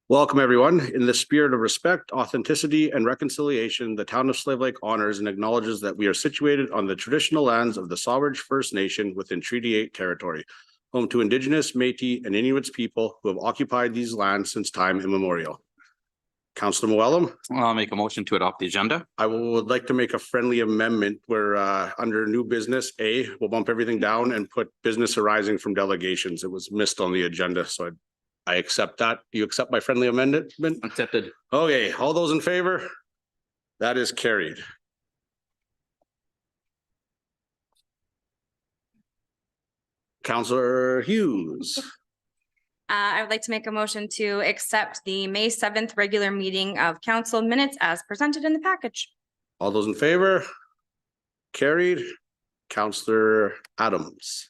Welcome, everyone. In the spirit of respect, authenticity, and reconciliation, the town of Slave Lake honors and acknowledges that we are situated on the traditional lands of the Sawridge First Nation within Treaty 8 territory, home to Indigenous, Métis, and Inuit people who have occupied these lands since time immemorial. Councillor Moellem? I'll make a motion to adopt the agenda. I would like to make a friendly amendment where under new business A, we'll bump everything down and put business arising from delegations. It was missed on the agenda, so I accept that. You accept my friendly amendment? Accepted. Okay, all those in favor? That is carried. Councillor Hughes. I would like to make a motion to accept the May 7th regular meeting of council minutes as presented in the package. All those in favor? Carried. Councillor Adams.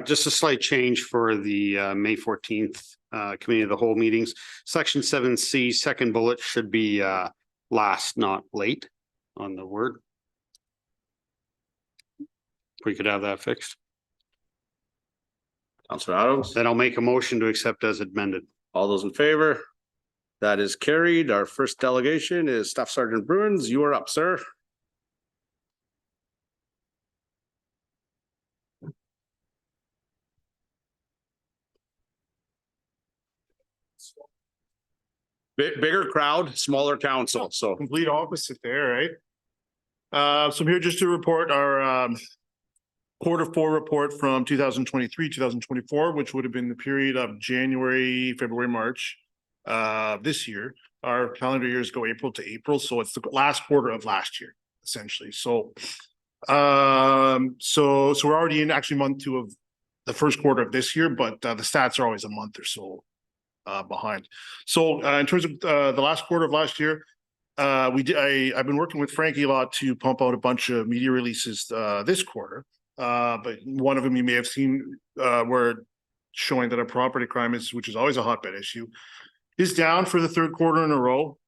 Just a slight change for the May 14th committee of the whole meetings. Section 7C, second bullet should be last, not late on the word. We could have that fixed. Councillor Adams. Then I'll make a motion to accept as amended. All those in favor? That is carried. Our first delegation is Staff Sergeant Bruins. You are up, sir. Bigger crowd, smaller council. So complete opposite there, right? So I'm here just to report our Q4 report from 2023-2024, which would have been the period of January, February, March this year. Our calendar years go April to April, so it's the last quarter of last year, essentially. So so we're already in actually month 2 of the first quarter of this year, but the stats are always a month or so behind. So in terms of the last quarter of last year, I've been working with Frankie a lot to pump out a bunch of media releases this quarter. But one of them you may have seen were showing that our property crime which is always a hotbed issue, is down for the third quarter in a row.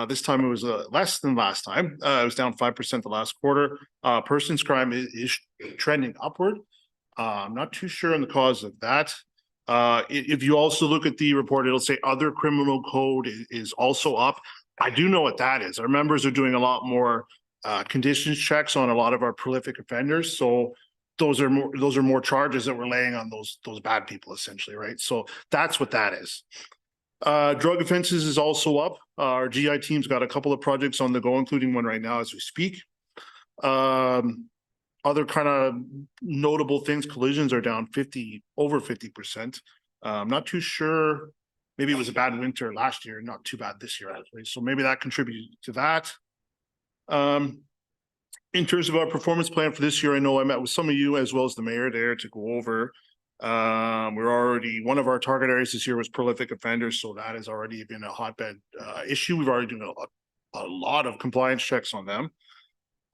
This time it was less than last time. It was down 5% the last quarter. Persons crime is trending upward. I'm not too sure on the cause of that. If you also look at the report, it'll say other criminal code is also up. I do know what that is. Our members are doing a lot more conditions checks on a lot of our prolific offenders. So those are more charges that we're laying on those bad people, essentially, right? So that's what that is. Drug offenses is also up. Our GI team's got a couple of projects on the go, including one right now as we speak. Other kind of notable things, collisions are down over 50%. I'm not too sure. Maybe it was a bad winter last year, not too bad this year, actually. So maybe that contributed to that. In terms of our performance plan for this year, I know I met with some of you as well as the mayor there to go over. One of our target areas this year was prolific offenders, so that has already been a hotbed issue. We've already done a lot of compliance checks on them.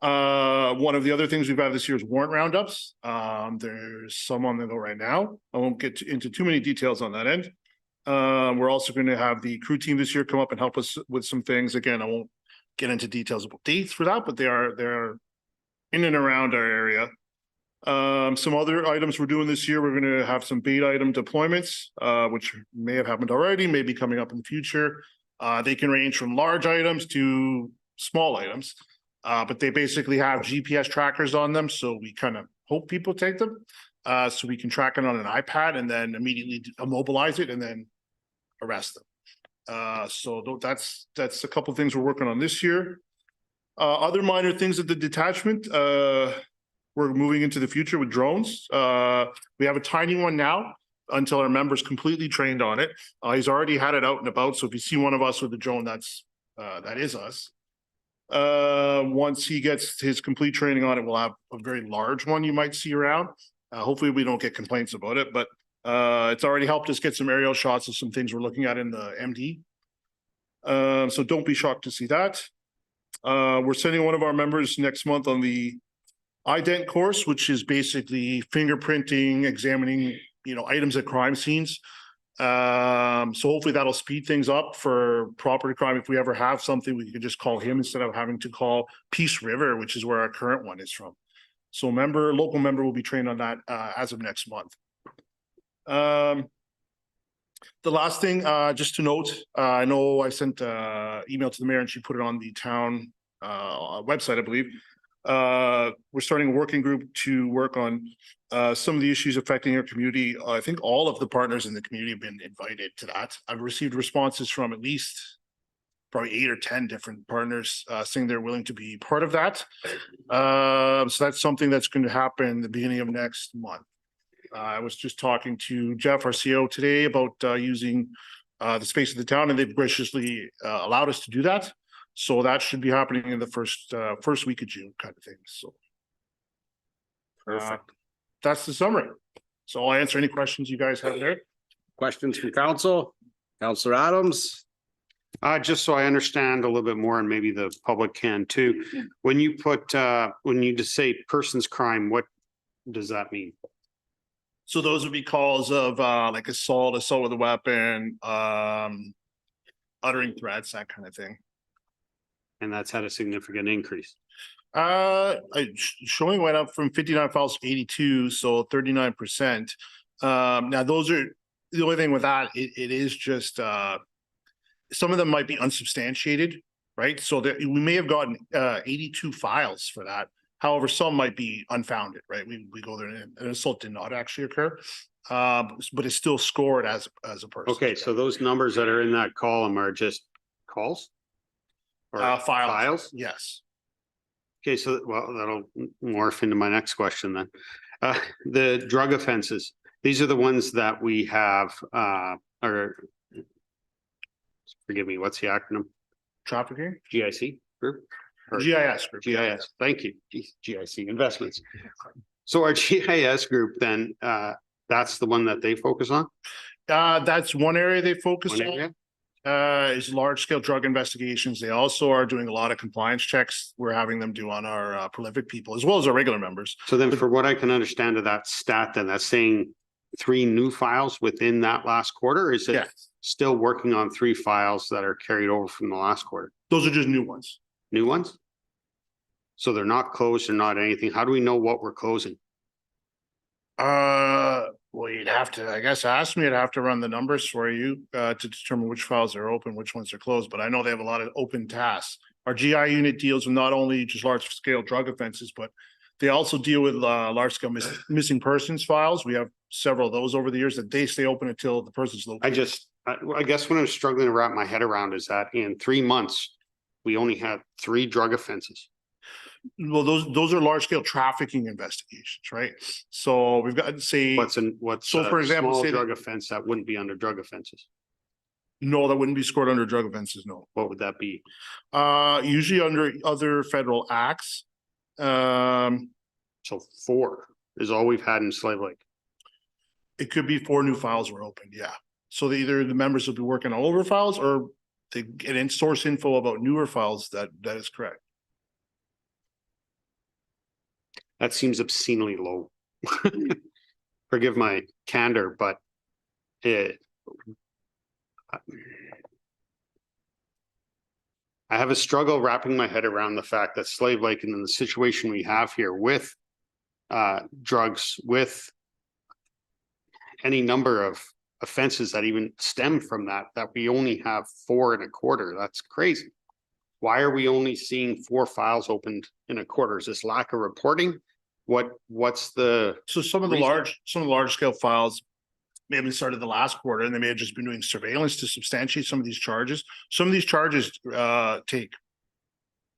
One of the other things we've had this year is warrant roundups. There's some on the go right now. I won't get into too many details on that end. We're also going to have the crew team this year come up and help us with some things. Again, I won't get into details about dates for that, but they're in and around our area. Some other items we're doing this year, we're going to have some bait item deployments, which may have happened already, may be coming up in the future. They can range from large items to small items. But they basically have GPS trackers on them, so we kind of hope people take them, so we can track it on an iPad and then immediately immobilize it and then arrest them. So that's a couple of things we're working on this year. Other minor things at the detachment, we're moving into the future with drones. We have a tiny one now until our member's completely trained on it. He's already had it out and about, so if you see one of us with a drone, that is us. Once he gets his complete training on it, we'll have a very large one you might see around. Hopefully we don't get complaints about it, but it's already helped us get some aerial shots of some things we're looking at in the MD. So don't be shocked to see that. We're sending one of our members next month on the ident course, which is basically fingerprinting, examining, items at crime scenes. So hopefully that'll speed things up for property crime. If we ever have something, we can just call him instead of having to call Peace River, which is where our current one is from. So local member will be trained on that as of next month. The last thing, just to note, I know I sent email to the mayor and she put it on the town website, I believe. We're starting a working group to work on some of the issues affecting our community. I think all of the partners in the community have been invited to that. I've received responses from at least probably 8 or 10 different partners saying they're willing to be part of that. So that's something that's going to happen the beginning of next month. I was just talking to Jeff, our CEO, today about using the space of the town, and they've graciously allowed us to do that. So that should be happening in the first week of June, kind of thing. So Perfect. that's the summary. So I'll answer any questions you guys have there. Questions from council? Councillor Adams? Just so I understand a little bit more, and maybe the public can too. When you just say person's crime, what does that mean? So those would be calls of like assault with a weapon, uttering threats, that kind of thing. And that's had a significant increase. Showing went up from 59 files to 82, so 39%. Now those are the only thing with that. It is just some of them might be unsubstantiated, right? So that we may have gotten 82 files for that. However, some might be unfounded, right? We go there and an assault did not actually occur, but it's still scored as a person. Okay, so those numbers that are in that column are just calls? Or Files. Yes. Okay, so well, that'll morph into my next question then. The drug offenses, these are the ones that we have, or forgive me, what's the acronym? Trafficking? GIC group? Or GIS group. GIS, thank you. GIC investments. So our GIS group then, that's the one that they focus on? That's one area they focus One on. area? Is large scale drug investigations. They also are doing a lot of compliance checks. We're having them do on our prolific people as well as our regular members. So then for what I can understand of that stat, then that's saying 3 new files within that last quarter? Or is it Yeah. still working on 3 files that are carried over from the last quarter? Those are just new ones. New ones? So they're not closed or not anything. How do we know what we're closing? Well, you'd have to, I guess, ask me. I'd have to run the numbers for you to determine which files are open, which ones are closed. But I know they have a lot of open tasks. Our GI unit deals with not only just large scale drug offenses, but they also deal with large scale missing persons files. We have several of those over the years that they stay open until the person's located. I guess what I'm struggling to wrap my head around is that in 3 months, we only had 3 drug offenses. Well, those are large scale trafficking investigations, right? So we've got to say So for example, small say drug offense that wouldn't be under drug offenses. no, that wouldn't be scored under drug offenses. No, What would that be? usually under other federal acts. So 4 is all we've had in Slave Lake. It could be 4 new files were opened. Yeah. So either the members will be working on older files or they get in source info about newer files. That is correct. That seems obscenely low. Forgive my candor, but I have a struggle wrapping my head around the fact that Slave Lake and then the situation we have here with drugs, with any number of offenses that even stem from that we only have 4 in a quarter. That's crazy. Why are we only seeing 4 files opened in a quarter? Is this lack of reporting? What's the So some of the large scale files may have been started the last quarter and they may have just been doing surveillance to substantiate some of these charges. Some of these charges take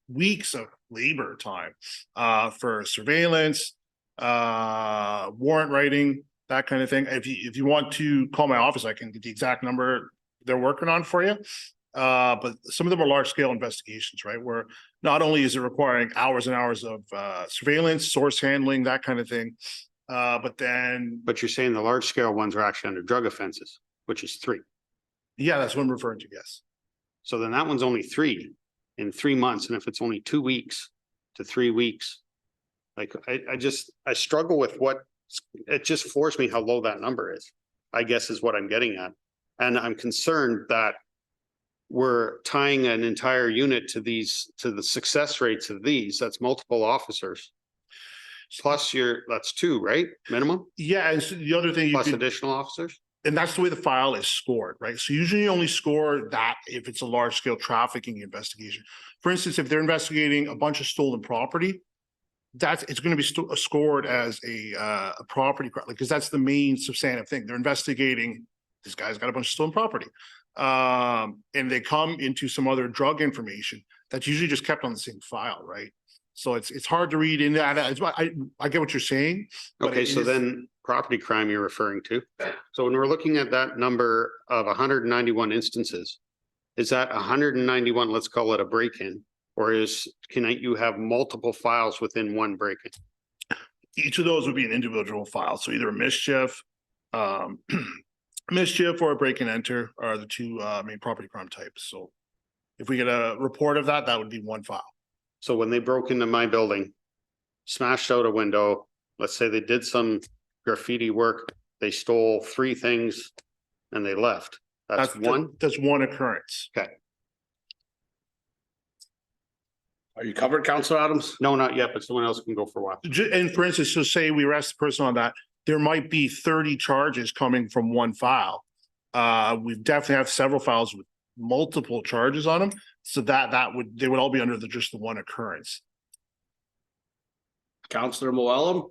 weeks of labor time for surveillance, warrant writing, that kind of thing. If you want to call my office, I can get the exact number they're working on for you. But some of them are large scale investigations, right? Where not only is it requiring hours and hours of surveillance, source handling, that kind of thing. But you're saying the large scale ones are actually under drug offenses, which is 3. Yeah, that's what I'm referring to. Yes. So then that one's only 3 in 3 months. And if it's only 2 weeks to 3 weeks, like I struggle with it just floors me how low that number is, I guess is what I'm getting at. And I'm concerned that we're tying an entire unit to the success rates of these. That's multiple officers. Plus that's two, right? Minimum, Yeah, and so the other thing you plus could, additional officers? and that's the way the file is scored, right? So usually you only score that if it's a large scale trafficking investigation. For instance, if they're investigating a bunch of stolen property, it's going to be scored as a property crime, because that's the main substantive thing. They're investigating, this guy's got a bunch of stolen property. And they come into some other drug information that's usually just kept on the same file, right? So it's hard to read in that. I get what you're saying. but Okay, it so is- then property crime you're referring to. So when we're looking at that number of 191 instances, is that 191, let's call it a break-in? Or can you have multiple files within one break-in? Each of those would be an individual file. So either a mischief, mischief or a break and enter are the two main property crime types. So if we get a report of that, that would be one file. So when they broke into my building, smashed out a window, let's say they did some graffiti work, they stole 3 things and they left. That's one? That's one occurrence. Are you covered, Councillor Adams? No, not yet, but someone else can go for a while. And for instance, so say we arrest the person on that, there might be 30 charges coming from one file. We've definitely have several files with multiple charges on them. So they would all be under just the one occurrence. Councillor Moellem?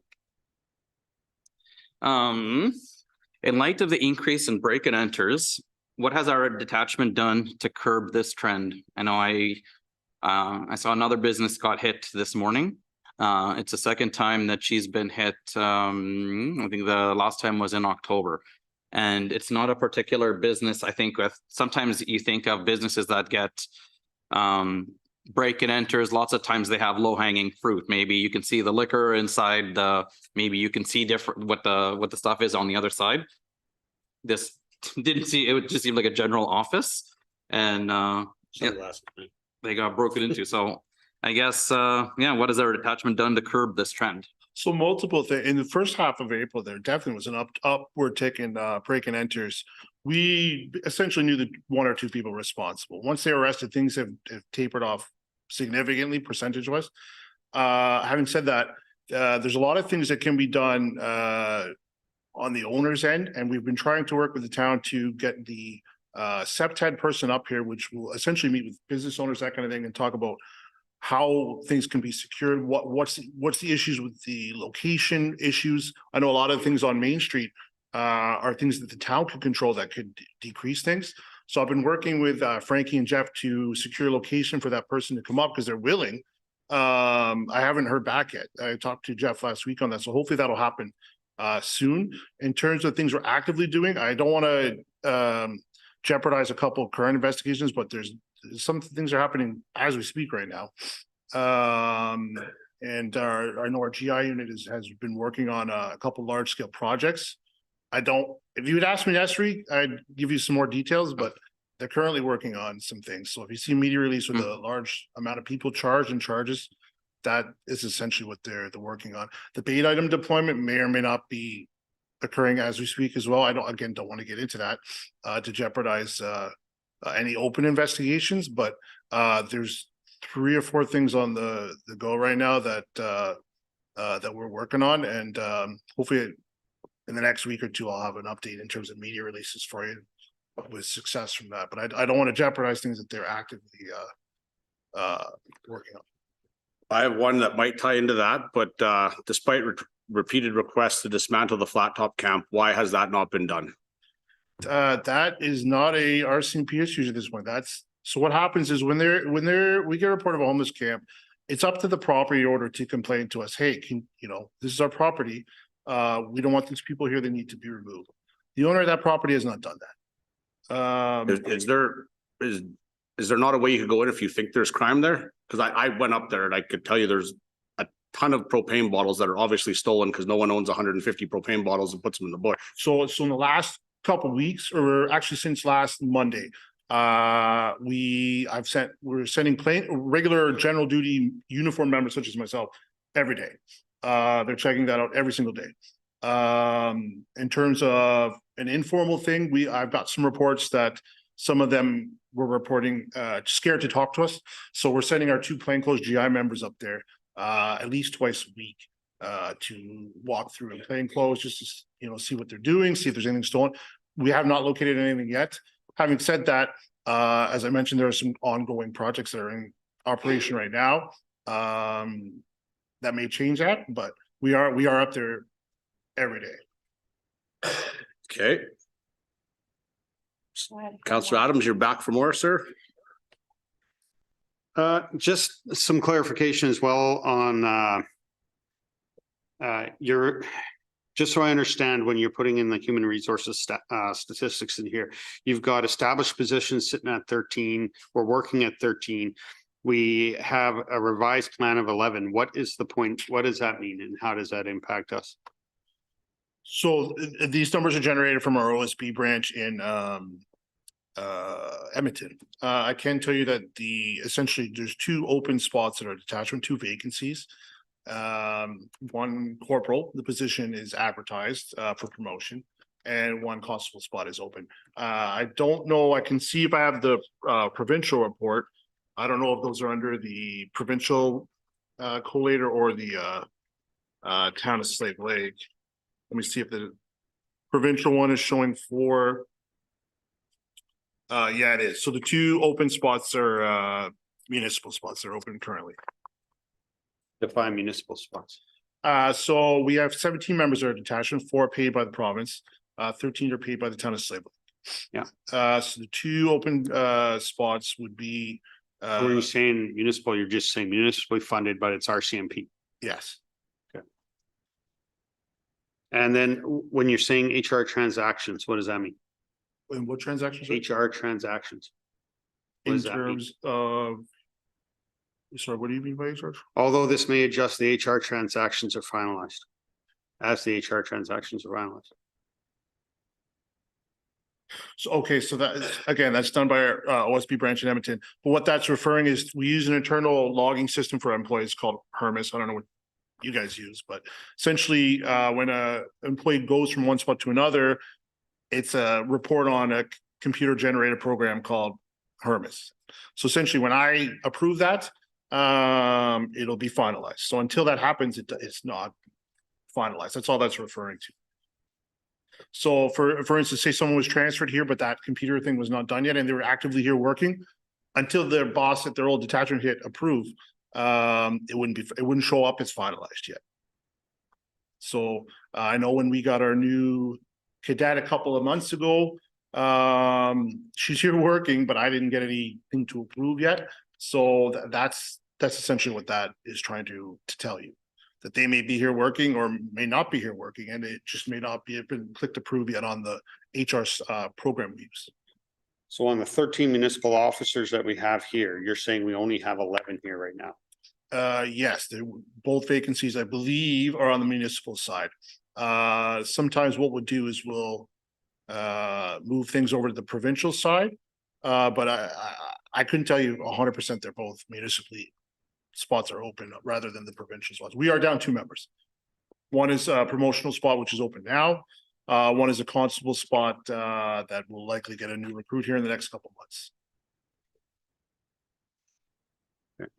In light of the increase in break and enters, what has our detachment done to curb this trend? I know I saw another business got hit this morning. It's the second time that she's been hit. I think the last time was in October. And it's not a particular business. I think sometimes you think of businesses that get break and enters. Lots of times they have low hanging fruit. Maybe you can see the liquor inside maybe you can see different what the stuff is on the other side. This didn't see, it would just seem like a general office. And they got broken into. So I guess, what has our detachment done to curb this trend? So multiple things. In the first half of April, there definitely was an upward tick in break and enters. We essentially knew that 1 or 2 people responsible. Once they were arrested, things have tapered off significantly percentage-wise. Having said that, there's a lot of things that can be done on the owner's end, and we've been trying to work with the town to get the SEPTED person up here, which will essentially meet with business owners, that kind of thing, and talk about how things can be secured, what's the issues with the location issues. I know a lot of things on Main Street are things that the town could control that could decrease things. So I've been working with Frankie and Jeff to secure location for that person to come up because they're willing. I haven't heard back yet. I talked to Jeff last week on that, so hopefully that'll happen soon. In terms of things we're actively doing, I don't want to jeopardize a couple of current investigations, but there's some things are happening as we speak right now. And I know our GI unit has been working on a couple large scale projects. If you would ask me next week, I'd give you some more details, but they're currently working on some things. So if you see media release with a large amount of people charged and charges, that is essentially what they're working on. The bait item deployment may or may not be occurring as we speak as well. I don't want to get into that to jeopardize any open investigations, but there's 3 or 4 things on the go right now that we're working on, and hopefully in the next week or 2 I'll have an update in terms of media releases for you with success from that. But I don't want to jeopardize things that they're actively working on. I have one that might tie into that, but despite repeated requests to dismantle the flat top camp, why has that not been done? That is not a RCMP issue at this point. So what happens is when we get a report of a homeless camp, it's up to the property owner to complain to us. Hey, this is our property. We don't want these people here. They need to be removed. The owner of that property has not done that. Is there not a way you could go in if you think there's crime there? Because I went up there and I could tell you there's a ton of propane bottles that are obviously stolen because no one owns 150 propane bottles and puts them in the bush. So in the last couple of weeks, or actually since last Monday, we're sending regular general duty uniform members such as myself every day. They're checking that out every single day. In terms of an informal thing, I've got some reports that some of them were reporting scared to talk to us. So we're sending our 2 plainclothes GI members up there at least twice a week to walk through in plain clothes, just to, see what they're doing, see if there's anything stolen. We have not located anything yet. Having said that, as I mentioned, there are some ongoing projects that are in operation right now. That may change that, but we are up there every day. Okay. Counselor Adams, you're back for more, sir? Just some clarification as well on just so I understand, when you're putting in the human resources statistics in here, you've got established positions sitting at 13. We're working at 13. We have a revised plan of 11. What is the point? What does that mean, and how does that impact us? So these numbers are generated from our OSB branch in Edmonton. I can tell you that essentially there's 2 open spots that are detachment, 2 vacancies. One corporal, the position is advertised for promotion, and 1 constable spot is open. I don't know, I can see if I have the provincial report. I don't know if those are under the provincial collator or the town of Slave Lake. Let me see if the provincial one is showing 4. Yeah, it is. So the 2 open spots are municipal spots. They're open currently. Define municipal spots. So we have 17 members that are detachment, 4 are paid by the province, 13 are paid by the town of Slave Lake. Yeah. So the 2 open spots would be. When you're saying municipal, you're just saying municipally funded, but it's RCMP. Yes. Okay. And then when you're saying HR transactions, what does that mean? And what transactions? HR transactions. What In does that mean? terms of. Sorry, what do you mean by HR? Although this may adjust, the HR transactions are finalized. As the HR transactions are finalized. So, okay, so that is, again, that's done by our OSB branch in Edmonton. But what that's referring is we use an internal logging system for employees called Hermes. I don't know what you guys use, but essentially when a employee goes from one spot to another, it's a report on a computer generated program called Hermes. So essentially when I approve that, it'll be finalized. So until that happens, it's not finalized. That's all that's referring to. So for instance, say someone was transferred here, but that computer thing was not done yet and they were actively here working, until their boss at their old detachment hit approve, it wouldn't show up as finalized yet. So I know when we got our new cadet a couple of months ago, she's here working, but I didn't get anything to approve yet. So that's essentially what that is trying to tell you, that they may be here working or may not be here working, and it just may not be been clicked approve yet on the HR program we use. So on the 13 municipal officers that we have here, you're saying we only have 11 here right now? Yes, both vacancies, I believe, are on the municipal side. Sometimes what we'll do is we'll move things over to the provincial side, but I couldn't tell you 100% they're both municipally spots are open rather than the provincial spots. We are down 2 members. One is a promotional spot, which is open now. One is a constable spot that will likely get a new recruit here in the next couple of months. Okay.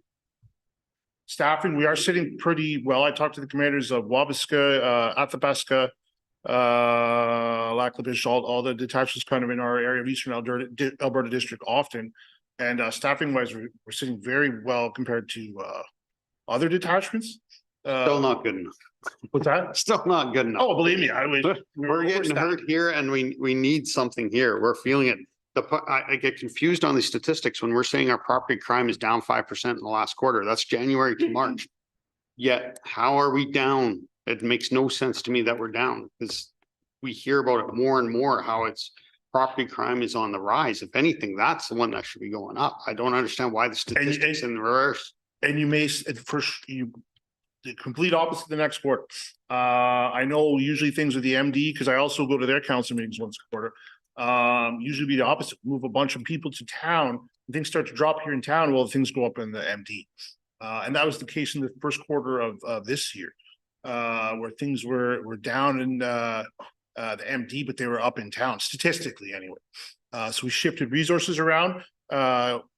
Staffing, we are sitting pretty well. I talked to the commanders of Wabasca, Athabasca, Lac La Biche, all the detachments kind of in our area of Eastern Alberta District often. And staffing wise, we're sitting very well compared to other detachments. Still not good enough. What's that? Still not good enough. Oh, believe me, We're getting hurt here, and we need something here. We're feeling it. I get confused on these statistics when we're saying our property crime is down 5% in the last quarter. That's January to March. Yet, how are we down? It makes no sense to me that we're down, because we hear about it more and more, how it's property crime is on the rise. If anything, that's the one that should be going up. I don't understand why the statistics in the reverse. And you may the complete opposite the next quarter. I know usually things with the MD, because I also go to their council meetings once a quarter. Usually be the opposite. Move a bunch of people to town. Things start to drop here in town. Well, things go up in the MD. And that was the case in the first quarter of this year, where things were down in the MD, but they were up in town statistically anyway. So we shifted resources around.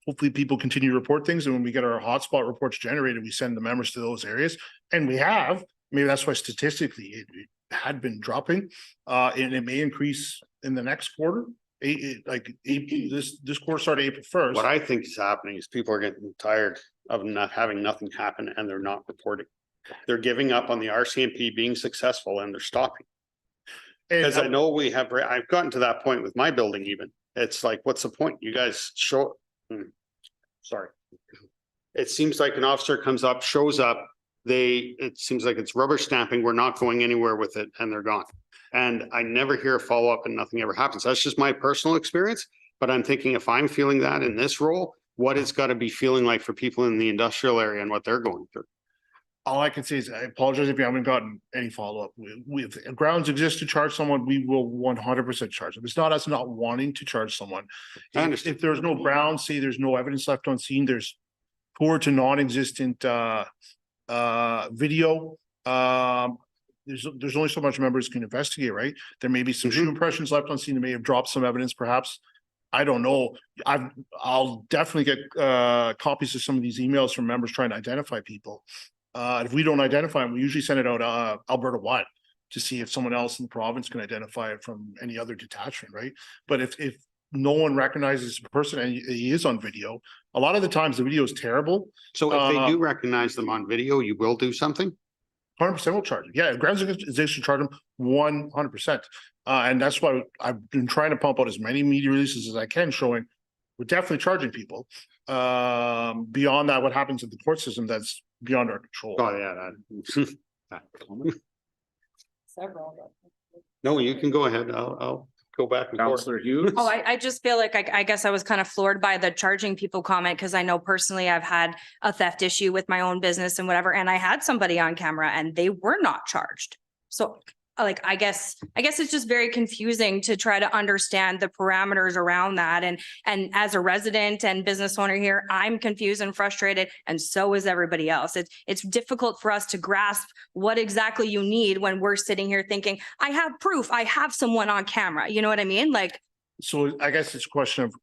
Hopefully people continue to report things, and when we get our hotspot reports generated, we send the members to those areas, and we have. maybe that's why statistically it had been dropping. And it may increase in the next quarter. This quarter started April 1st. What I think is happening is people are getting tired of not having nothing happen and they're not reporting. They're giving up on the RCMP being successful and they're stopping. Because I know I've gotten to that point with my building even. It's like, what's the point? You guys sorry. It seems like an officer comes up, shows up, it seems like it's rubber stamping, we're not going anywhere with it, and they're gone. And I never hear a follow-up and nothing ever happens. That's just my personal experience. But I'm thinking if I'm feeling that in this role, what it's got to be feeling like for people in the industrial area and what they're going through. All I can say is I apologize if you haven't gotten any follow-up. If grounds exist to charge someone, we will 100% charge them. It's not us not wanting to charge someone. I understand. If there's no grounds, say there's no evidence left on scene, there's poor to non-existent video. There's only so much members can investigate, right? There may be some shoe impressions left on scene. They may have dropped some evidence, perhaps. I don't know. I'll definitely get copies of some of these emails from members trying to identify people. If we don't identify them, we usually send it out Alberta-wide to see if someone else in the province can identify it from any other detachment, right? But if no one recognizes the person and he is on video, a lot of the times the video is terrible. So if they do recognize them on video, you will do something? 100% will charge them. Yeah, grounds exist to charge them 100%. And that's why I've been trying to pump out as many media releases as I can, showing we're definitely charging people. Beyond that, what happens in the court system, that's beyond our control. Oh, yeah. No, you can go ahead. I'll go back and forth. Counselor Hughes. Oh, I just feel like I guess I was kind of floored by the charging people comment, because I know personally I've had a theft issue with my own business and whatever, and I had somebody on camera and they were not charged. So like, I guess it's just very confusing to try to understand the parameters around that. And as a resident and business owner here, I'm confused and frustrated, and so is everybody else. It's difficult for us to grasp what exactly you need when we're sitting here thinking, I have proof, I have someone on camera. You know what I mean? Like, So I guess it's a question of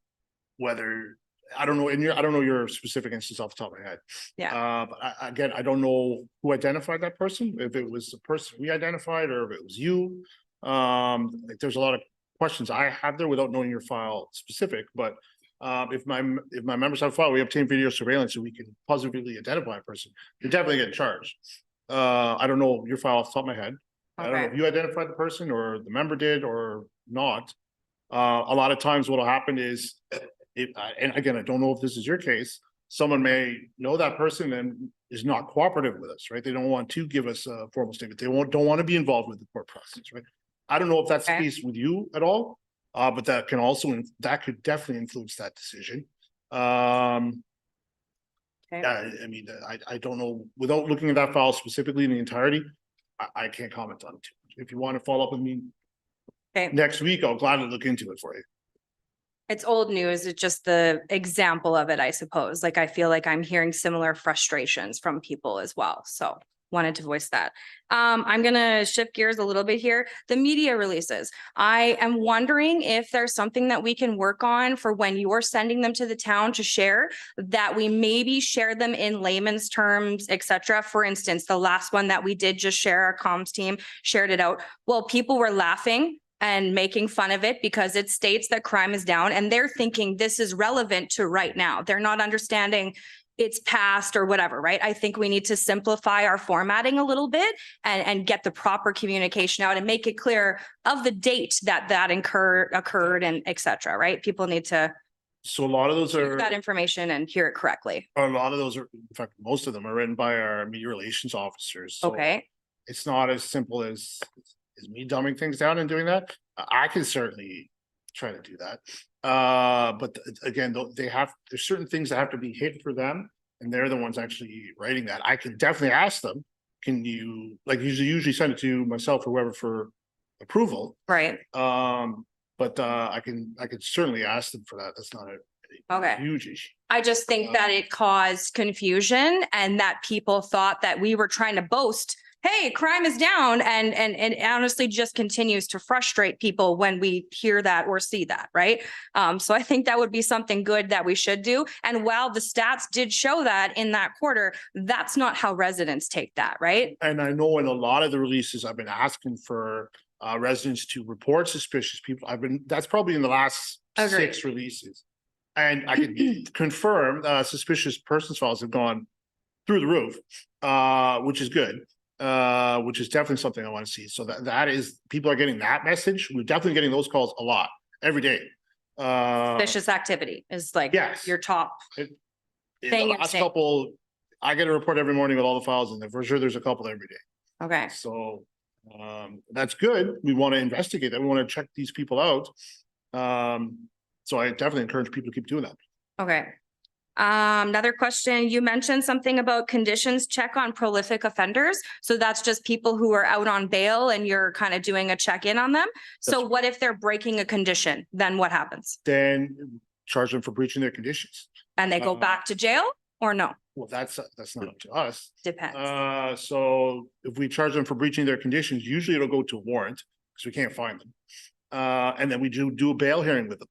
whether, I don't know your specific instance off the top of my head. Yeah. But again, I don't know who identified that person, if it was the person we identified or if it was you. Like there's a lot of questions I have there without knowing your file specific, but if my members have a file, we obtain video surveillance so we can positively identify a person, you're definitely getting charged. I don't know your file off the top of my head. I don't know if you identified the person or the member did or not. A lot of times what'll happen is, and again, I don't know if this is your case, someone may know that person and is not cooperative with us, right? They don't want to give us a formal statement. They don't want to be involved with the court process, right? I don't know if that's the case with you at all, but that could definitely influence that decision. I mean, I don't know, without looking at that file specifically in the entirety, I can't comment on it too much. If you want to follow up with me next week, I'll gladly look into it for you. it's old news. It's just the example of it, I suppose. Like, I feel like I'm hearing similar frustrations from people as well. So wanted to voice that. I'm gonna shift gears a little bit here. The media releases. I am wondering if there's something that we can work on for when you're sending them to the town to share, that we maybe share them in layman's terms, etc. For instance, the last one that we did just share, our comms team shared it out. Well, people were laughing and making fun of it because it states that crime is down, and they're thinking this is relevant to right now. They're not understanding it's past or whatever, right? I think we need to simplify our formatting a little bit and get the proper communication out and make it clear of the date that occurred and et cetera, right? People need to So a lot of those hear are, that information and hear it correctly. a lot of those are, in fact, most of them are written by our media relations officers. So Okay, it's not as simple as me dumbing things down and doing that. I can certainly try to do that. But again, there's certain things that have to be hidden for them, and they're the ones actually writing that. I can definitely ask them, can you, like, usually send it to myself or whoever for approval. right. But I could certainly ask them for that. That's not a huge issue. I just think that it caused confusion and that people thought that we were trying to boast hey, crime is down, and it honestly just continues to frustrate people when we hear that or see that, right? So I think that would be something good that we should do. And while the stats did show that in that quarter, that's not how residents take that, right? And I know in a lot of the releases, I've been asking for residents to report suspicious people. That's probably in the last Agreed. 6 releases. And I can confirm suspicious persons files have gone through the roof, which is good. Which is definitely something I want to see. So that is, people are getting that message. We're definitely getting those calls a lot, every day. Suspicious activity is like Yes. your top. In the thing you're last saying. couple, I get a report every morning with all the files in there. For sure, there's a couple every day. Okay. So that's good. We want to investigate that. We want to check these people out. So I definitely encourage people to keep doing that. Okay. Another question, you mentioned something about conditions check on prolific offenders. So that's just people who are out on bail and you're kind of doing a check-in on them. So what if they're breaking a condition? Then what happens? Then charge them for breaching their conditions. And they go back to jail or no? Well, that's not up to us. Depends. So if we charge them for breaching their conditions, usually it'll go to a warrant because we can't find them. And then we do a bail hearing with them.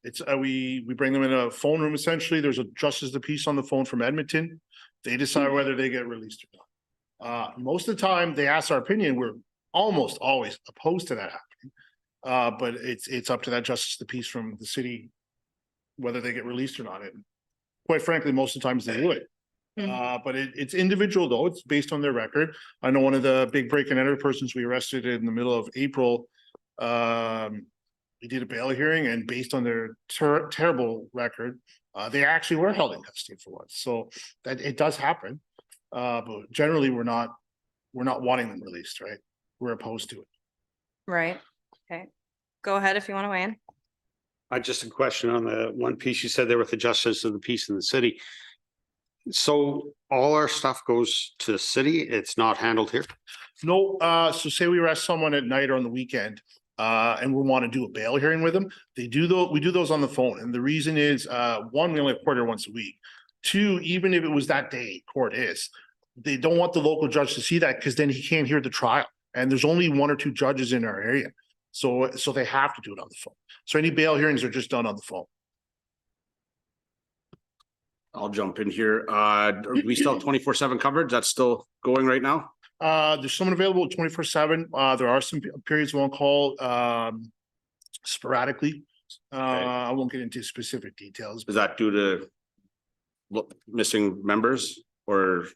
It's we bring them in a phone room essentially. There's a justice of the peace on the phone from Edmonton. They decide whether they get released or not. Most of the time they ask our opinion. We're almost always opposed to that happening. But it's up to that justice of the peace from the city whether they get released or not. And quite frankly, most of the times they do it. But it's individual though. It's based on their record. I know one of the big break and enter persons we arrested in the middle of April. We did a bail hearing and based on their terrible record, they actually were held in custody for once. So that it does happen. But generally we're not wanting them released, right? We're opposed to it. Right. Okay. Go ahead if you want to weigh in. Just a question on the one piece you said there with the justice of the peace in the city. So all our stuff goes to the city. It's not handled here. No, so say we arrest someone at night or on the weekend, and we want to do a bail hearing with them. We do those on the phone. And the reason is, one, we only have court here once a week. 2, even if it was that day, court is, they don't want the local judge to see that because then he can't hear the trial. And there's only 1 or 2 judges in our area. So they have to do it on the phone. So any bail hearings are just done on the phone. I'll jump in here. We still have 24/7 coverage. That's still going right now. There's someone available 24/7. There are some periods we'll call sporadically. I won't get into specific details. Is that due to missing members or?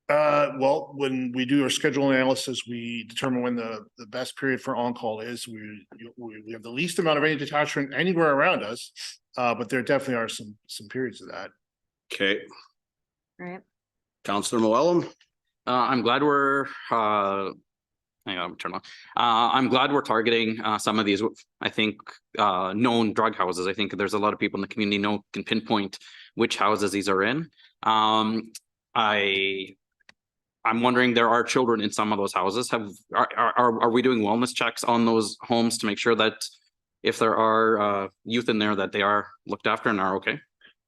Well, when we do our schedule analysis, we determine when the best period for on-call is. We have the least amount of any detachment anywhere around us, but there definitely are some periods of that. Okay. Right. Councillor Moellum. I'm glad we're hang on, turn on. I'm glad we're targeting some of these, I think, known drug houses. I think there's a lot of people in the community can pinpoint which houses these are in. I'm wondering, there are children in some of those houses. Are we doing wellness checks on those homes to make sure that if there are youth in there, that they are looked after and are okay?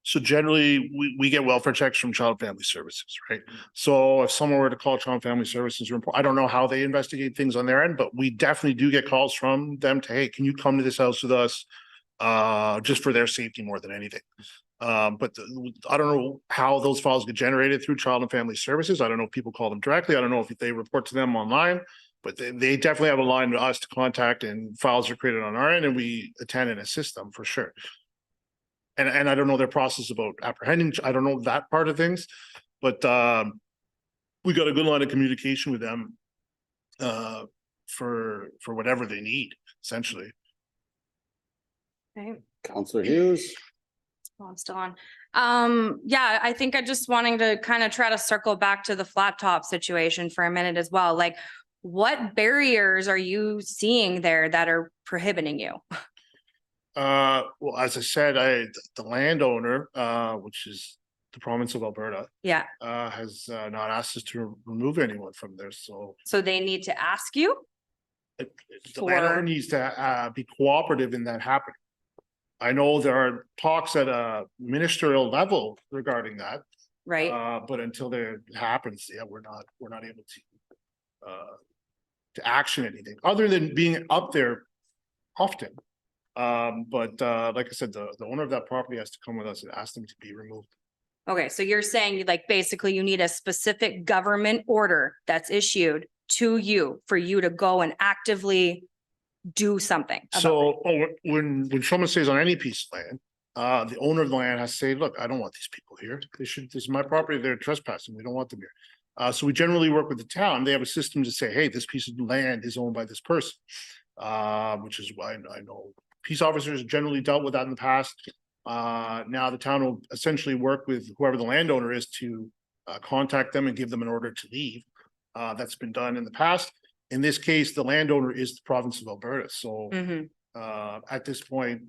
So generally, we get welfare checks from Child and Family Services, right? So if someone were to call Child and Family Services, I don't know how they investigate things on their end, but we definitely do get calls from them to, hey, can you come to this house with us? Just for their safety more than anything. But I don't know how those files get generated through Child and Family Services. I don't know if people call them directly. I don't know if they report to them online, but they definitely have a line to us to contact, and files are created on our end and we attend and assist them for sure. And I don't know their process about apprehending. I don't know that part of things, but we got a good line of communication with them for whatever they need, essentially. Okay. Councillor Hughes. Well, I'm still on. Yeah, I think I just wanting to kind of try to circle back to the flat top situation for a minute as well. Like, what barriers are you seeing there that are prohibiting you? Well, as I said, the landowner, which is the province of Alberta, Yeah. has not asked us to remove anyone from there. So So they need to ask you? the landowner needs to be cooperative in that happening. I know there are talks at a ministerial level regarding that, right? But until that happens, yeah, we're not able to action anything other than being up there often. But like I said, the owner of that property has to come with us and ask them to be removed. Okay, so you're saying like basically you need a specific government order that's issued to you for you to go and actively do something about it. So when someone stays on any piece of land, the owner of the land has to say, look, I don't want these people here. This is my property. They're trespassing. We don't want them here. So we generally work with the town. They have a system to say, hey, this piece of land is owned by this person. Which is why I know peace officers generally dealt with that in the past. Now the town will essentially work with whoever the landowner is to contact them and give them an order to leave. That's been done in the past. In this case, the landowner is the province of Alberta. So Mhm. at this point,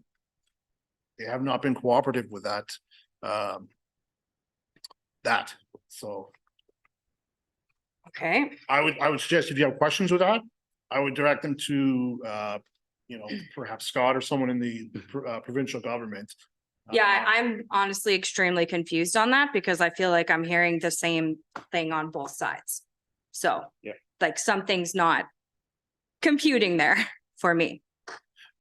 they have not been cooperative with that. So Okay, I would suggest if you have questions with that, I would direct them to perhaps Scott or someone in the provincial government. yeah, I'm honestly extremely confused on that because I feel like I'm hearing the same thing on both sides. So. Yeah. Like something's not computing there for me.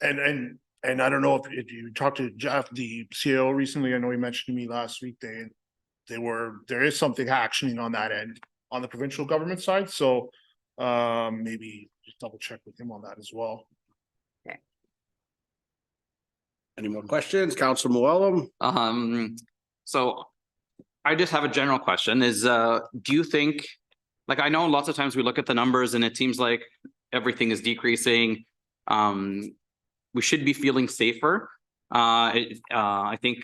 And I don't know if you talked to Jeff, the CEO recently, I know he mentioned to me last week, there is something actioning on that end on the provincial government side. So maybe just double check with him on that as well. Any more questions? Council Moellem? So I just have a general question is, do you think, like, I know lots of times we look at the numbers and it seems like everything is decreasing. We should be feeling safer. I think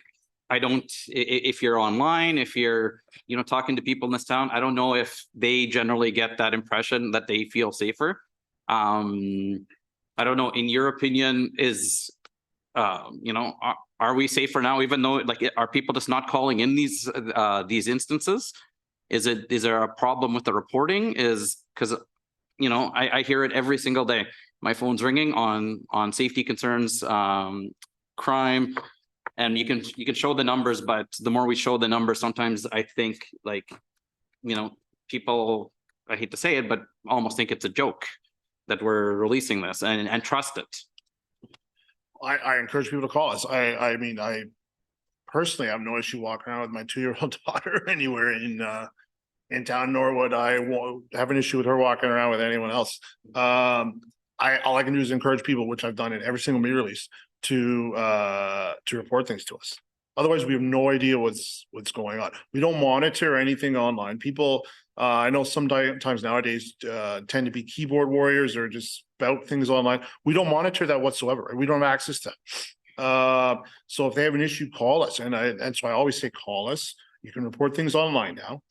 if you're online, if you're, talking to people in this town, I don't know if they generally get that impression that they feel safer. I don't know, in your opinion, are we safer now, even though, like, are people just not calling in these instances? Is there a problem with the reporting? Because, I hear it every single day. My phone's ringing on safety concerns, crime, and you can show the numbers, but the more we show the numbers, sometimes I think like, people, I hate to say it, but almost think it's a joke that we're releasing this and trust it. I encourage people to call us. I mean, I personally have no issue walking around with my 2-year-old daughter anywhere in town, nor would I have an issue with her walking around with anyone else. All I can do is encourage people, which I've done in every single media release, to report things to us. Otherwise, we have no idea what's going on. We don't monitor anything online. People, I know sometimes nowadays tend to be keyboard warriors or just spout things online. We don't monitor that whatsoever. We don't have access to that. So if they have an issue, call us. And so I always say, call us. You can report things online now.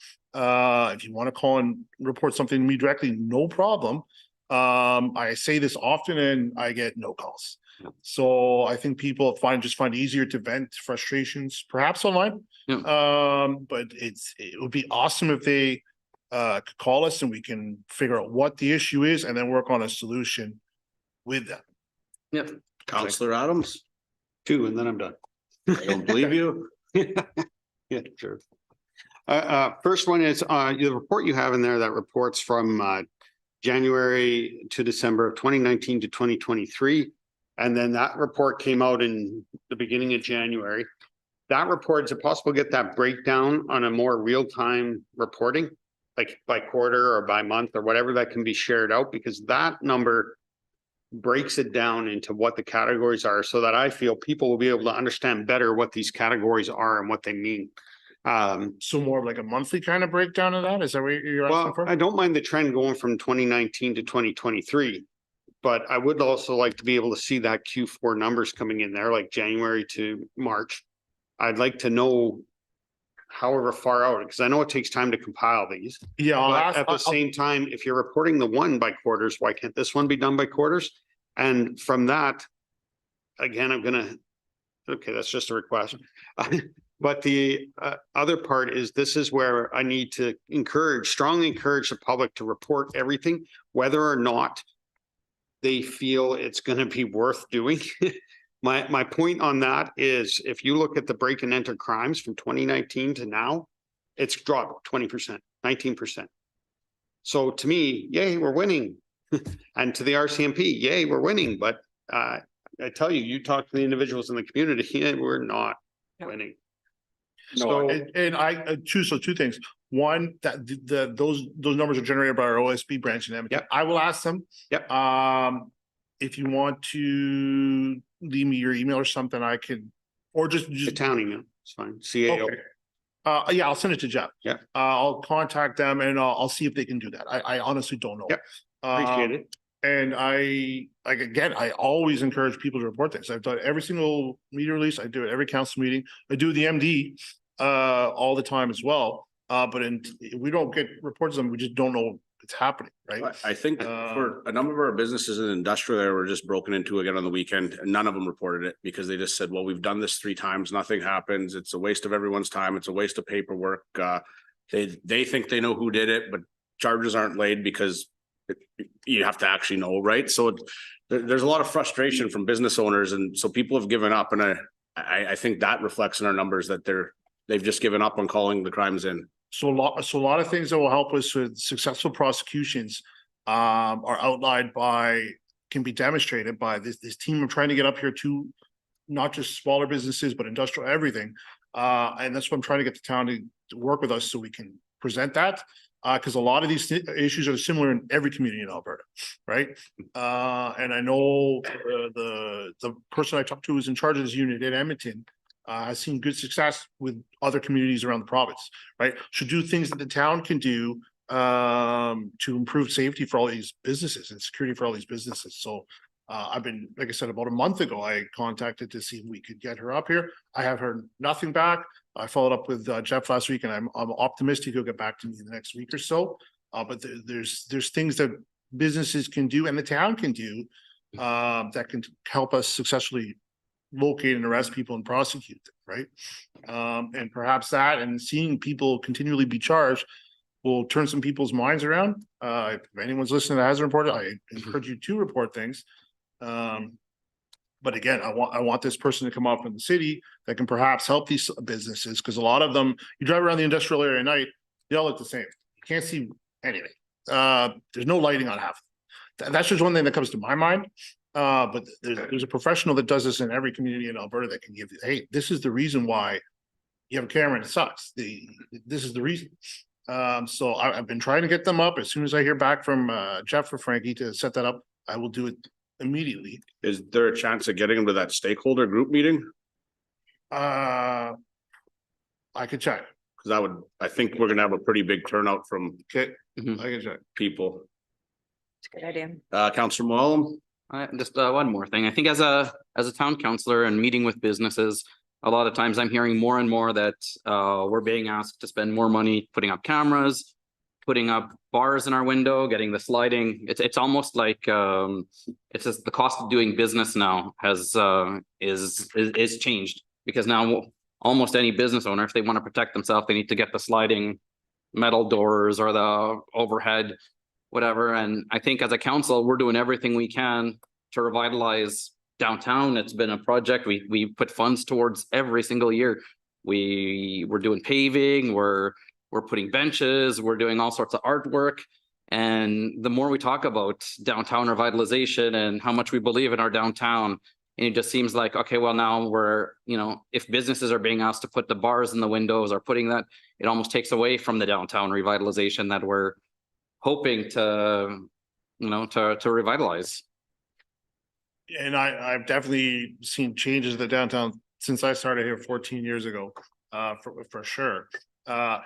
If you want to call and report something to me directly, no problem. I say this often and I get no calls. So I think people find it easier to vent frustrations, perhaps online. But it would be awesome if they could call us and we can figure out what the issue is and then work on a solution with them. Yep. Councillor Adams? 2, and then I'm done. I don't believe you. Yeah, sure. First one is the report you have in there that reports from January to December of 2019 to 2023. And then that report came out in the beginning of January. That report, is it possible to get that breakdown on a more real-time reporting, like by quarter or by month or whatever, that can be shared out? Because that number breaks it down into what the categories are, so that I feel people will be able to understand better what these categories are and what they mean. So more of like a monthly kind of breakdown of that? Is that what you're asking Well, for? I don't mind the trend going from 2019 to 2023, but I would also like to be able to see that Q4 numbers coming in there, like January to March. I'd like to know however far out, because I know it takes time to compile these. Yeah, But at the same time, if you're reporting the one by quarters, why can't this one be done by quarters? And from that, again, okay, that's just a request. But the other part is, this is where I need to strongly encourage the public to report everything, whether or not they feel it's going to be worth doing. My point on that is, if you look at the break and enter crimes from 2019 to now, it's dropped 20%, 19%. So to me, yay, we're winning. And to the RCMP, yay, we're winning. But I tell you, you talk to the individuals in the community, yeah, we're not No. winning. No, So And I, two things. One, that those numbers are generated by our OSB branch in Edmonton. Yep. I will ask them. Yep. If you want to leave me your email or something, I could, or the just. town email, it's fine. CAO. Okay. Yeah, I'll send it to Jeff. Yeah. I'll contact them and I'll see if they can do that. I honestly don't know. Yep. Appreciate it. And I always encourage people to report things. I've done every single media release. I do it every council meeting. I do the MD all the time as well. But if we don't get reports of them, we just don't know it's happening, right? I think for a number of our businesses in industrial area were just broken into again on the weekend, and none of them reported it because they just said, well, we've done this 3 times, nothing happens. It's a waste of everyone's time. It's a waste of paperwork. They think they know who did it, but charges aren't laid because you have to actually know, right? So there's a lot of frustration from business owners, and so people have given up, and I think that reflects in our numbers that they've just given up on calling the crimes in. So a lot of things that will help us with successful prosecutions are outlined can be demonstrated by this team of trying to get up here to not just smaller businesses, but industrial everything. And that's what I'm trying to get the town to work with us so we can present that. Because a lot of these issues are similar in every community in Alberta, right? And I know the person I talked to who's in charge of this unit in Edmonton has seen good success with other communities around the province, right? Should do things that the town can do to improve safety for all these businesses and security for all these businesses. So I've been, like I said, about a month ago, I contacted to see if we could get her up here. I have heard nothing back. I followed up with Jeff last week, and I'm optimistic he'll get back to me in the next week or so. But there's things that businesses can do and the town can do that can help us successfully locate and arrest people and prosecute them, right? And perhaps that and seeing people continually be charged will turn some people's minds around. If anyone's listening that hasn't reported, I encourage you to report things. But again, I want this person to come up from the city that can perhaps help these businesses, because a lot of them, you drive around the industrial area at night, they all look the same. You can't see anything. There's no lighting on half. That's just one thing that comes to my mind. But there's a professional that does this in every community in Alberta that can give you, hey, this is the reason why you have a camera and it sucks. This is the reason. So I've been trying to get them up. As soon as I hear back from Jeff or Frankie to set that up, I will do it immediately. Is there a chance of getting them to that stakeholder group meeting? I could check. Because I think we're gonna have a pretty big turnout from Okay, Mhm. I can check. people. It's a good idea. Councillor Moellem? Just one more thing. I think as a town councillor and meeting with businesses, a lot of times I'm hearing more and more that we're being asked to spend more money putting up cameras, putting up bars in our window, getting the sliding. It's almost like it's just the cost of doing business now is changed, because now almost any business owner, if they want to protect themselves, they need to get the sliding metal doors or the overhead, whatever. And I think as a council, we're doing everything we can to revitalize downtown. It's been a project we put funds towards every single year. We're doing paving, we're putting benches, we're doing all sorts of artwork. And the more we talk about downtown revitalization and how much we believe in our downtown, and it just seems like, okay, well, now if businesses are being asked to put the bars in the windows or putting that, it almost takes away from the downtown revitalization that we're hoping to revitalize. And I've definitely seen changes in the downtown since I started here 14 years ago, for sure. I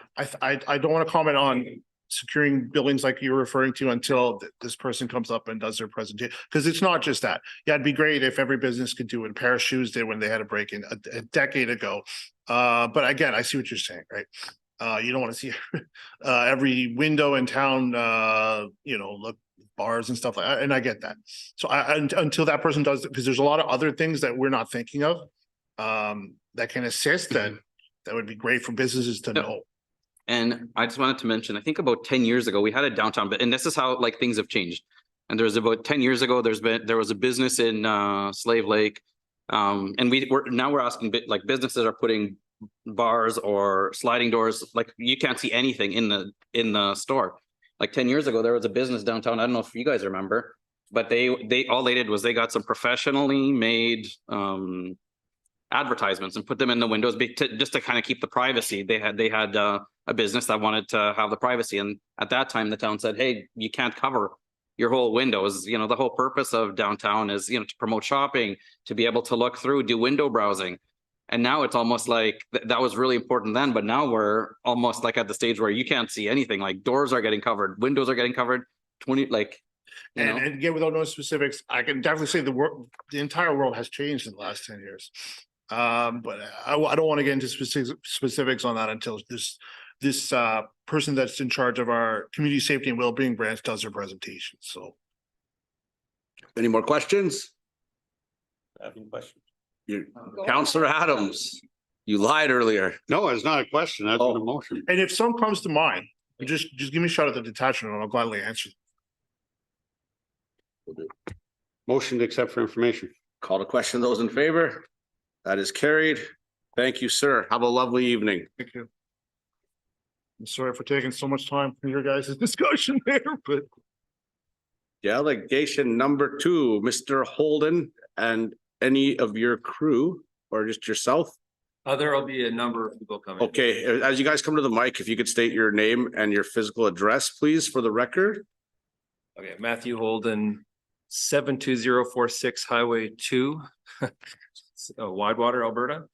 don't want to comment on securing buildings like you're referring to until this person comes up and does their presentation, because it's not just that. Yeah, it'd be great if every business could do what a pair of shoes did when they had a break in a decade ago. But again, I see what you're saying, right? You don't want to see every window in town, look, bars and stuff like that. And I get that. So until that person does it, because there's a lot of other things that we're not thinking of that can assist, that would be great for businesses to know. And I just wanted to mention, I think about 10 years ago, we had a downtown, and this is how things have changed. And there's about 10 years ago, there was a business in Slave Lake. And we're asking businesses are putting bars or sliding doors, like you can't see anything in the store. Like 10 years ago, there was a business downtown. I don't know if you guys remember, but all they did was they got some professionally made advertisements and put them in the windows just to kind of keep the privacy. They had a business that wanted to have the privacy, and at that time the town said, hey, you can't cover your whole windows. You know, the whole purpose of downtown is, you know, to promote shopping, to be able to look through, do window browsing. And now it's almost like that was really important then, but now we're almost like at the stage where you can't see anything. Like doors are getting covered, windows are getting covered, 20 like, you know. And again, without knowing specifics, I can definitely say the entire world has changed in the last 10 years. But I don't want to get into specifics on that until this person that's in charge of our community safety and well-being branch does their presentation. So. Any more questions? Counselor Adams, you lied earlier. No, it's not a question. That's Oh. an emotion. And if some comes to mind, just give me a shot at the detachment and I'll gladly answer. Motion to accept for information. Call to question those in favor. That is carried. Thank you, sir. Have a lovely evening. Thank you. I'm sorry for taking so much time from your guys' discussion there, but Delegation number 2, Mr. Holden, and any of your crew or just yourself. There will be a number of people coming. Okay, as you guys come to the mic, if you could state your name and your physical address, please, for the record. Okay, Matthew Holden, 72046 Highway 2, Widewater, Alberta.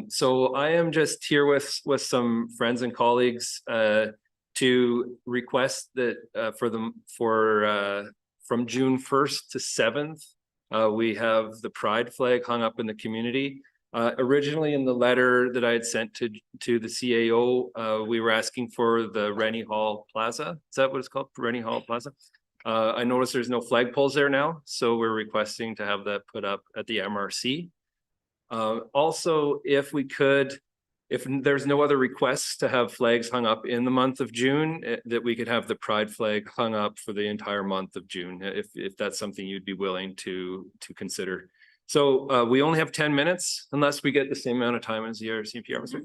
So I am just here with some friends and colleagues to request that from June 1st to 7th, we have the pride flag hung up in the community. Originally in the letter that I had sent to the CAO, we were asking for the Rennie Hall Plaza. Is that what it's called? Rennie Hall Plaza? I noticed there's no flagpoles there now, so we're requesting to have that put up at the MRC. Also, if we could, if there's no other requests to have flags hung up in the month of June, that we could have the pride flag hung up for the entire month of June, if that's something you'd be willing to consider. So we only have 10 minutes unless we get the same amount of time as the RCMP officer.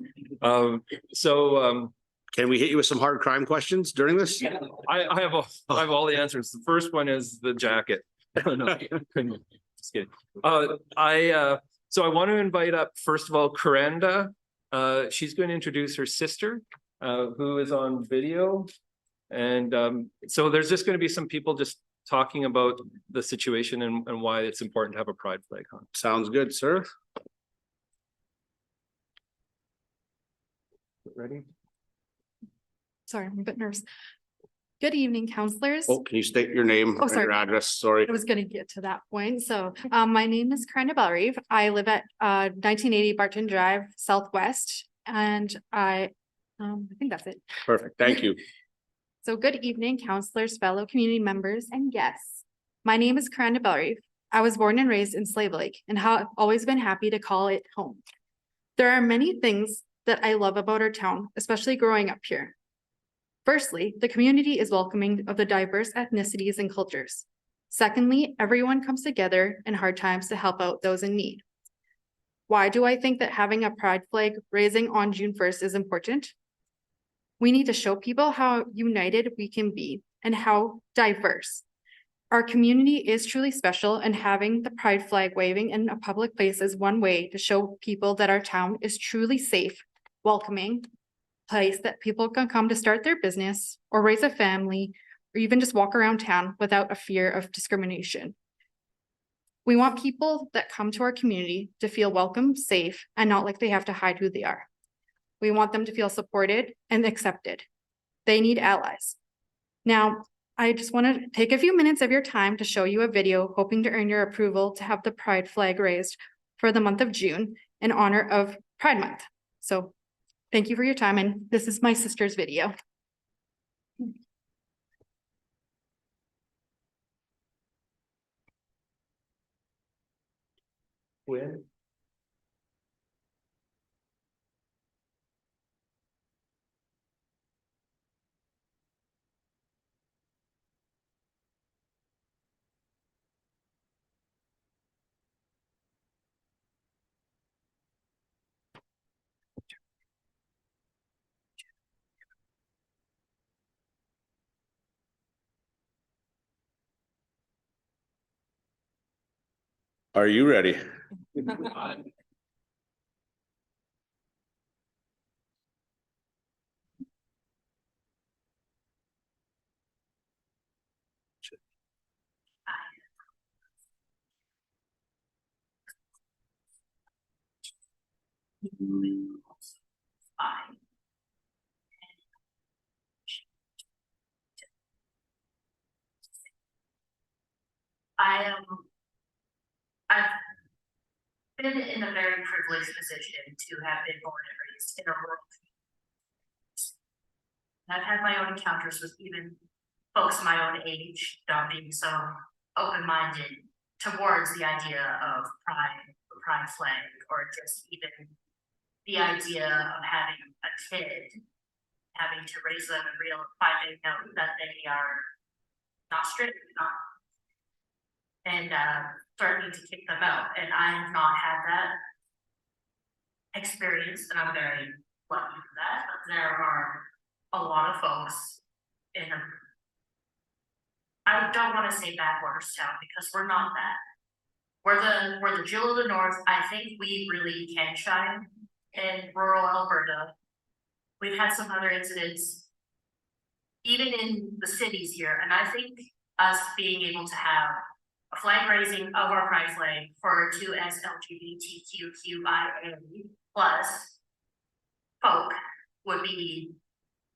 Can we hit you with some hard crime questions during this? I have all the answers. The first one is the jacket. No, just kidding. So I want to invite up, first of all, Coranda. She's going to introduce her sister, who is on video. And so there's just going to be some people just talking about the situation and why it's important to have a pride flag on. Sounds good, sir. Ready? Sorry, I'm a bit nervous. Good evening, counselors. Oh, can you state your name and sorry. your address? Sorry. I was going to get to that point. So my name is Karina Bellerive. I live at 1980 Barton Drive, Southwest, and I think that's it. Perfect. Thank you. So good evening, counselors, fellow community members, and guests. My name is Karina Bellerive. I was born and raised in Slave Lake and have always been happy to call it home. There are many things that I love about our town, especially growing up here. Firstly, the community is welcoming of the diverse ethnicities and cultures. Secondly, everyone comes together in hard times to help out those in need. Why do I think that having a pride flag raising on June 1st is important? We need to show people how united we can be and how diverse. Our community is truly special, and having the pride flag waving in a public place is one way to show people that our town is truly safe, welcoming place that people can come to start their business or raise a family or even just walk around town without a fear of discrimination. We want people that come to our community to feel welcome, safe, and not like they have to hide who they are. We want them to feel supported and accepted. They need allies. Now, I just want to take a few minutes of your time to show you a video, hoping to earn your approval to have the pride flag raised for the month of June in honor of Pride Month. So thank you for your time, and this is my sister's video. When? Are you ready? I've been in a very privileged position to have been born and raised in a rural community. I've had my own encounters with even folks my own age not being so open-minded towards the idea of pride, the pride flag, or just even the idea of having a kid, having to raise them and finding out that they are not strict enough, and starting to kick them out. And I have not had that experience, and I'm very lucky for that. But there are a lot of folks in I don't want to say backwaters town, because we're not that. We're the jewel of the north. I think we really can shine in rural Alberta. We've had some other incidents, even in the cities here, and I think us being able to have a flag raising of our pride flag for 2S LGBTQIA+ folk would be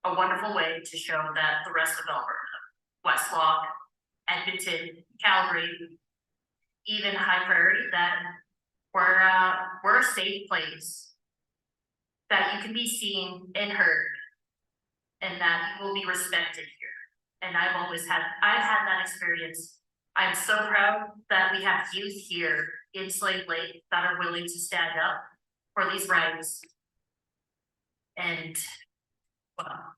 a wonderful way to show that the rest of Alberta, Westlock, Edmonton, Calgary, even High Prairie, that we're a safe place, that you can be seen and heard, and that you will be respected here. And I've had that experience. I'm so proud that we have youth here in Slave Lake that are willing to stand up for these rights. And well,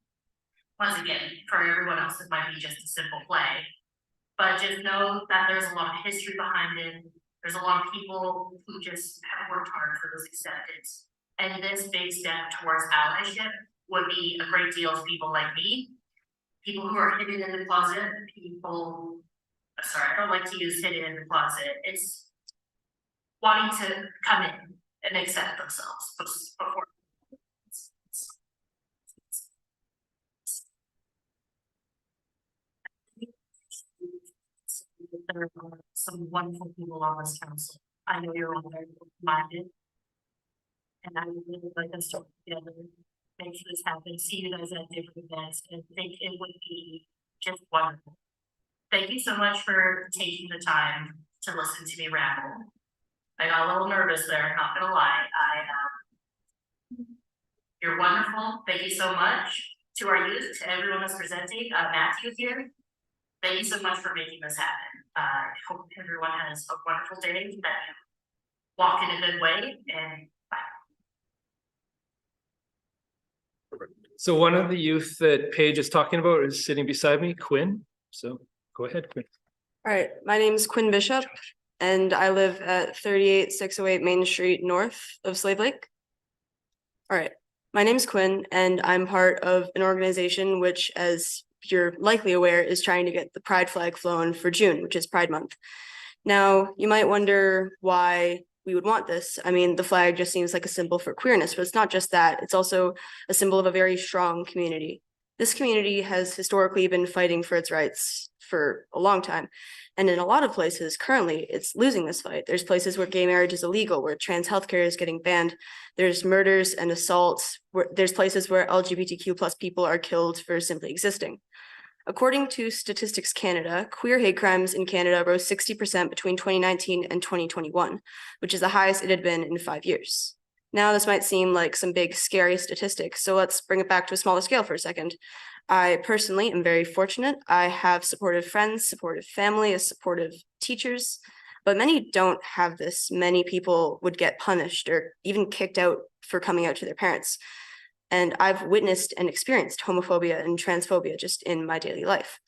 once again, for everyone else, it might be just a simple flag, but just know that there's a lot of history behind it. There's a lot of people who just have worked hard for this acceptance. And this big step towards allyship would be a great deal of people like me, people who are hidden in the closet, people, sorry, I don't like to use hidden in the closet. It's wanting to come in and accept themselves before. There are some wonderful people on this council. I know you're all very minded. And I would really like us to work together, make this happen, see you guys at different events, and think it would be just wonderful. Thank you so much for taking the time to listen to me ramble. I got a little nervous there, not gonna lie. You're wonderful. Thank you so much to our youth, to everyone that's presenting. Matthew here. Thank you so much for making this happen. I hope everyone has a wonderful day, that you walk in a good way, and bye. So one of the youth that Paige is talking about is sitting beside me, Quinn. So go ahead, Quinn. All right, my name is Quinn Bishop, and I live at 38608 Main Street, north of Slave Lake. All right, my name is Quinn, and I'm part of an organization which, as you're likely aware, is trying to get the pride flag flown for June, which is Pride Month. Now, you might wonder why we would want this. I mean, the flag just seems like a symbol for queerness, but it's not just that. It's also a symbol of a very strong community. This community has historically been fighting for its rights for a long time. And in a lot of places, currently, it's losing this fight. There's places where gay marriage is illegal, where trans healthcare is getting banned. There's murders and assaults. There's places where LGBTQ+ people are killed for simply existing. According to Statistics Canada, queer hate crimes in Canada rose 60% between 2019 and 2021, which is the highest it had been in 5 years. Now, this might seem like some big, scary statistics, so let's bring it back to a smaller scale for a second. I personally am very fortunate. I have supportive friends, supportive family, supportive teachers, but many don't have this. Many people would get punished or even kicked out for coming out to their parents. And I've witnessed and experienced homophobia and transphobia just in my daily life.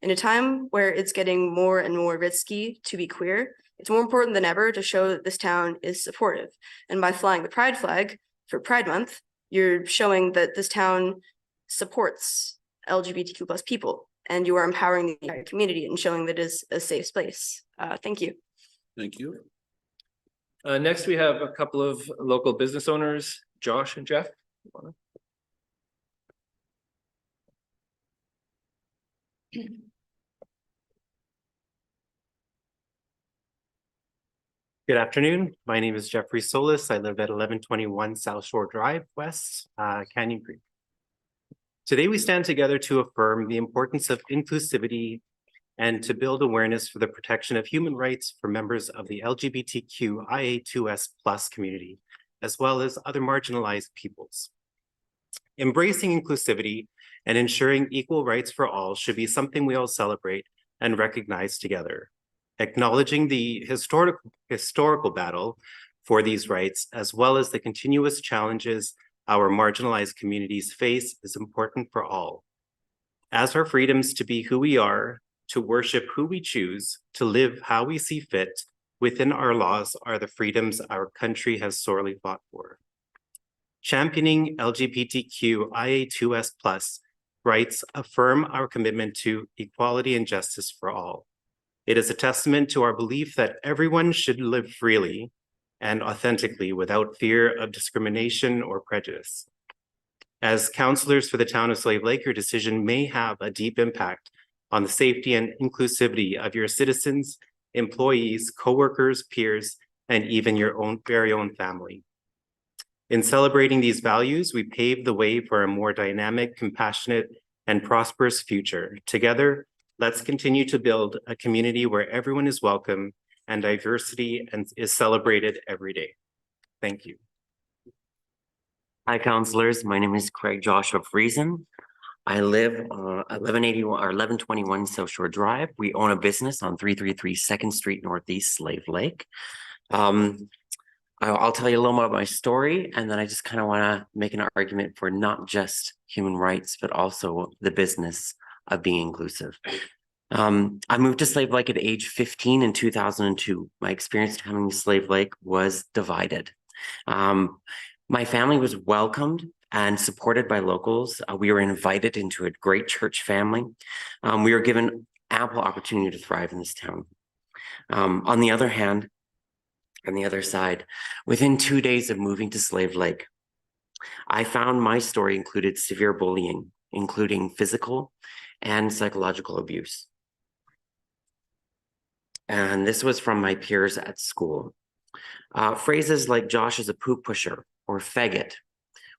In a time where it's getting more and more risky to be queer, it's more important than ever to show that this town is supportive. And by flying the pride flag for Pride Month, you're showing that this town supports LGBTQ+ people, and you are empowering the entire community and showing that it is a safe space. Thank you. Thank you. Next, we have a couple of local business owners, Josh and Jeff. Good afternoon. My name is Jeffrey Solis. I live at 1121 South Shore Drive, West Canyon Creek. Today, we stand together to affirm the importance of inclusivity and to build awareness for the protection of human rights for members of the LGBTQIA2S+ community, as well as other marginalized peoples. Embracing inclusivity and ensuring equal rights for all should be something we all celebrate and recognize together. Acknowledging the historical battle for these rights, as well as the continuous challenges our marginalized communities face, is important for all. As our freedoms to be who we are, to worship who we choose, to live how we see fit within our laws are the freedoms our country has sorely fought for. Championing LGBTQIA2S+ rights affirm our commitment to equality and justice for all. It is a testament to our belief that everyone should live freely and authentically without fear of discrimination or prejudice. As councillors for the town of Slave Lake, your decision may have a deep impact on the safety and inclusivity of your citizens, employees, coworkers, peers, and even your own very own family. In celebrating these values, we pave the way for a more dynamic, compassionate, and prosperous future. Together, let's continue to build a community where everyone is welcome and diversity is celebrated every day. Thank you. Hi, councillors. My name is Craig Joshua Friesen. I live 1181 or 1121 South Shore Drive. We own a business on 333 2nd Street Northeast, Slave Lake. I'll tell you a little more about my story, and then I just kind of want to make an argument for not just human rights, but also the business of being inclusive. I moved to Slave Lake at age 15 in 2002. My experience coming to Slave Lake was divided. My family was welcomed and supported by locals. We were invited into a great church family. We were given ample opportunity to thrive in this town. On the other hand, on the other side, within 2 days of moving to Slave Lake, I found my story included severe bullying, including physical and psychological abuse. And this was from my peers at school. Phrases like Josh is a poop pusher or faggot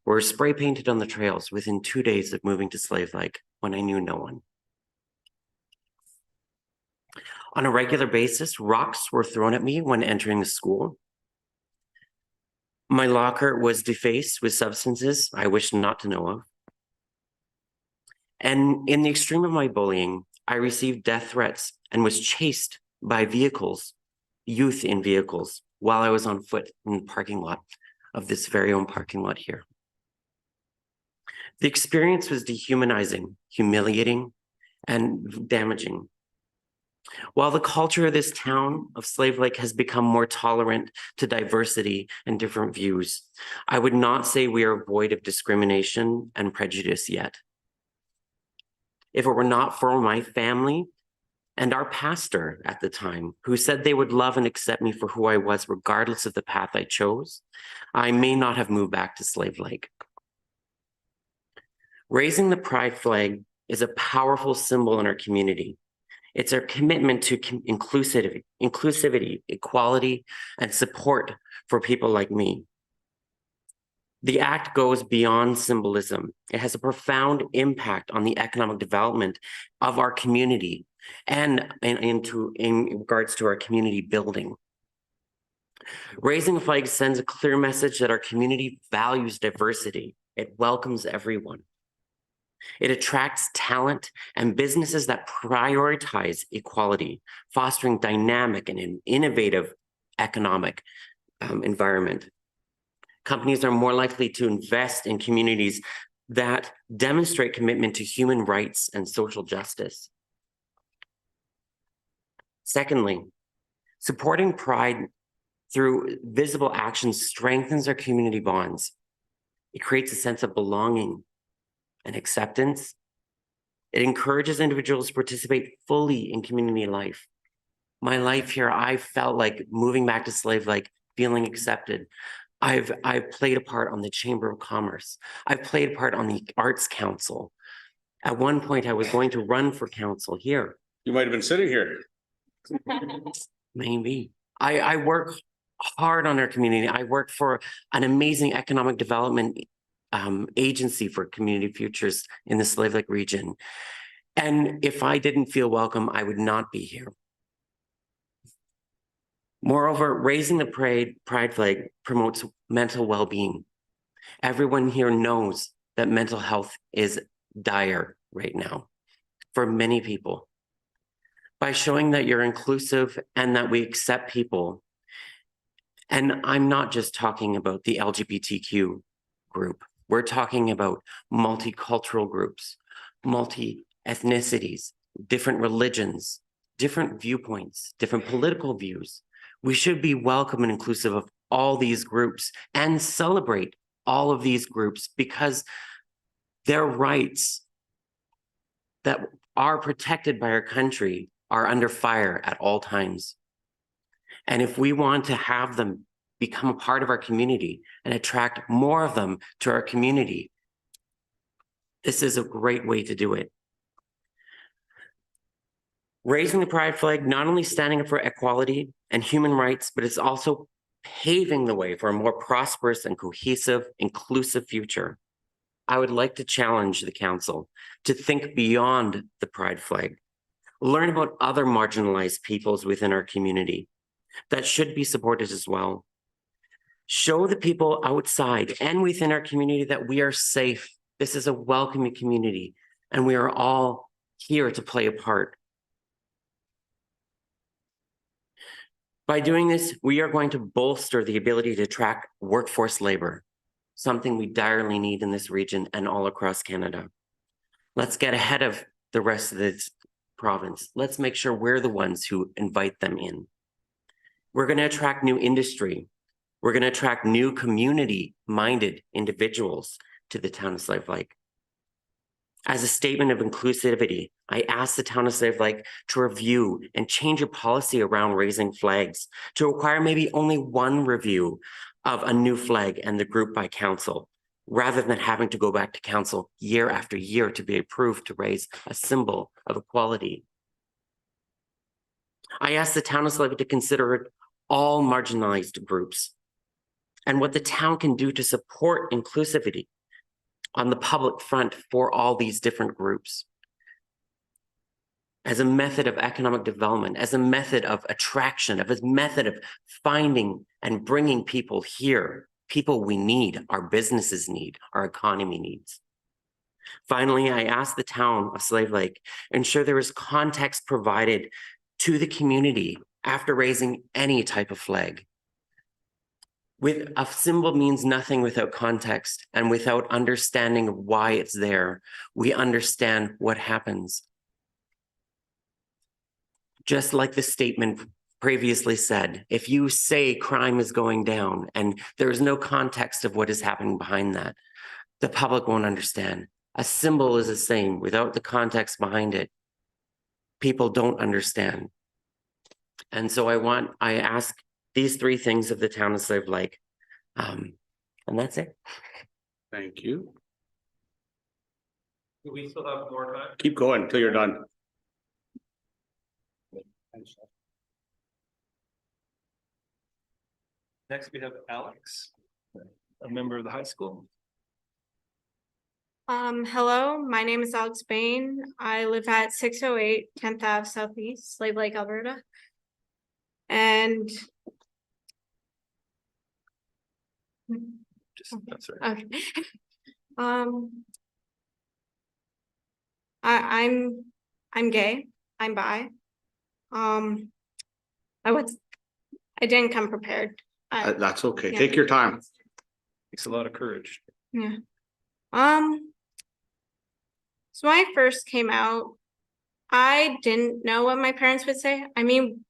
were spray painted on the trails within 2 days of moving to Slave Lake when I knew no one. On a regular basis, rocks were thrown at me when entering the school. My locker was defaced with substances I wished not to know of. And in the extreme of my bullying, I received death threats and was chased by vehicles, youth in vehicles, while I was on foot in the parking lot of this very own parking lot here. The experience was dehumanizing, humiliating, and damaging. While the culture of this town of Slave Lake has become more tolerant to diversity and different views, I would not say we are void of discrimination and prejudice yet. If it were not for my family and our pastor at the time, who said they would love and accept me for who I was, regardless of the path I chose, I may not have moved back to Slave Lake. Raising the pride flag is a powerful symbol in our community. It's our commitment to inclusivity, equality, and support for people like me. The act goes beyond symbolism. It has a profound impact on the economic development of our community and in regards to our community building. Raising a flag sends a clear message that our community values diversity. It welcomes everyone. It attracts talent and businesses that prioritize equality, fostering dynamic and an innovative economic environment. Companies are more likely to invest in communities that demonstrate commitment to human rights and social justice. Secondly, supporting pride through visible actions strengthens our community bonds. It creates a sense of belonging and acceptance. It encourages individuals to participate fully in community life. My life here, I felt like moving back to Slave Lake feeling accepted. I've played a part on the Chamber of Commerce. I've played a part on the Arts Council. At one point, I was going to run for council here. You might have been sitting here. Maybe. I work hard on our community. I work for an amazing economic development agency for community futures in the Slave Lake region. And if I didn't feel welcome, I would not be here. Moreover, raising the pride flag promotes mental well-being. Everyone here knows that mental health is dire right now for many people. By showing that you're inclusive and that we accept people, and I'm not just talking about the LGBTQ group, we're talking about multicultural groups, multi-ethnicities, different religions, different viewpoints, different political views. We should be welcome and inclusive of all these groups and celebrate all of these groups because their rights that are protected by our country are under fire at all times. And if we want to have them become a part of our community and attract more of them to our community, this is a great way to do it. Raising the pride flag, not only standing up for equality and human rights, but it's also paving the way for a more prosperous and cohesive, inclusive future. I would like to challenge the council to think beyond the pride flag, learn about other marginalized peoples within our community that should be supported as well. Show the people outside and within our community that we are safe. This is a welcoming community and we are all here to play a part. By doing this, we are going to bolster the ability to attract workforce labor, something we direly need in this region and all across Canada. Let's get ahead of the rest of this province. Let's make sure we're the ones who invite them in. We're going to attract new industry. We're going to attract new community-minded individuals to the town of Slave Lake. As a statement of inclusivity, I ask the town of Slave Lake to review and change your policy around raising flags, to require maybe only one review of a new flag and the group by council, rather than having to go back to council year after year to be approved to raise a symbol of equality. I ask the town of Slave Lake to consider all marginalized groups and what the town can do to support inclusivity on the public front for all these different groups. As a method of economic development, as a method of attraction, as a method of finding and bringing people here, people we need, our businesses need, our economy needs. Finally, I ask the town of Slave Lake, ensure there is context provided to the community after raising any type of flag. With a symbol means nothing without context and without understanding of why it's there. We understand what happens. Just like the statement previously said, if you say crime is going down and there's no context of what is happening behind that, the public won't understand. A symbol is the same without the context behind it. People don't understand. And so I ask these three things of the town of Slave Lake. And that's it. Thank you. Do we still have more time? Keep going until you're done. Next, we have Alex, a member of the high school. Hello, my name is Alex Bain. I live at 608 10th Ave Southeast, Slave Lake, Alberta. And That's right. okay. I'm gay. I'm bi. I didn't come prepared. That's okay. Yeah. Take your time. Takes a lot of courage. Yeah. So when I first came out, I didn't know what my parents would say. I mean,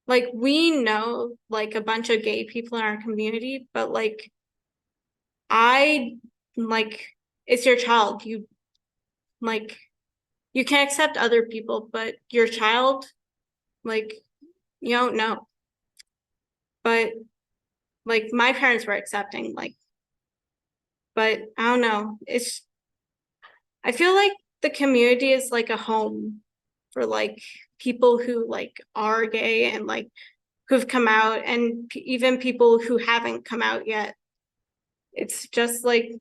like, we know like a bunch of gay people in our community, but like, it's your child. You can accept other people, but your child, like, you don't know. But like my parents were accepting, like. But I don't know, I feel like the community is like a home for like people who like are gay and like who've come out and even people who haven't come out yet. It's just like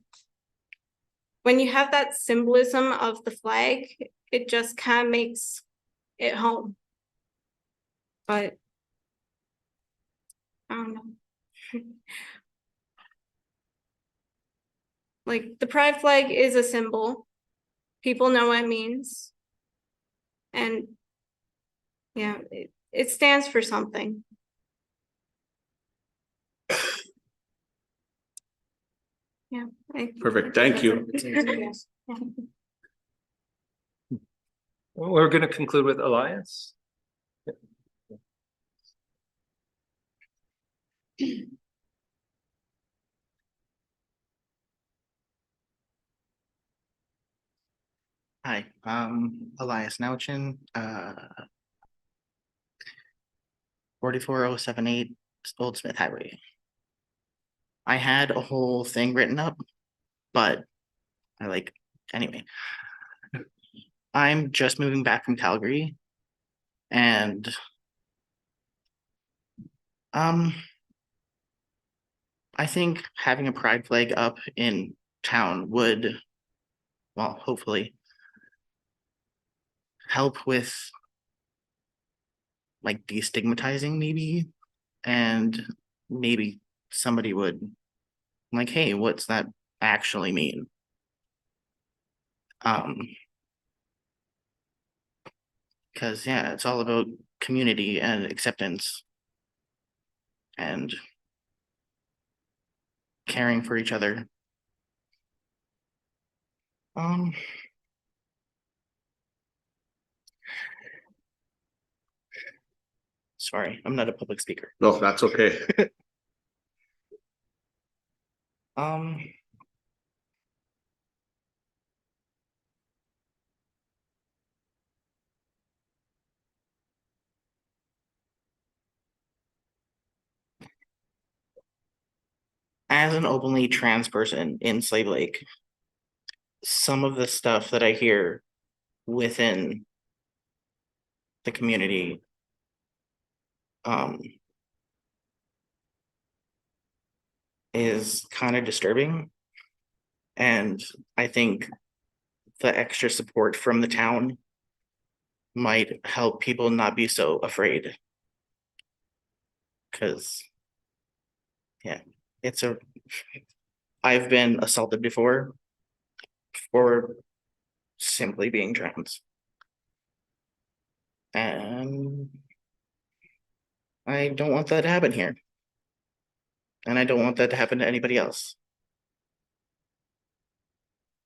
when you have that symbolism of the flag, it just kind of makes it home. But I don't know. Like the pride flag is a symbol. People know what it means. And yeah, it stands for something. Yeah. Perfect. Thank you. We're going to conclude with Elias. Hi, Elias Nauchin, 44078 Old Smith Highway. I had a whole thing written up, but anyway. I'm just moving back from Calgary and I think having a pride flag up in town would, well, hopefully help with like destigmatizing maybe, and maybe somebody would like, hey, what's that actually mean? Because yeah, it's all about community and acceptance and caring for each other. Sorry, I'm not a public speaker. No, that's okay. As an openly trans person in Slave Lake, some of the stuff that I hear within the community is kind of disturbing. And I think the extra support from the town might help people not be so afraid. Because, yeah, I've been assaulted before for simply being trans. And I don't want that to happen here. And I don't want that to happen to anybody else.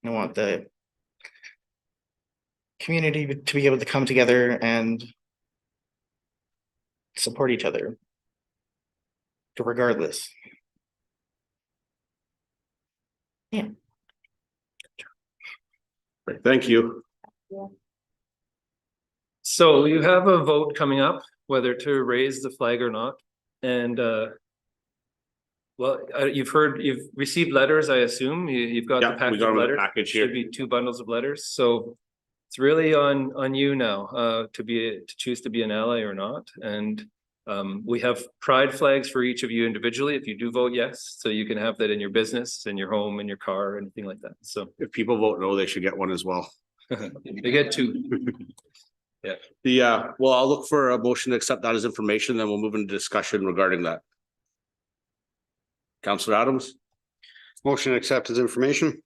I want the community to be able to come together and support each other, regardless. Yeah. Thank you. So you have a vote coming up, whether to raise the flag or not. And well, you've received letters, I assume. You've got the Yeah, we package got of them in the letters. package here. Should be 2 bundles of letters. So it's really on you now to choose to be an ally or not. And we have pride flags for each of you individually if you do vote yes. So you can have that in your business, in your home, in your car, anything like that. So If people vote no, they should get one as well. they get 2. Yeah. Well, I'll look for a motion to accept that as information, then we'll move into discussion regarding that. Councillor Adams, Motion to accept as information.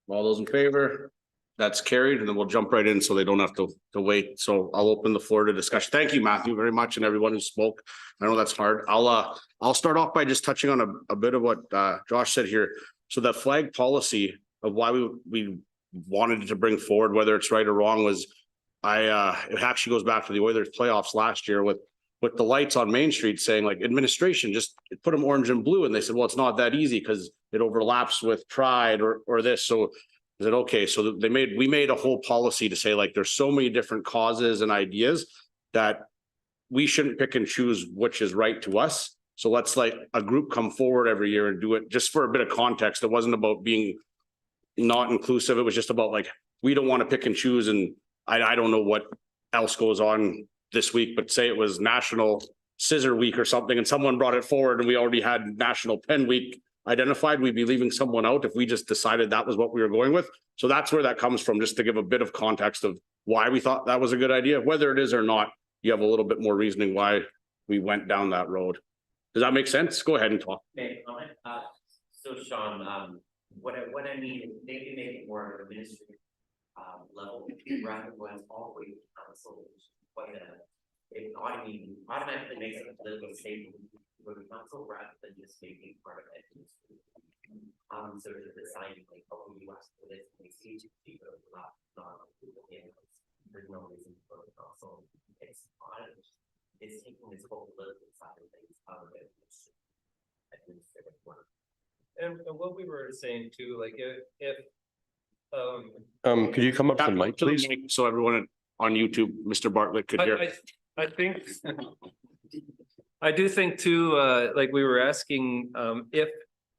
all those in favor? That's carried, and then we'll jump right in so they don't have to wait. So I'll open the floor to discussion. Thank you, Matthew, very much, and everyone who spoke. I know that's hard. I'll start off by just touching on a bit of what Josh said here. So that flag policy of why we wanted to bring forward, whether it's right or wrong, was it actually goes back to the Oilers playoffs last year with the lights on Main Street saying like administration, just put them orange and blue. And they said, well, it's not that easy because it overlaps with pride or this. So I said, okay, so we made a whole policy to say like there's so many different causes and ideas that we shouldn't pick and choose which is right to us. So let's like a group come forward every year and do it just for a bit of context. It wasn't about being not inclusive. It was just about like, we don't want to pick and choose. And I don't know what else goes on this week, but say it was National Scissor Week or something, and someone brought it forward and we already had National Pen Week identified, we'd be leaving someone out if we just decided that was what we were going with. So that's where that comes from, just to give a bit of context of why we thought that was a good idea. Whether it is or not, you have a little bit more reasoning why we went down that road. Does that make sense? Go ahead and talk. Okay, comment. So Sean, what I mean, is maybe make it more of a ministry level rather than going all the way to council, which is quite it automatically makes it a political statement to go to council rather than just making part of it. So to decide like, oh, you asked for this, we see people not there's no reason to go to council. It's taking this whole political side of things out of it. Administrative work. And what we were saying too, like if could you come up to the mic, please? So everyone on YouTube, Mr. Bartlett could hear. I think I do think too, like we were asking,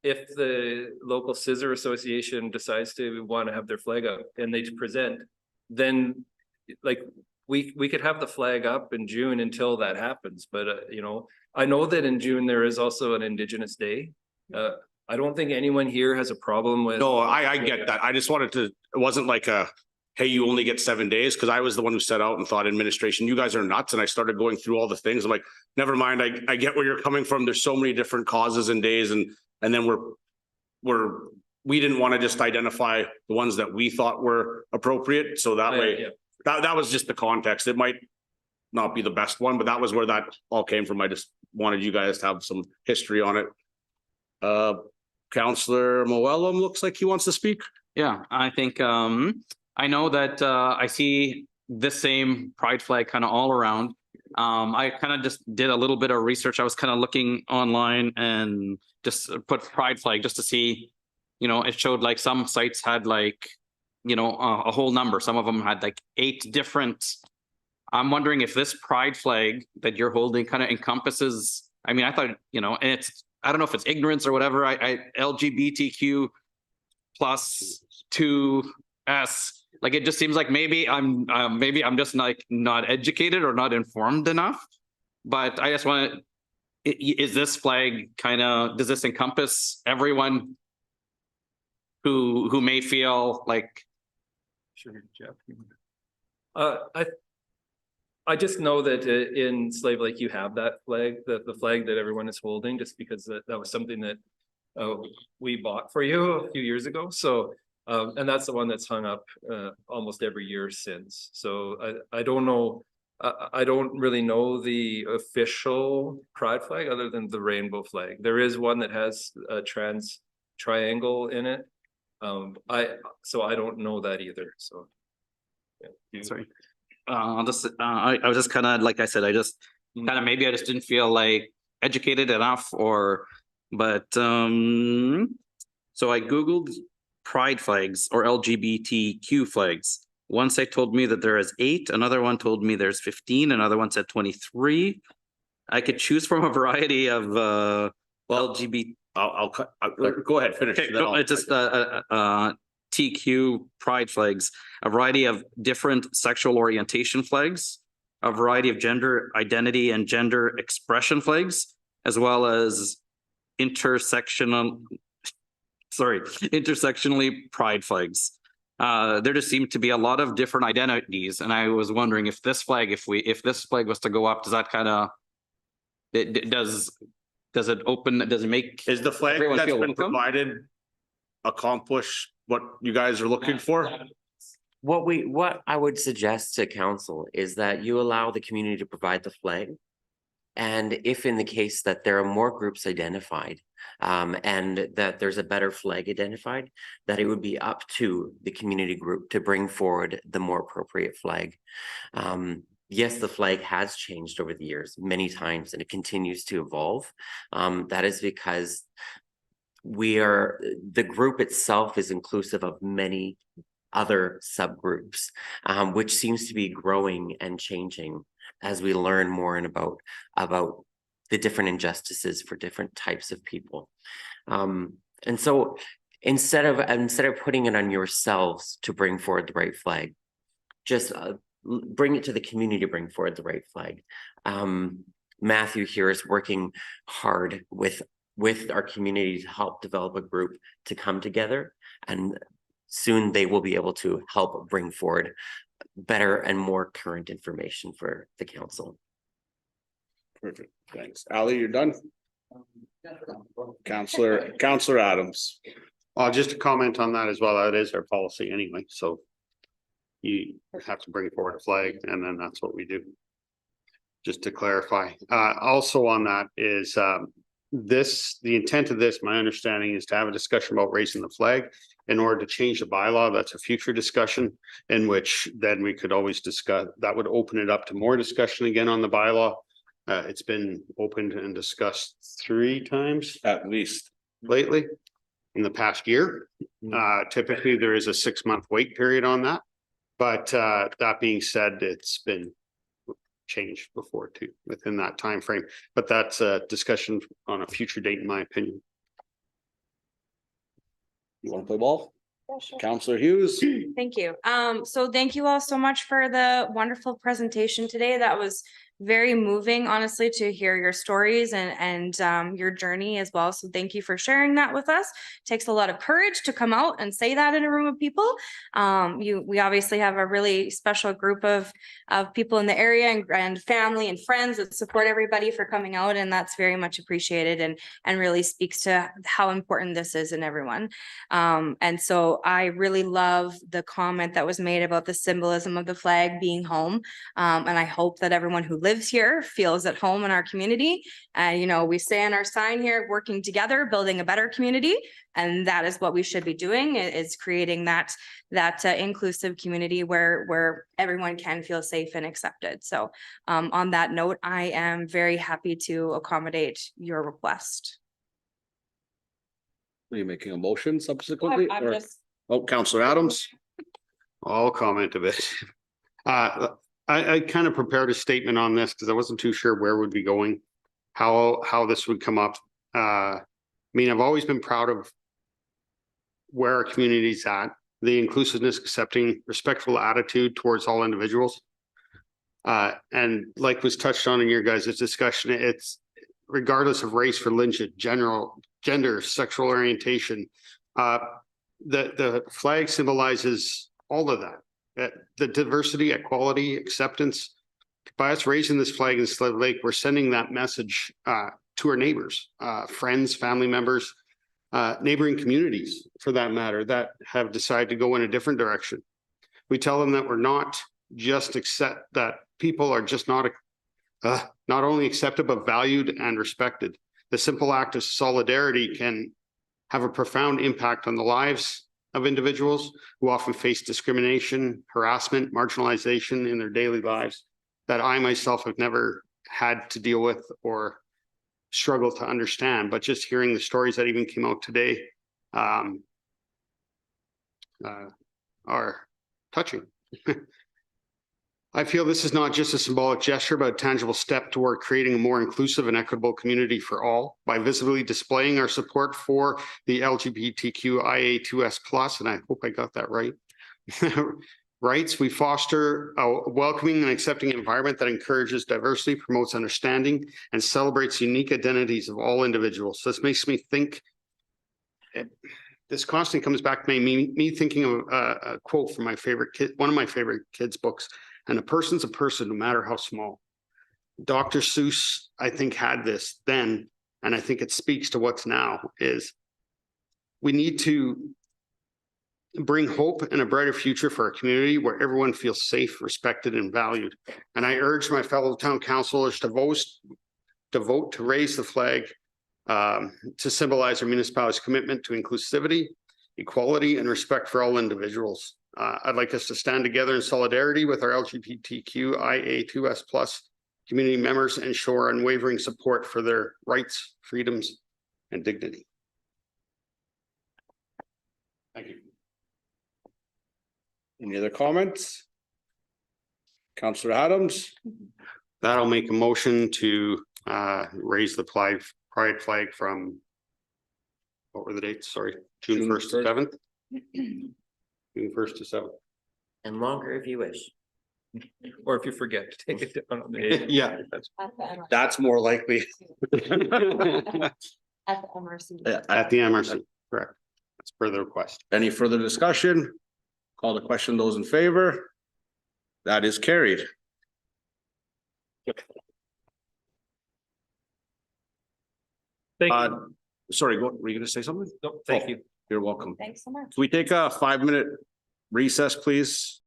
if the local scissor association decides to want to have their flag up and they present, then like we could have the flag up in June until that happens. But you know, I know that in June there is also an Indigenous Day. I don't think anyone here has a problem with. No, I get that. I just wanted to, it wasn't like a, hey, you only get 7 days, because I was the one who set out and thought administration, you guys are nuts. And I started going through all the things. I'm like, never mind. I get where you're coming from. There's so many different causes and days, and then we didn't want to just identify the ones that we thought were appropriate. So that way, that was just the context. It might not be the best one, but that was where that all came from. I just wanted you guys to have some history on it. Councillor Moellum looks like he wants to speak. Yeah, I think I know that I see this same pride flag kind of all around. I kind of just did a little bit of research. I was kind of looking online and just put pride flag just to see, you know, it showed like some sites had like, you know, a whole number. Some of them had like 8 different. I'm wondering if this pride flag that you're holding kind of encompasses, I mean, I thought, you know, and it's, I don't know if it's ignorance or whatever. I LGBTQ plus 2S, like it just seems like maybe I'm just like not educated or not informed enough. But I just want to, is this flag kind of, does this encompass everyone who may feel like? Sure, Jeff. I just know that in Slave Lake you have that flag, the flag that everyone is holding, just because that was something that we bought for you a few years ago. So and that's the one that's hung up almost every year since. So I don't know. I don't really know the official pride flag other than the rainbow flag. There is one that has a trans triangle in it. So I don't know that either. So yeah. Sorry. I was just kind of, like I said, I just kind of, maybe I just didn't feel like educated enough but so I Googled pride flags or LGBTQ flags. One site told me that there is 8, another one told me there's 15, another one said 23. I could choose from a variety of LGBT. I'll go ahead, finish. Okay, no, it's just TQ pride flags, a variety of different sexual orientation flags, a variety of gender identity and gender expression flags, as well as intersectionally pride flags. There just seemed to be a lot of different identities, and I was wondering if this flag, if this flag was to go up, does that kind of does it make, is the flag everyone that's feel been welcome? provided accomplish what you guys are looking for? What I would suggest to council is that you allow the community to provide the flag. And if in the case that there are more groups identified, and that there's a better flag identified, that it would be up to the community group to bring forward the more appropriate flag. Yes, the flag has changed over the years many times, and it continues to evolve. That is because the group itself is inclusive of many other subgroups, which seems to be growing and changing as we learn more and about the different injustices for different types of people. And so instead of putting it on yourselves to bring forward the right flag, just bring it to the community to bring forward the right flag. Matthew here is working hard with our community to help develop a group to come together, and soon they will be able to help bring forward better and more current information for the council. Perfect, thanks. Ali, you're done? Counselor Adams. Just to comment on that as well, that is our policy anyway, so you have to bring forward a flag, and then that's what we do. Just to clarify, also on that is the intent of this, my understanding, is to have a discussion about raising the flag. In order to change the bylaw, that's a future discussion in which then we could always discuss, that would open it up to more discussion again on the bylaw. It's been opened and discussed 3 times At least. lately in the past year. Typically, there is a 6-month wait period on that. But that being said, it's been changed before too, within that time frame. But that's a discussion on a future date, in my opinion. You want to play ball? Yeah, sure. Counselor Hughes? Thank you. So thank you all so much for the wonderful presentation today. That was very moving, honestly, to hear your stories and your journey as well. So thank you for sharing that with us. Takes a lot of courage to come out and say that in a room of people. We obviously have a really special group of people in the area and family and friends that support everybody for coming out, and that's very much appreciated and really speaks to how important this is in everyone. And so I really love the comment that was made about the symbolism of the flag being home. And I hope that everyone who lives here feels at home in our community. And, you know, we say in our sign here, working together, building a better community. And that is what we should be doing, is creating that inclusive community where everyone can feel safe and accepted. So on that note, I am very happy to accommodate your request. Are you making a motion subsequently? I'm or- just- Oh, Counselor Adams? I'll comment a bit. I kind of prepared a statement on this because I wasn't too sure where we'd be going, how this would come up. I mean, I've always been proud of where our community's at, the inclusiveness, accepting, respectful attitude towards all individuals. And like was touched on in your guys' discussion, it's regardless of race, religion, gender, sexual orientation. The flag symbolizes all of that. The diversity, equality, acceptance. By us raising this flag in Slave Lake, we're sending that message to our neighbors, friends, family members, neighboring communities, for that matter, that have decided to go in a different direction. We tell them that we're not just that people are just not only accepted, but valued and respected. The simple act of solidarity can have a profound impact on the lives of individuals who often face discrimination, harassment, marginalization in their daily lives that I myself have never had to deal with or struggle to understand. But just hearing the stories that even came out today are touching. I feel this is not just a symbolic gesture, but a tangible step toward creating a more inclusive and equitable community for all by visibly displaying our support for the LGBTQIA2S+, and I hope I got that right, rights. We foster a welcoming and accepting environment that encourages diversity, promotes understanding, and celebrates unique identities of all individuals. This makes me think, this constantly comes back to me thinking of a quote from one of my favorite kids' books. And a person's a person, no matter how small. Dr. Seuss, I think, had this then, and I think it speaks to what's now, is we need to bring hope and a brighter future for our community where everyone feels safe, respected, and valued. And I urge my fellow town councilors to vote to raise the flag to symbolize our municipality's commitment to inclusivity, equality, and respect for all individuals. I'd like us to stand together in solidarity with our LGBTQIA2S+ community members and show our unwavering support for their rights, freedoms, and dignity. Thank you. Any other comments? Counselor Adams? That'll make a motion to raise the pride flag from, what were the dates? Sorry, June June 1st to 1st. 7th? June 1st to 7th. And longer if you wish. Or if you forget, to take it down on the day. Yeah, That's more likely. At the MRC. at the MRC, correct. That's per the request. Any further discussion? Call the question. Those in favor? That is carried. Thank Uh, you. sorry, were you gonna say something? No, thank Oh. you. You're welcome. Thanks so much. Can we take a 5-minute recess, please?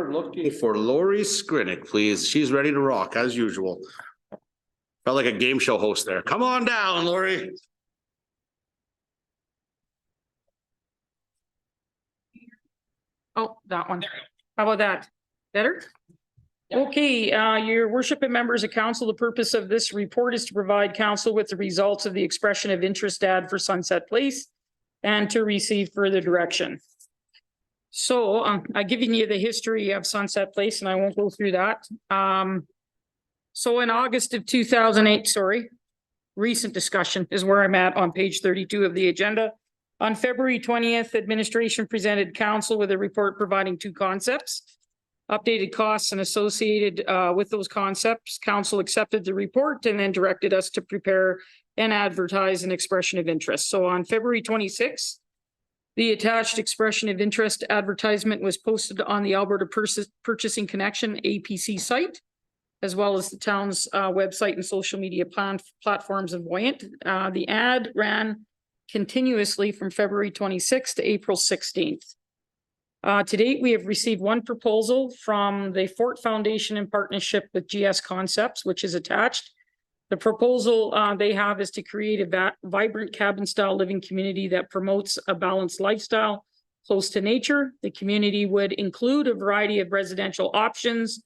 are looking for Lori Skrinick, please. She's ready to rock as usual. Felt like a game show host there. Come on down, Lori. Oh, that one. How about that? Better? Okay, your worship and members of council, the purpose of this report is to provide council with the results of the expression of interest ad for Sunset Place and to receive further direction. So I've given you the history of Sunset Place and I won't go through that. So in August of 2008, recent discussion is where I'm at on page 32 of the agenda. On February 20th, administration presented council with a report providing two concepts, updated costs and associated with those concepts. Council accepted the report and then directed us to prepare and advertise an expression of interest. So on February 26th, the attached expression of interest advertisement was posted on the Alberta Purchasing Connection APC site, as well as the town's website and social media platforms of Voyant. The ad ran continuously from February 26th to April 16th. To date, we have received one proposal from the Fort Foundation in partnership with GS Concepts, which is attached. The proposal they have is to create a vibrant cabin-style living community that promotes a balanced lifestyle close to nature. The community would include a variety of residential options,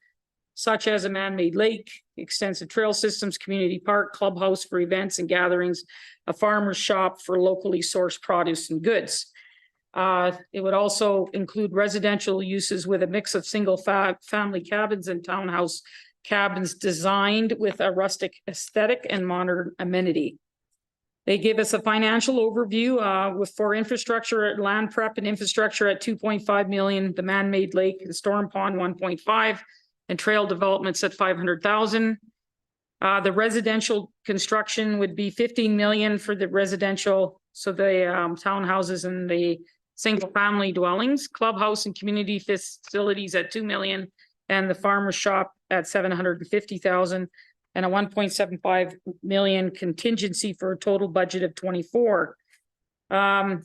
such as a man-made lake, extensive trail systems, community park, clubhouse for events and gatherings, a farmer's shop for locally sourced produce and goods. It would also include residential uses with a mix of single family cabins and townhouse cabins designed with a rustic aesthetic and modern amenity. They give us a financial overview for infrastructure at land prep and infrastructure at 2.5 million, the man-made lake, the storm pond 1.5, and trail developments at 500,000. The residential construction would be 15 million for the residential, so the townhouses and the single family dwellings, clubhouse and community facilities at 2 million, and the farmer's shop at 750,000, and a 1.75 million contingency for a total budget of 24. The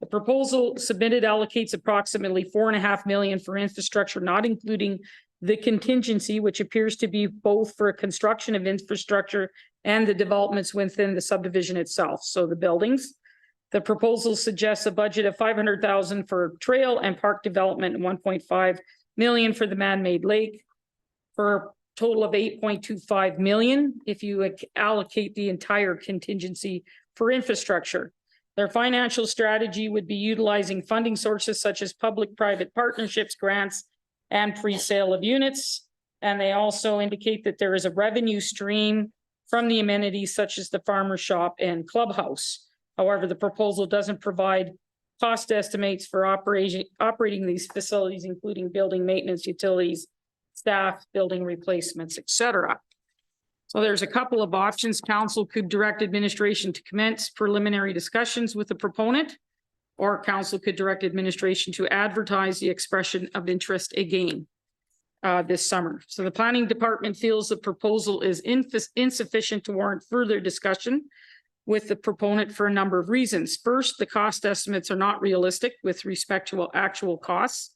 proposal submitted allocates approximately 4.5 million for infrastructure, not including the contingency, which appears to be both for construction of infrastructure and the developments within the subdivision itself. So the buildings. The proposal suggests a budget of 500,000 for trail and park development and 1.5 million for the man-made lake, for a total of 8.25 million if you allocate the entire contingency for infrastructure. Their financial strategy would be utilizing funding sources such as public-private partnerships, grants, and pre-sale of units. And they also indicate that there is a revenue stream from the amenities such as the farmer's shop and clubhouse. However, the proposal doesn't provide cost estimates for operating these facilities, including building maintenance, utilities, staff, building replacements, etc. So there's a couple of options. Council could direct administration to commence preliminary discussions with the proponent, or council could direct administration to advertise the expression of interest again this summer. So the planning department feels the proposal is insufficient to warrant further discussion with the proponent for a number of reasons. First, the cost estimates are not realistic with respect to actual costs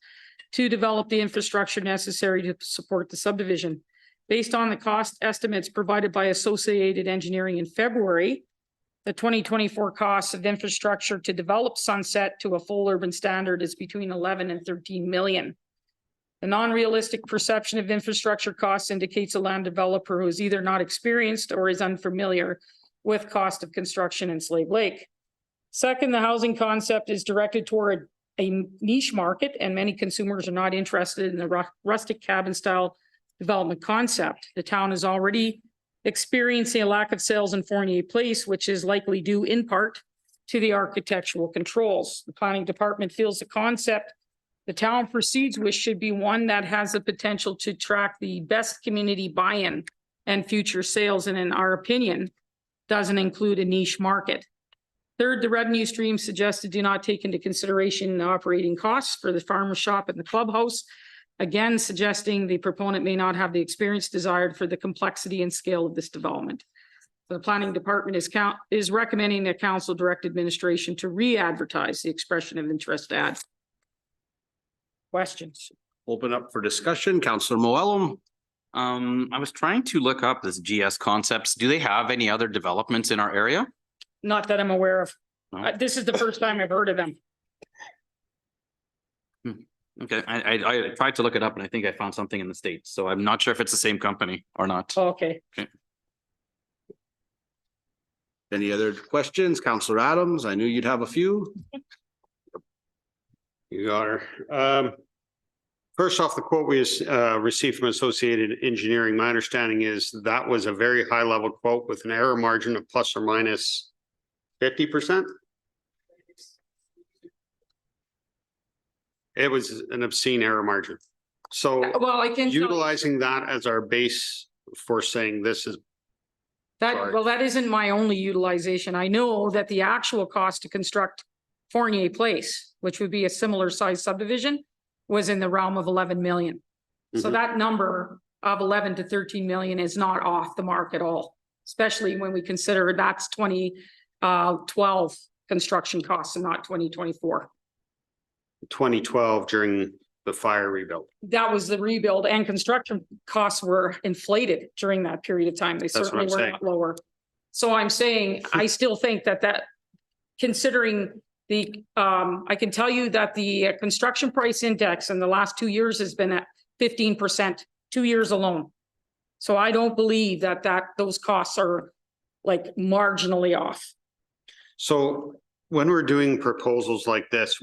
to develop the infrastructure necessary to support the subdivision. Based on the cost estimates provided by Associated Engineering in February, the 2024 costs of infrastructure to develop Sunset to a full urban standard is between 11 and 13 million. The non-realistic perception of infrastructure costs indicates a land developer who is either not experienced or is unfamiliar with cost of construction in Slave Lake. Second, the housing concept is directed toward a niche market, and many consumers are not interested in the rustic cabin style development concept. The town is already experiencing a lack of sales in Fournier Place, which is likely due in part to the architectural controls. The planning department feels the concept the town proceeds with should be one that has the potential to attract the best community buy-in and future sales, and in our opinion, doesn't include a niche market. Third, the revenue stream suggested do not take into consideration the operating costs for the farmer's shop and the clubhouse, again suggesting the proponent may not have the experience desired for the complexity and scale of this development. The planning department is recommending that council direct administration to re-advertise the expression of interest ad. Questions? Open up for discussion. Counselor Moellum. I was trying to look up this GS Concepts. Do they have any other developments in our area? Not that I'm aware of. No. This is the first time I've heard of them. Okay, I tried to look it up and I think I found something in the States, so I'm not sure if it's the same company or not. Okay. Any other questions? Counselor Adams, I knew you'd have a few. You got her. First off, the quote we received from Associated Engineering, my understanding is that was a very high level quote with an error margin of plus or minus 50%. It was an obscene error margin. So Well, I can. utilizing that as our base for saying this is That, well, that isn't my only utilization. I know that the actual cost to construct Fournier Place, which would be a similar size subdivision, was in the realm of 11 million. So Mhm. that number of 11 to 13 million is not off the mark at all, especially when we consider that's 2012 construction costs and not 2024. 2012 during the fire rebuild. That was the rebuild, and construction costs were inflated during that period of time. They That's what certainly I'm were saying. not lower. So I'm saying, I still think that considering the, I can tell you that the construction price index in the last 2 years has been at 15%, 2 years alone. So I don't believe that those costs are like marginally off. So when we're doing proposals like this,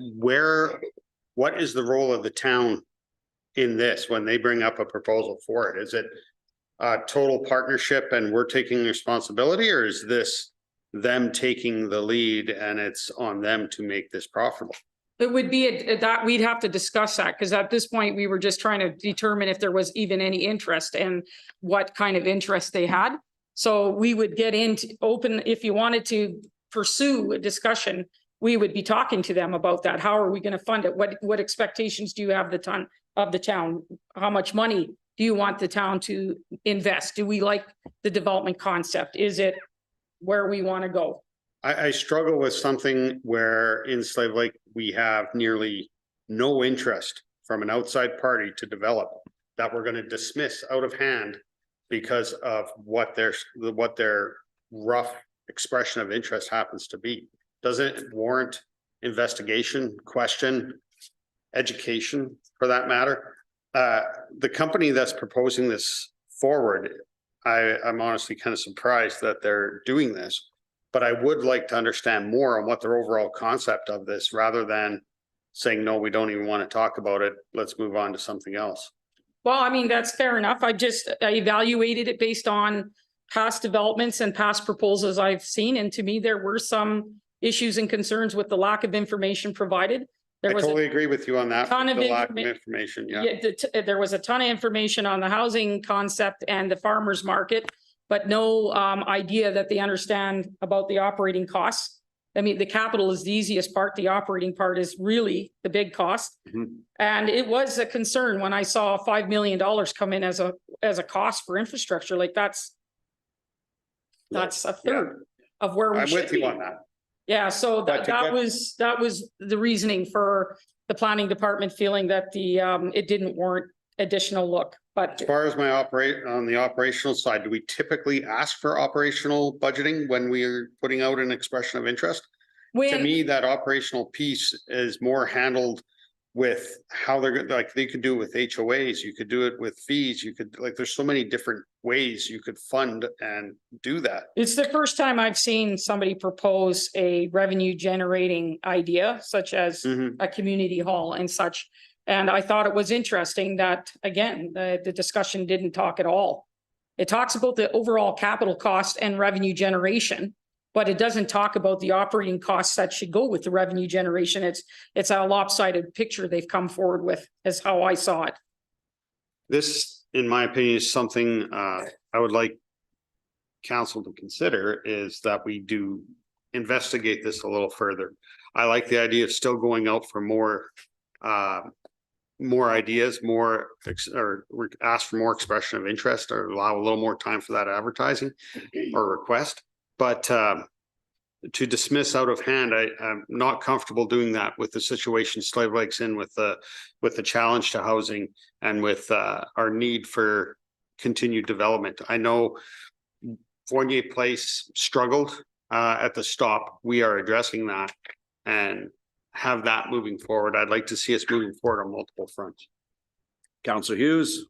what is the role of the town in this when they bring up a proposal for it? Is it a total partnership and we're taking responsibility, or is this them taking the lead and it's on them to make this profitable? It would be that we'd have to discuss that, because at this point we were just trying to determine if there was even any interest and what kind of interest they had. So we would get into open, if you wanted to pursue a discussion, we would be talking to them about that. How are we going to fund it? What expectations do you have of the town? How much money do you want the town to invest? Do we like the development concept? Is it where we want to go? I struggle with something where in Slave Lake, we have nearly no interest from an outside party to develop that we're going to dismiss out of hand because of what their rough expression of interest happens to be. Does it warrant investigation, question, education for that matter? The company that's proposing this forward, I'm honestly kind of surprised that they're doing this, but I would like to understand more on what their overall concept of this, rather than saying, no, we don't even want to talk about it. Let's move on to something else. Well, I mean, that's fair enough. I evaluated it based on past developments and past proposals I've seen. And to me, there were some issues and concerns with the lack of information provided. I totally agree with you on that. ton of The lack of information, yeah. There was a ton of information on the housing concept and the farmer's market, but no idea that they understand about the operating costs. I mean, the capital is the easiest part. The operating part is really the big cost. Mhm. And it was a concern when I saw $5 million come in as a cost for infrastructure. Like that's a third of where we I'm should with you be. on that. Yeah, so But that was the reasoning for the planning department feeling that it didn't warrant additional look, but. As far as on the operational side, do we typically ask for operational budgeting when we're putting out an expression of interest? To me, that operational piece is more handled with how they're like, they could do it with HOAs, you could do it with fees, you could there's so many different ways you could fund and do that. It's the first time I've seen somebody propose a revenue generating idea such as a community hall and such. And I thought it was interesting that, again, the discussion didn't talk at all. It talks about the overall capital cost and revenue generation, but it doesn't talk about the operating costs that should go with the revenue generation. It's a lopsided picture they've come forward with, is how I saw it. This, in my opinion, is something I would like council to consider, is that we do investigate this a little further. I like the idea of still going out for more ideas, or ask for more expression of interest, or allow a little more time for that advertising or request. But to dismiss out of hand, I'm not comfortable doing that with the situation Slave Lake's in with the challenge to housing and with our need for continued development. I know Fournier Place struggled at the stop. We are addressing that and have that moving forward. I'd like to see us moving forward on multiple fronts. Councillor Hughes.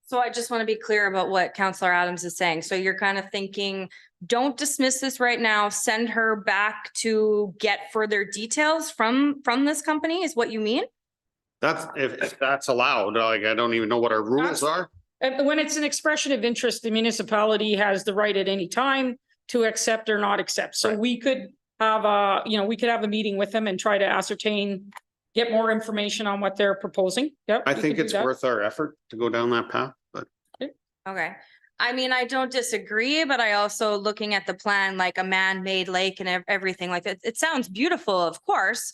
So I just want to be clear about what Councillor Adams is saying. So you're kind of thinking, don't dismiss this right now, send her back to get further details from this company is what you mean? That's if that's allowed, like, I don't even know what our rules are. And when it's an expression of interest, the municipality has the right at any time to accept or not accept. So Right. we could have we could have a meeting with them and try to ascertain, get more information on what they're proposing. Yep. I we think could do it's that. worth our effort to go down that path, but Okay. I mean, I don't disagree, but I also looking at the plan, like a man-made lake and everything like that. It sounds beautiful, of course.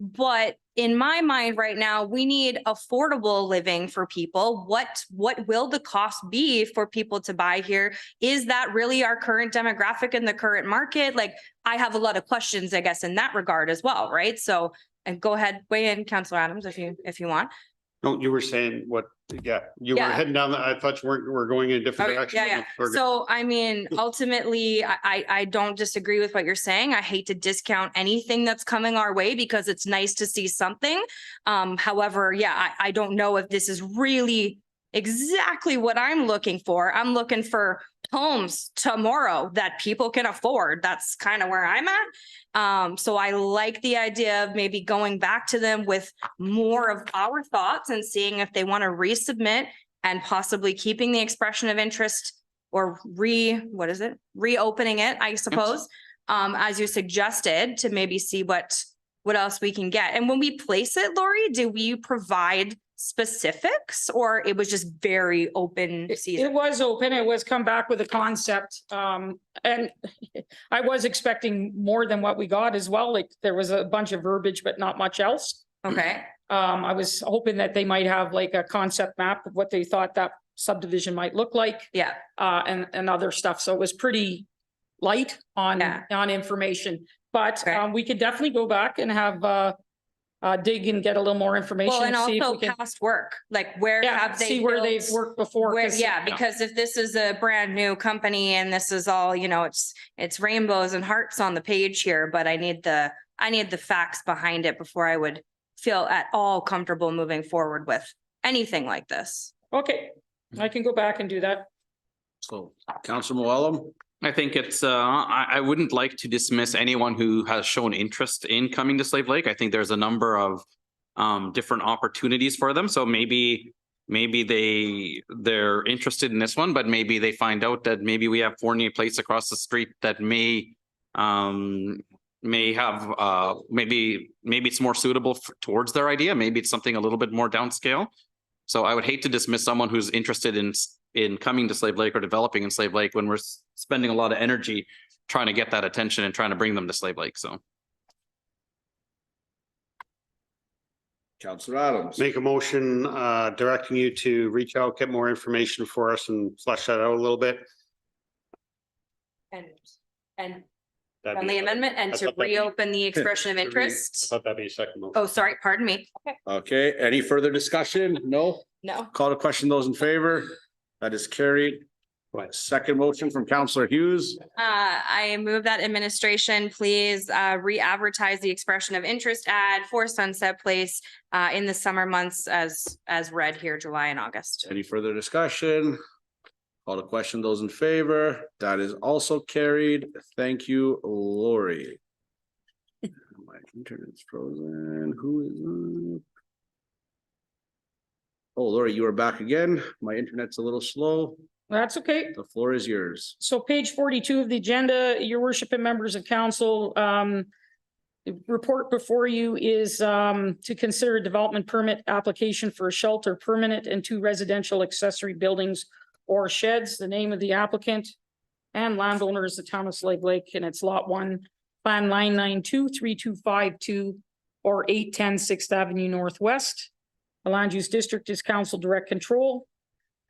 But in my mind right now, we need affordable living for people. What will the cost be for people to buy here? Is that really our current demographic in the current market? Like, I have a lot of questions, I guess, in that regard as well, right? So, and go ahead, weigh in, Councillor Adams, if you want. no, you were saying what, you were Yeah. heading down, I thought you were going in a different Okay, direction. yeah. So, I mean, ultimately, I don't disagree with what you're saying. I hate to discount anything that's coming our way because it's nice to see something. However, yeah, I don't know if this is really exactly what I'm looking for. I'm looking for homes tomorrow that people can afford. That's kind of where I'm at. So I like the idea of maybe going back to them with more of our thoughts and seeing if they want to resubmit and possibly keeping the expression of interest or reopening it, I suppose, as you suggested, to maybe see what else we can get. And when we place it, Lori, do we provide specifics or it was just very open season? It was open. It was come back with a concept. And I was expecting more than what we got as well. Like there was a bunch of verbiage, but not much else. Okay. I was hoping that they might have like a concept map of what they thought that subdivision might look like. Yeah. And other stuff. So it was pretty light on information, but we could definitely go back and have dig and get a little more information. Well, and see if also we can, past work, like where have they see where built- they've worked before. Where, 'cause, yeah, because if this is a brand new company and this is all, it's rainbows and hearts on the page here, but I need the facts behind it before I would feel at all comfortable moving forward with anything like this. Okay, I can go back and do that. So, Councillor Moellem. I think it's, I wouldn't like to dismiss anyone who has shown interest in coming to Slave Lake. I think there's a number of different opportunities for them. So maybe they're interested in this one, but maybe they find out that maybe we have Fournier Place across the street that may have, maybe it's more suitable towards their idea. Maybe it's something a little bit more downscale. So I would hate to dismiss someone who's interested in coming to Slave Lake or developing in Slave Lake when we're spending a lot of energy trying to get that attention and trying to bring them to Slave Lake. So. Councillor Adams. Make a motion directing you to reach out, get more information for us and flesh that out a little bit. And That'd on be- the amendment and I to thought that'd be- reopen the expression of I interest. thought that'd be a second motion. Oh, sorry, pardon me. Okay. Okay, any further discussion? No? No. Call to question those in favor. That is carried. Right, second motion from Councillor Hughes. I move that administration please re-advertise the expression of interest ad for Sunset Place in the summer months as read here, July and August. Any further discussion? Call to question those in favor. That is also carried. Thank you, Lori. My internet's frozen. Who is? Oh, Lori, you are back again. My internet's a little slow. That's okay. The floor is yours. So page 42 of the agenda, your worship and members of council, the report before you is to consider a development permit application for a shelter permanent and 2 residential accessory buildings or sheds. The name of the applicant and landowner is the town of Slave Lake, and it's lot 1, plan 992-3252 or 810 6th Avenue Northwest. The land use district is council direct control.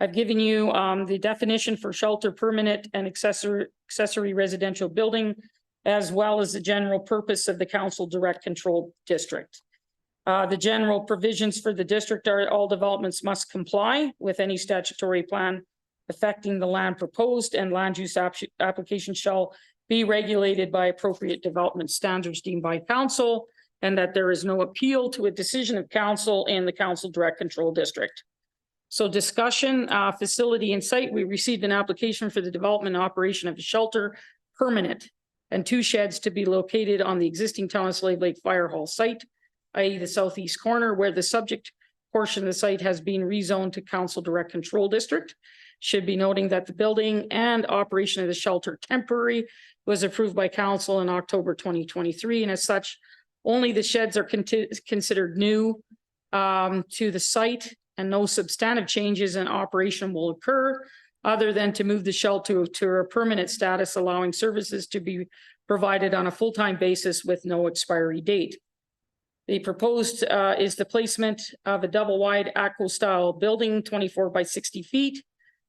I've given you the definition for shelter permanent and accessory residential building. as well as the general purpose of the council direct control district. The general provisions for the district are all developments must comply with any statutory plan affecting the land proposed, and land use application shall be regulated by appropriate development standards deemed by council, and that there is no appeal to a decision of council in the council direct control district. So discussion, facility and site, we received an application for the development and operation of a shelter permanent and 2 sheds to be located on the existing Town of Slave Lake Fire Hall site, i.e. the southeast corner, where the subject portion of the site has been rezoned to council direct control district. Should be noting that the building and operation of the shelter temporary was approved by council in October 2023, and as such, only the sheds are considered new to the site, and no substantive changes in operation will occur other than to move the shelter to a permanent status, allowing services to be provided on a full-time basis with no expiry date. The proposed is the placement of a double-wide ACO-style building, 24 by 60 feet,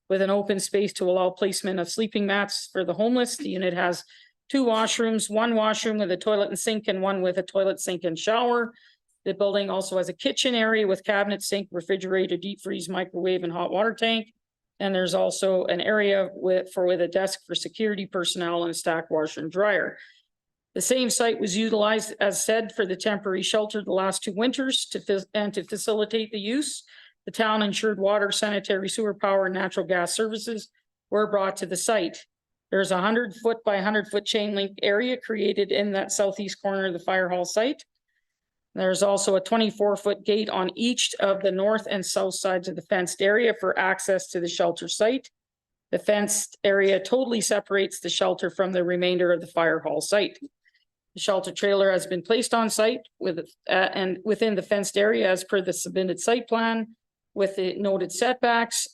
with an open space to allow placement of sleeping mats for the homeless. The unit has 2 washrooms, 1 washroom with a toilet and sink, and 1 with a toilet, sink, and shower. The building also has a kitchen area with cabinet, sink, refrigerator, deep freeze, microwave, and hot water tank. And there's also an area with a desk for security personnel and a stack washer and dryer. The same site was utilized, as said, for the temporary shelter the last 2 winters to facilitate the use. The town ensured water, sanitary, sewer, power, and natural gas services were brought to the site. There's a 100-foot by 100-foot chain link area created in that southeast corner of the fire hall site. There's also a 24-foot gate on each of the north and south sides of the fenced area for access to the shelter site. The fenced area totally separates the shelter from the remainder of the fire hall site. The shelter trailer has been placed on site and within the fenced area as per the submitted site plan with the noted setbacks,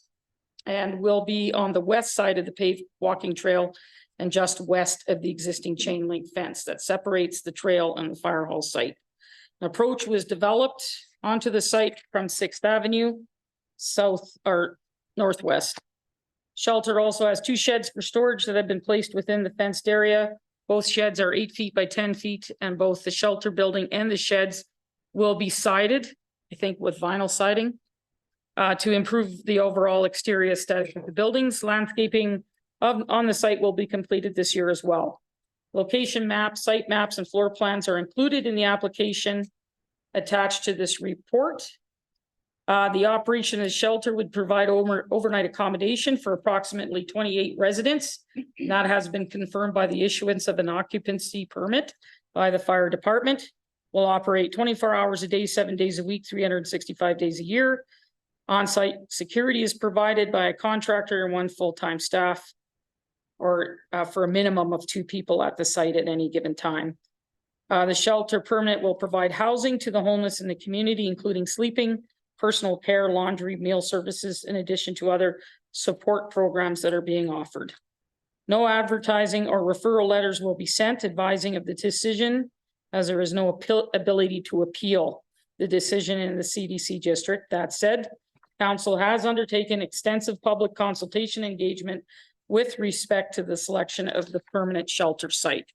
and will be on the west side of the paved walking trail and just west of the existing chain link fence that separates the trail and the fire hall site. An approach was developed onto the site from 6th Avenue, south or northwest. Shelter also has 2 sheds for storage that have been placed within the fenced area. Both sheds are 8 feet by 10 feet, and both the shelter building and the sheds will be sided, I think with vinyl siding, to improve the overall exterior aesthetic of the buildings. Landscaping on the site will be completed this year as well. Location maps, site maps, and floor plans are included in the application attached to this report. The operation of the shelter would provide overnight accommodation for approximately 28 residents. That has been confirmed by the issuance of an occupancy permit by the fire department. Will operate 24 hours a day, 7 days a week, 365 days a year. On-site security is provided by a contractor and 1 full-time staff, or for a minimum of 2 people at the site at any given time. The shelter permanent will provide housing to the homeless in the community, including sleeping, personal care, laundry, meal services, in addition to other support programs that are being offered. No advertising or referral letters will be sent advising of the decision, as there is no ability to appeal the decision in the CDC district. That said, council has undertaken extensive public consultation engagement with respect to the selection of the permanent shelter site.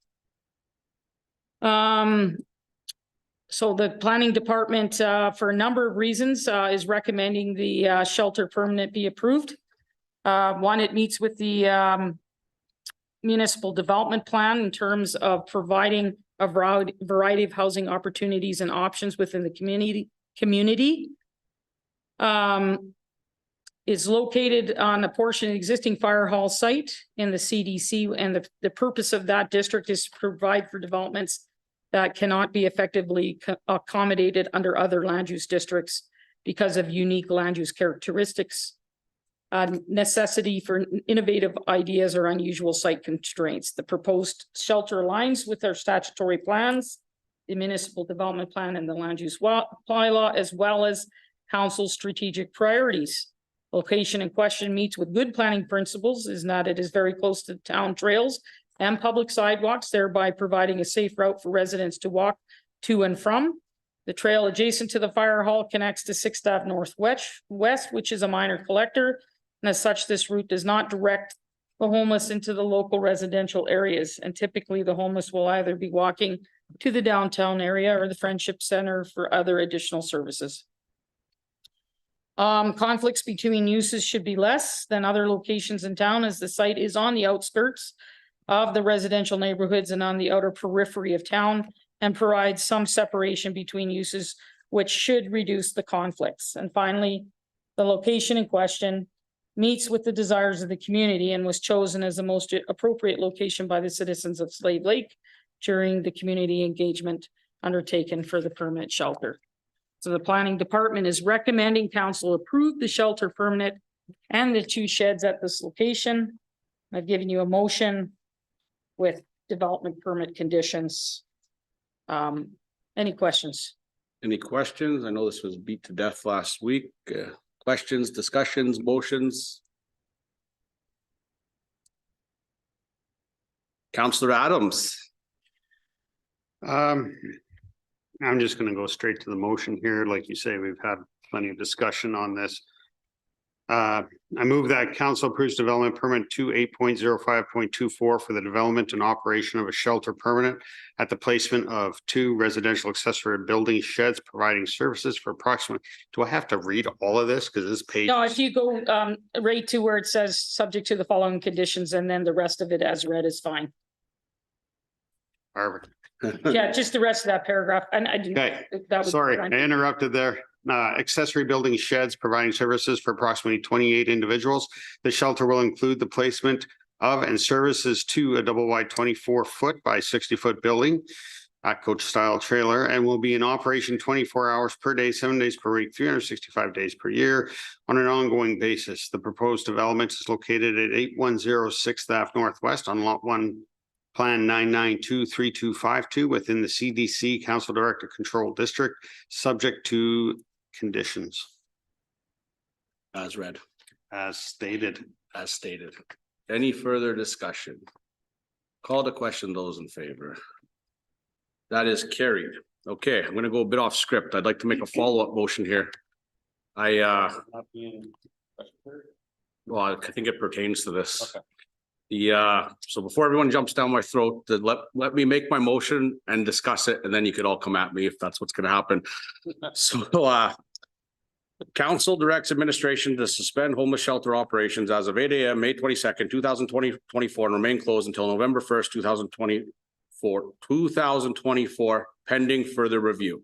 So the planning department, for a number of reasons, is recommending the shelter permanent be approved. 1, it meets with the municipal development plan in terms of providing a variety of housing opportunities and options within the community. Is located on a portion of the existing fire hall site in the CDC, and the purpose of that district is to provide for developments that cannot be effectively accommodated under other land use districts because of unique land use characteristics, necessity for innovative ideas, or unusual site constraints. The proposed shelter aligns with our statutory plans, the municipal development plan, and the land use bylaw, as well as council's strategic priorities. Location in question meets with good planning principles, is that it is very close to town trails and public sidewalks, thereby providing a safe route for residents to walk to and from. The trail adjacent to the fire hall connects to 6th Ave Northwest, which is a minor collector. And as such, this route does not direct the homeless into the local residential areas. And typically the homeless will either be walking to the downtown area or the Friendship Center for other additional services. Conflicts between uses should be less than other locations in town as the site is on the outskirts of the residential neighborhoods and on the outer periphery of town and provides some separation between uses, which should reduce the conflicts. And finally, the location in question meets with the desires of the community and was chosen as the most appropriate location by the citizens of Slave Lake during the community engagement undertaken for the permanent shelter. So the planning department is recommending council approve the shelter permit and the 2 sheds at this location. I've given you a motion with development permit conditions. Any questions? Any questions? I know this was beat to death last week. Questions, discussions, motions? Counselor Adams. I'm just gonna go straight to the motion here. Like you say, we've had plenty of discussion on this. I move that council approves development permit 28.05.24 for the development and operation of a shelter permanent at the placement of 2 residential accessory building sheds providing services for approximately, do I have to read all of this? Because this page. No, if you go right to where it says subject to the following conditions and then the rest of it as read is fine. Perfect. Yeah, just the rest of that paragraph. And I didn't. Okay, that was sorry, fine. I interrupted there. Accessory building sheds providing services for approximately 28 individuals. The shelter will include the placement of and services to a double wide 24-foot by 60-foot building, coach style trailer, and will be in operation 24 hours per day, 7 days per week, 365 days per year on an ongoing basis. The proposed development is located at 8106 6th Ave Northwest on lot 1. Plan 9923252 within the CDC Council Director Control District, subject to conditions. As read. As stated. As stated. Any further discussion? Call to question those in favor. That is carried. Okay, I'm gonna go a bit off script. I'd like to make a follow-up motion here. Well, I think it pertains to this. So before everyone jumps down my throat, let me make my motion and discuss it, and then you could all come at me if that's what's gonna happen. So council directs administration to suspend homeless shelter operations as of 8 a.m. May 22nd, 2024, and remain closed until November 1st, 2024, pending further review.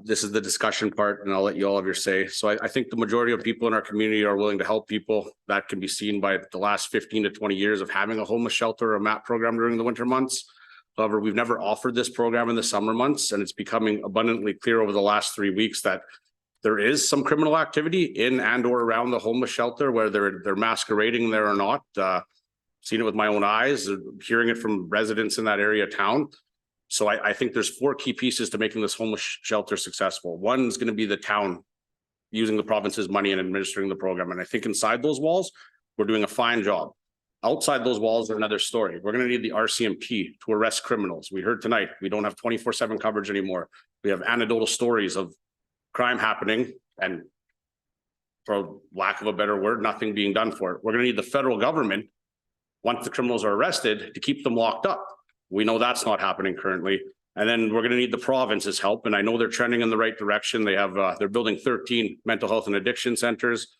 This is the discussion part, and I'll let you all have your say. So I think the majority of people in our community are willing to help people. That can be seen by the last 15 to 20 years of having a homeless shelter or a MAP program during the winter months. However, we've never offered this program in the summer months, and it's becoming abundantly clear over the last 3 weeks that there is some criminal activity in and or around the homeless shelter, whether they're masquerading there or not. Seen it with my own eyes, hearing it from residents in that area of town. So I think there's 4 key pieces to making this homeless shelter successful. One is going to be the town using the province's money and administering the program. And I think inside those walls, we're doing a fine job. Outside those walls are another story. We're going to need the RCMP to arrest criminals. We heard tonight, we don't have 24/7 coverage anymore. We have anecdotal stories of crime happening and, for lack of a better word, nothing being done for it. We're going to need the federal government, once the criminals are arrested, to keep them locked up. We know that's not happening currently. And then we're going to need the province's help. And I know they're trending in the right direction. They have, they're building 13 mental health and addiction centers.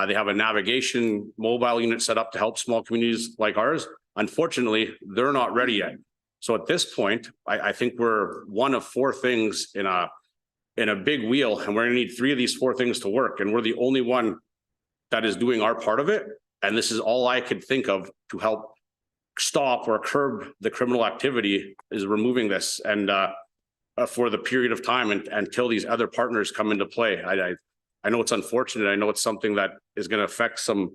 They have a navigation mobile unit set up to help small communities like ours. Unfortunately, they're not ready yet. So at this point, I think we're one of 4 things in a big wheel, and we're going to need 3 of these 4 things to work. And we're the only one that is doing our part of it. And this is all I could think of to help stop or curb the criminal activity, is removing this and for the period of time until these other partners come into play. I know it's unfortunate. I know it's something that is going to affect some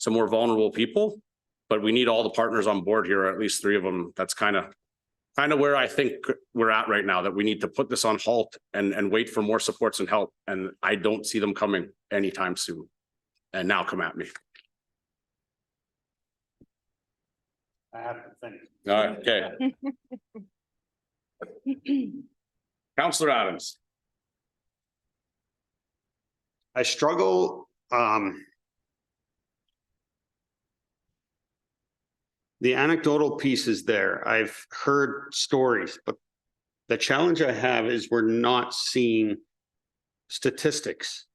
more vulnerable people, but we need all the partners on board here, or at least 3 of them. That's kind of where I think we're at right now, that we need to put this on halt and wait for more supports and help. And I don't see them coming anytime soon. And now come at me. I have to think. All right, okay. Counselor Adams. I struggle The anecdotal piece is there. I've heard stories, but the challenge I have is we're not seeing statistics.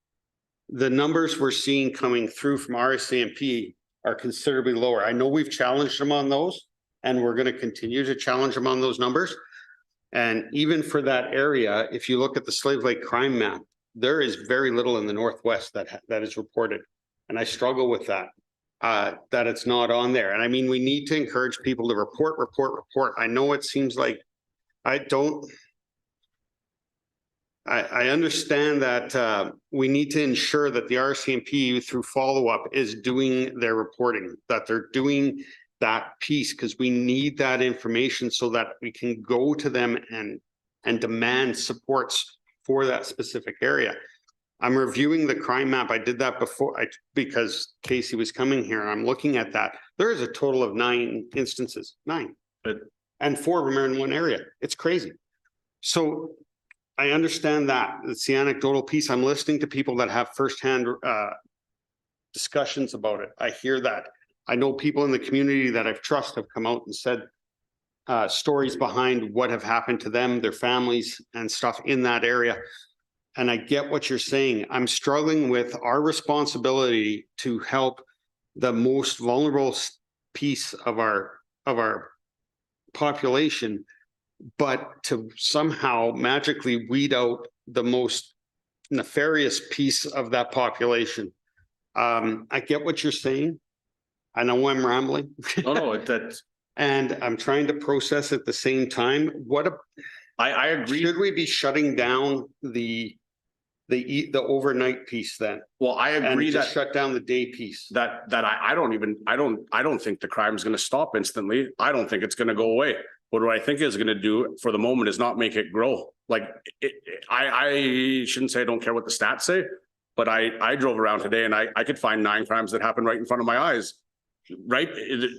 The numbers we're seeing coming through from RCMP are considerably lower. I know we've challenged them on those, and we're going to continue to challenge them on those numbers. And even for that area, if you look at the Slave Lake crime map, there is very little in the Northwest that is reported. And I struggle with that, that it's not on there. And I mean, we need to encourage people to report. I know it seems like I understand that we need to ensure that the RCMP through follow-up is doing their reporting, that they're doing that piece, because we need that information so that we can go to them and demand supports for that specific area. I'm reviewing the crime map. I did that before because Casey was coming here, and I'm looking at that. There is a total of 9 instances, 9, and 4 of them are in one area. It's crazy. So I understand that. It's the anecdotal piece. I'm listening to people that have firsthand discussions about it. I hear that. I know people in the community that I've trust have come out and said stories behind what have happened to them, their families and stuff in that area. And I get what you're saying. I'm struggling with our responsibility to help the most vulnerable piece of our population, but to somehow magically weed out the most nefarious piece of that population. I get what you're saying. I know I'm rambling. No, that's. And I'm trying to process at the same time. I agree. Should we be shutting down the overnight piece then? Well, I agree that shut down the day piece. I don't think the crime is going to stop instantly. I don't think it's going to go away. What I think is going to do for the moment is not make it grow. Like I shouldn't say I don't care what the stats say, but I drove around today and I could find 9 crimes that happened right in front of my eyes. Right?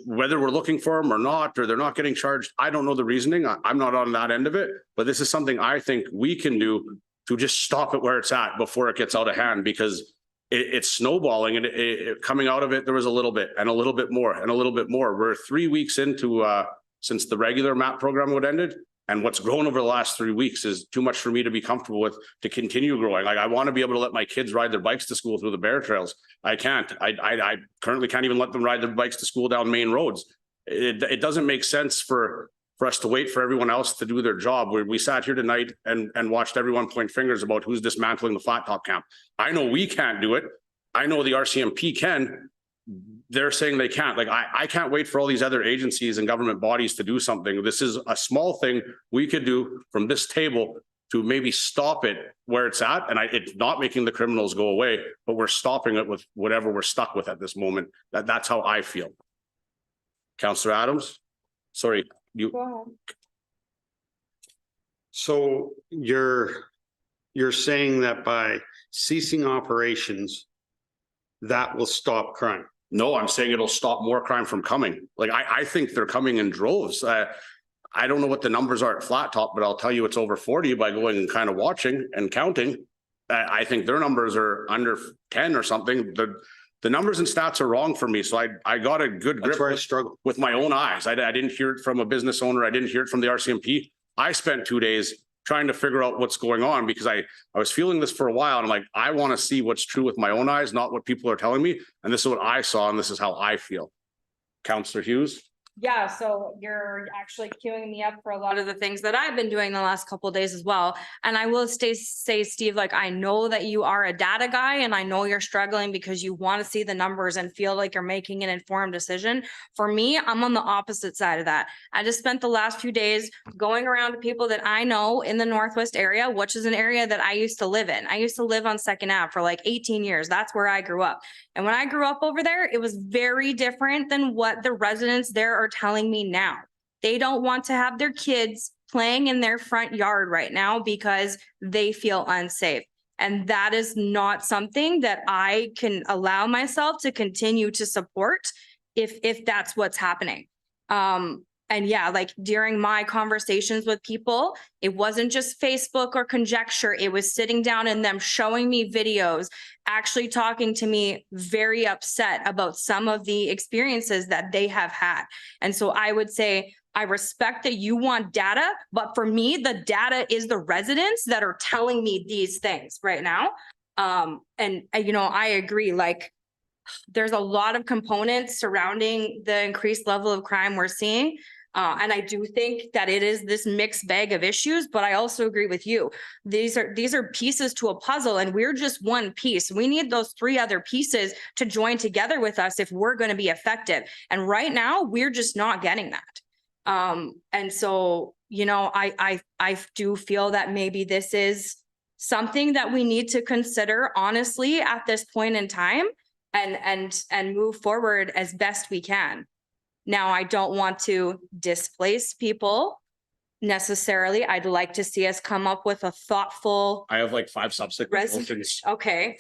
Whether we're looking for them or not, or they're not getting charged, I don't know the reasoning. I'm not on that end of it, but this is something I think we can do to just stop it where it's at before it gets out of hand, because it's snowballing, and coming out of it, there was a little bit and a little bit more and a little bit more. We're 3 weeks into since the regular MAP program would ended. And what's grown over the last 3 weeks is too much for me to be comfortable with to continue growing. Like I want to be able to let my kids ride their bikes to school through the bear trails. I can't. I currently can't even let them ride their bikes to school down main roads. It doesn't make sense for us to wait for everyone else to do their job. We sat here tonight and watched everyone point fingers about who's dismantling the flat top camp. I know we can't do it. I know the RCMP can. They're saying they can't. Like I can't wait for all these other agencies and government bodies to do something. This is a small thing we could do from this table to maybe stop it where it's at. And it's not making the criminals go away, but we're stopping it with whatever we're stuck with at this moment. That's how I feel. Councillor Adams, sorry, you. Go ahead. So you're saying that by ceasing operations, that will stop crime? No, I'm saying it'll stop more crime from coming. Like I think they're coming in droves. I don't know what the numbers are at Flat Top, but I'll tell you it's over 40 by going and kind of watching and counting. I think their numbers are under 10 or something. The numbers and stats are wrong for me. So I got a good grip. That's where I struggle with my own eyes. I didn't hear it from a business owner. I didn't hear it from the RCMP. I spent 2 days trying to figure out what's going on because I was feeling this for a while. And I'm like, I want to see what's true with my own eyes, not what people are telling me. And this is what I saw. And this is how I feel. Councillor Hughes. Yeah, so you're actually queuing me up for a lot of the things that I've been doing the last couple of days as well. And I will say, Steve, like, I know that you are a data guy and I know you're struggling because you want to see the numbers and feel like you're making an informed decision. For me, I'm on the opposite side of that. I just spent the last few days going around to people that I know in the Northwest area, which is an area that I used to live in. I used to live on 2nd Ave for like 18 years. That's where I grew up. And when I grew up over there, it was very different than what the residents there are telling me now. They don't want to have their kids playing in their front yard right now because they feel unsafe. And that is not something that I can allow myself to continue to support if that's what's happening. And yeah, like during my conversations with people, it wasn't just Facebook or conjecture. It was sitting down and them showing me videos, actually talking to me very upset about some of the experiences that they have had. And so I would say, I respect that you want data, but for me, the data is the residents that are telling me these things right now. And you know, I agree, like there's a lot of components surrounding the increased level of crime we're seeing. And I do think that it is this mixed bag of issues, but I also agree with you. These are pieces to a puzzle and we're just one piece. We need those 3 other pieces to join together with us if we're going to be effective. And right now we're just not getting that. And so, you know, I do feel that maybe this is something that we need to consider honestly at this point in time and move forward as best we can. Now, I don't want to displace people necessarily. I'd like to see us come up with a thoughtful. I have like 5 subsequent motions. Okay.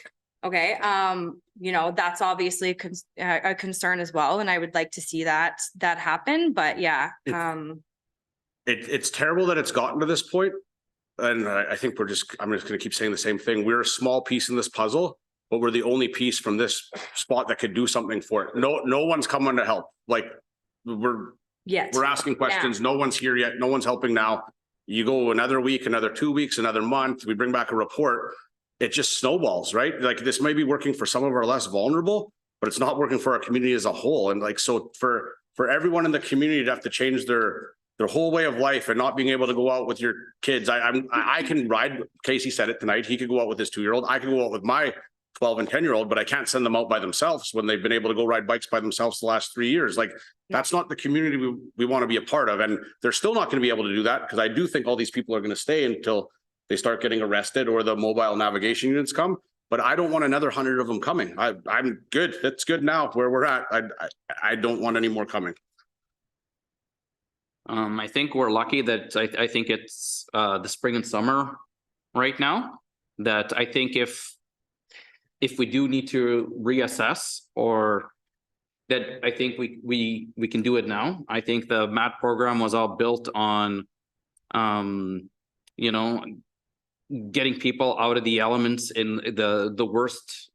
You know, that's obviously a concern as well. And I would like to see that happen, but yeah. It's terrible that it's gotten to this point. And I think I'm just going to keep saying the same thing. We're a small piece in this puzzle, but we're the only piece from this spot that could do something for it. No one's coming to help. Like we're asking questions. No one's here yet. No one's helping now. You go another week, another 2 weeks, another month. We bring back a report. It just snowballs, right? Like this may be working for some of our less vulnerable, but it's not working for our community as a whole. And like, so for everyone in the community to have to change their whole way of life and not being able to go out with your kids. I can ride. Casey said it tonight. He could go out with his 2-year-old. I could go out with my 12 and 10-year-old, but I can't send them out by themselves when they've been able to go ride bikes by themselves the last 3 years. Like that's not the community we want to be a part of. And they're still not going to be able to do that because I do think all these people are going to stay until they start getting arrested or the mobile navigation units come. But I don't want another 100 of them coming. I'm good. That's good now where we're at. I don't want any more coming. I think we're lucky that I think it's the spring and summer right now, that I think if we do need to reassess, or that I think we can do it now. I think the MAT program was all built on you know, getting people out of the elements in the worst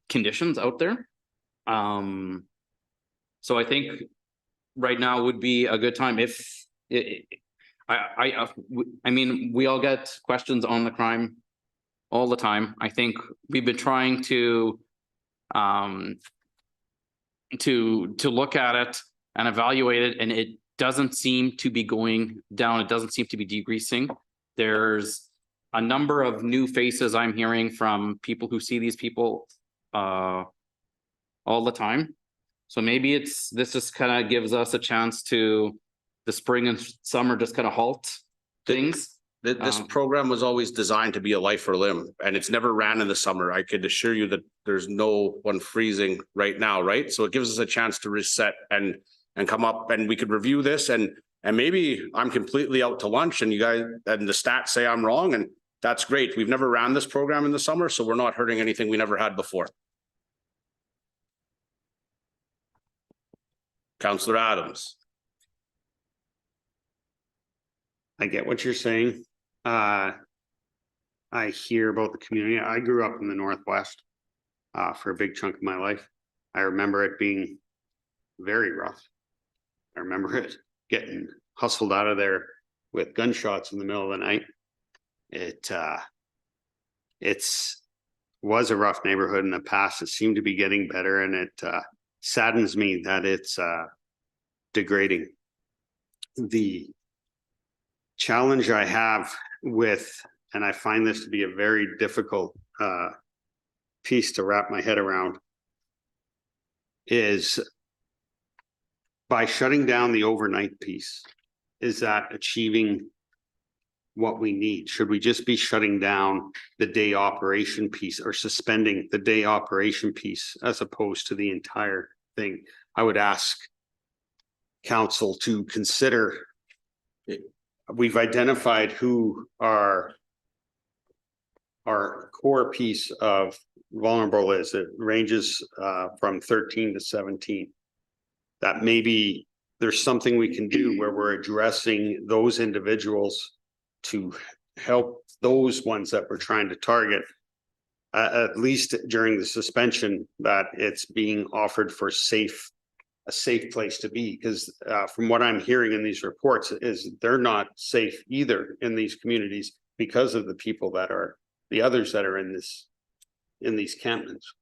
conditions out there. So I think right now would be a good time if I mean, we all get questions on the crime all the time. I think we've been trying to look at it and evaluate it, and it doesn't seem to be going down. It doesn't seem to be decreasing. There's a number of new faces I'm hearing from people who see these people all the time. So maybe this just kind of gives us a chance to the spring and summer just kind of halt things. This program was always designed to be a life or limb, and it's never ran in the summer. I could assure you that there's no one freezing right now, right? So it gives us a chance to reset and come up, and we could review this, and maybe I'm completely out to lunch and you guys and the stats say I'm wrong, and that's great. We've never ran this program in the summer, so we're not hurting anything we never had before. Councillor Adams. I get what you're saying. I hear about the community. I grew up in the Northwest for a big chunk of my life. I remember it being very rough. I remember it getting hustled out of there with gunshots in the middle of the night. It was a rough neighborhood in the past. It seemed to be getting better, and it saddens me that it's degrading. The challenge I have with, and I find this to be a very difficult piece to wrap my head around, is by shutting down the overnight piece, is that achieving what we need? Should we just be shutting down the day operation piece or suspending the day operation piece as opposed to the entire thing? I would ask council to consider. We've identified who our core piece of vulnerable is. It ranges from 13 to 17. That maybe there's something we can do where we're addressing those individuals to help those ones that we're trying to target. At least during the suspension, that it's being offered for a safe place to be, because from what I'm hearing in these reports is they're not safe either in these communities because of the people that are the others that are in these campments.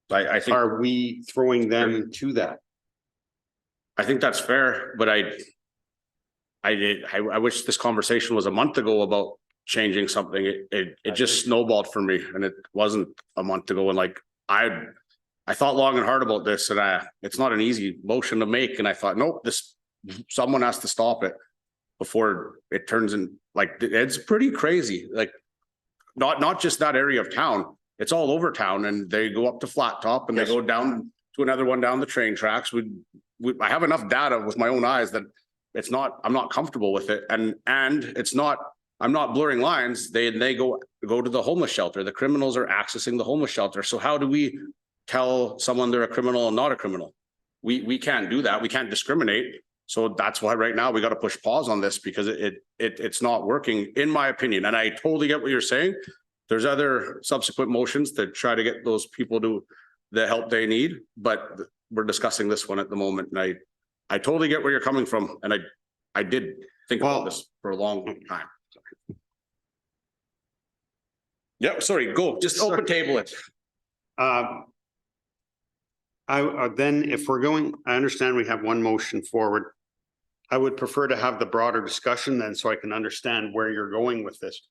I think, Are we throwing them to that? I think that's fair, but I wish this conversation was a month ago about changing something. It just snowballed for me, and it wasn't a month ago. And like, I thought long and hard about this, and it's not an easy motion to make. And I thought, nope, someone has to stop it before it turns in, like, it's pretty crazy. Like, not just that area of town, it's all over town, and they go up to Flat Top and they go down to another one down the train tracks. I have enough data with my own eyes that I'm not comfortable with it. And it's not, I'm not blurring lines. They go to the homeless shelter. The criminals are accessing the homeless shelter. So how do we tell someone they're a criminal and not a criminal? We can't do that. We can't discriminate. So that's why right now we got to push pause on this, because it's not working, in my opinion. And I totally get what you're saying. There's other subsequent motions to try to get those people to the help they need, but we're discussing this one at the moment. And I totally get where you're coming from. And I did think about this for a long time. Yep, sorry, go, just open table it. Then if we're going, I understand we have one motion forward. I would prefer to have the broader discussion then, so I can understand where you're going with this.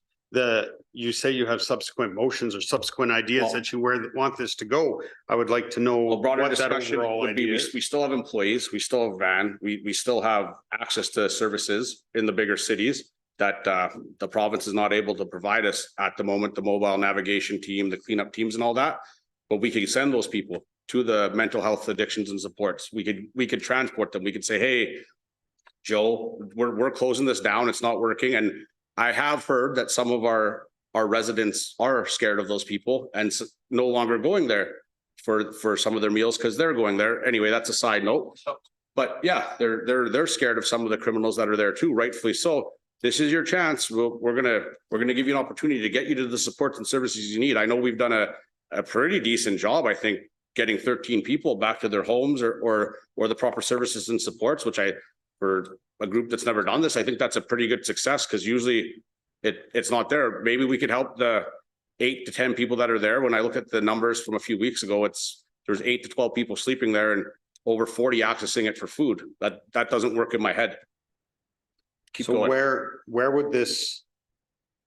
You say you have subsequent motions or subsequent ideas that you want this to go. I would like to know. A broader what that discussion overall would be, idea is. we still have employees, we still have van, we still have access to services in the bigger cities that the province is not able to provide us at the moment, the mobile navigation team, the cleanup teams and all that. But we can send those people to the mental health addictions and supports. We could transport them. We could say, hey, Joe, we're closing this down. It's not working. And I have heard that some of our residents are scared of those people and no longer going there for some of their meals because they're going there. Anyway, that's a side note. But yeah, they're scared of some of the criminals that are there too, rightfully so. This is your chance. We're gonna give you an opportunity to get you to the supports and services you need. I know we've done a pretty decent job, I think, getting 13 people back to their homes or the proper services and supports, which for a group that's never done this, I think that's a pretty good success, because usually it's not there. Maybe we could help the 8 to 10 people that are there. When I look at the numbers from a few weeks ago, there's 8 to 12 people sleeping there and over 40 accessing it for food. That doesn't work in my head. Keep So going. where would this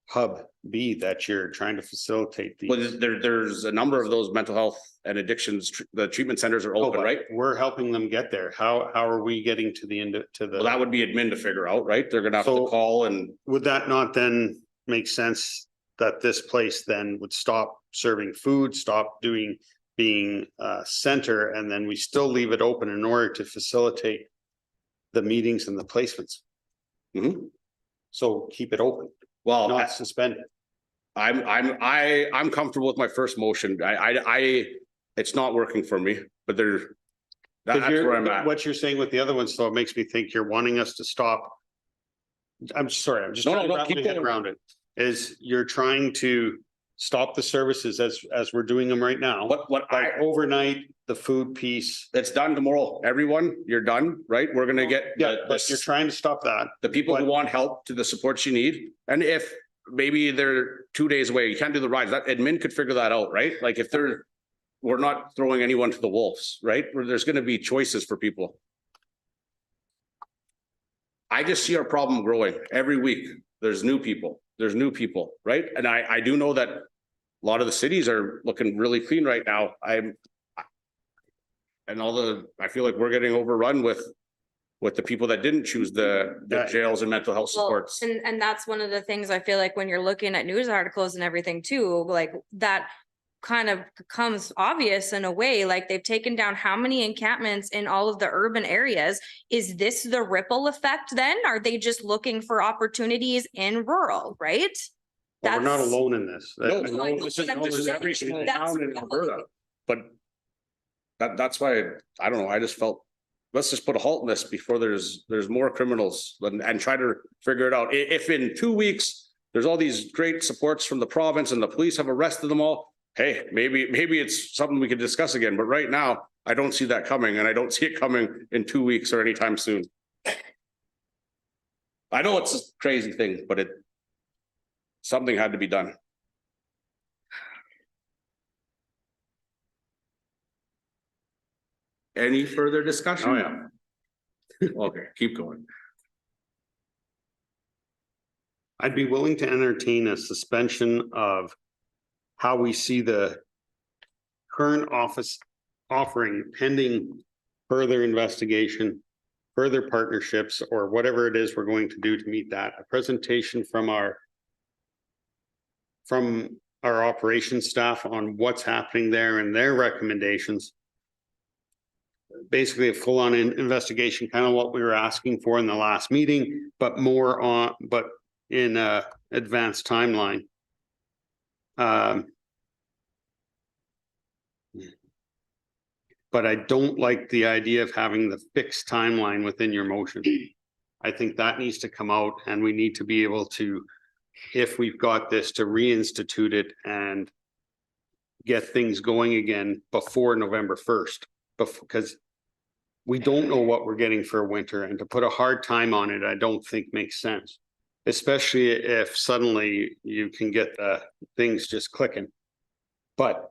hub be that you're trying to facilitate these? Well, there's a number of those mental health and addictions. The treatment centers are open, right? We're helping them get there. How are we getting to the end to the? Well, that would be admin to figure out, right? They're gonna have So- to call and. Would that not then make sense that this place then would stop serving food, stop being a center, and then we still leave it open in order to facilitate the meetings and the placements? Mhm. So keep it open, Well, not suspend it. I'm comfortable with my first motion. It's not working for me, but that's where I'm at. What you're saying with the other ones, though, it makes me think you're wanting us to stop. I'm sorry, I'm just No, trying to no, wrap keep my head going. around it. Is you're trying to stop the services as we're doing them right now. What Like overnight, the food piece. It's done tomorrow. Everyone, you're done, right? We're gonna get. But you're trying to stop that. The people who want help to the supports you need. And if maybe they're 2 days away, you can't do the rides, that admin could figure that out, right? Like if we're not throwing anyone to the wolves, right? Where there's gonna be choices for people. I just see our problem growing every week. There's new people, right? And I do know that a lot of the cities are looking really clean right now. I feel like we're getting overrun with the people that didn't choose the jails and mental health Well, supports. and that's one of the things I feel like when you're looking at news articles and everything too, like that kind of becomes obvious in a way, like they've taken down how many encampments in all of the urban areas. Is this the ripple effect then? Are they just looking for opportunities in rural, right? Well, we're not alone in this. No, No, this is but I'm just every saying single that's town in relevant. Alberta. But that's why, I don't know, I just felt let's just put a halt in this before there's more criminals and try to figure it out. If in 2 weeks, there's all these great supports from the province and the police have arrested them all, hey, maybe it's something we could discuss again. But right now, I don't see that coming, and I don't see it coming in 2 weeks or anytime soon. I know it's a crazy thing, but something had to be done. Any further discussion? Oh, yeah. Okay, keep going. I'd be willing to entertain a suspension of how we see the current office offering pending further investigation, further partnerships, or whatever it is we're going to do to meet that. A presentation from our operations staff on what's happening there and their recommendations. Basically a full-on investigation, kind of what we were asking for in the last meeting, but in a advanced timeline. But I don't like the idea of having the fixed timeline within your motion. I think that needs to come out, and we need to be able to, if we've got this, to reinstitute it and get things going again before November 1st, because we don't know what we're getting for winter, and to put a hard time on it, I don't think makes sense. Especially if suddenly you can get things just clicking. But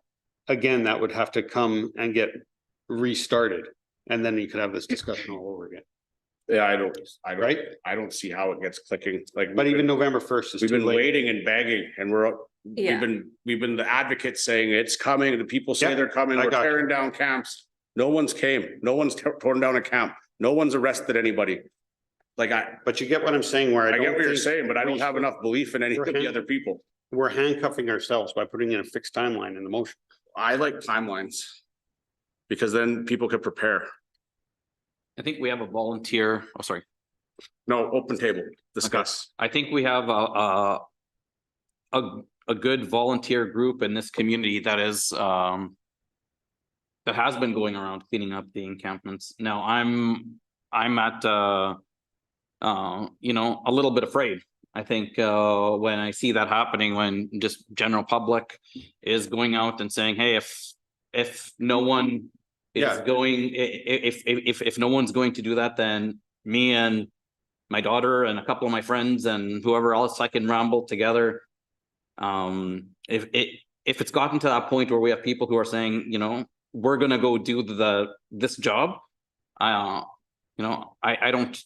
again, that would have to come and get restarted, and then you could have this discussion all over again. Yeah, I don't see how it gets clicking. Like, but even November 1st is we've too been late. waiting and begging, and Yeah. we've been the advocates saying it's coming. The people say Yep, they're coming. I We're got you. tearing down camps. No one's came. No one's torn down a camp. No one's arrested anybody. Like But you get what I'm saying, where I get don't what you're think saying, but I don't have enough belief in any of the We're other people. we're handcuffing ourselves by putting in a fixed timeline in the motion. I like timelines because then people can prepare. I think we have a volunteer, oh, sorry. No, open table, discuss. I think we have a good volunteer group in this community that is that has been going around cleaning up the encampments. Now I'm at you know, a little bit afraid. I think when I see that happening, when just general public is going out and saying, hey, if no one is going, if no one's going to do that, then me and my daughter and a couple of my friends and whoever else I can ramble together. If it's gotten to that point where we have people who are saying, you know, we're gonna go do this job, you know, I don't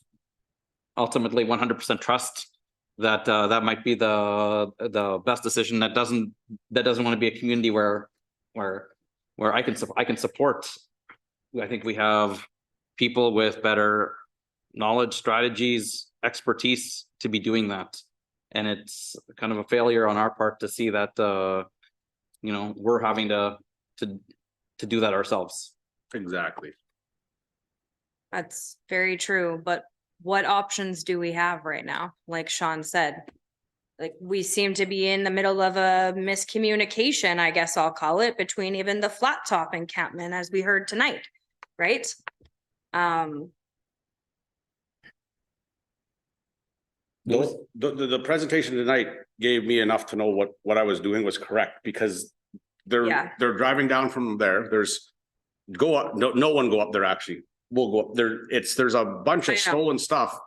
ultimately 100% trust that that might be the best decision. That doesn't want to be a community where I can support. I think we have people with better knowledge, strategies, expertise to be doing that, and it's kind of a failure on our part to see that you know, we're having to do that ourselves. Exactly. That's very true, but what options do we have right now? Like Sean said, like we seem to be in the middle of a miscommunication, I guess I'll call it, between even the flat top encampment, as we heard tonight, right? The presentation tonight gave me enough to know what I was doing was correct, because they're driving down from there. There's go up. No one go up there. Actually, we'll go up there. There's a bunch of stolen stuff,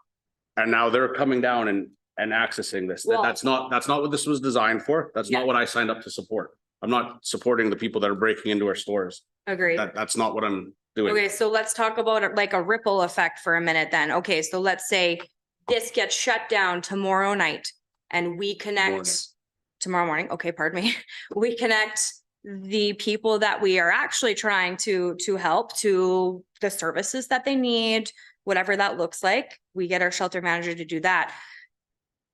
and now they're coming down and accessing this. Well, that's not what this was designed for. That's not what I signed up to support. I'm not supporting the people that are breaking into our stores. Agreed. That's not what I'm doing. Okay, so let's talk about like a ripple effect for a minute then. Okay, so let's say this gets shut down tomorrow night and we connect tomorrow morning. Okay, pardon me. We connect the people that we are actually trying to help to the services that they need, whatever that looks like. We get our shelter manager to do that.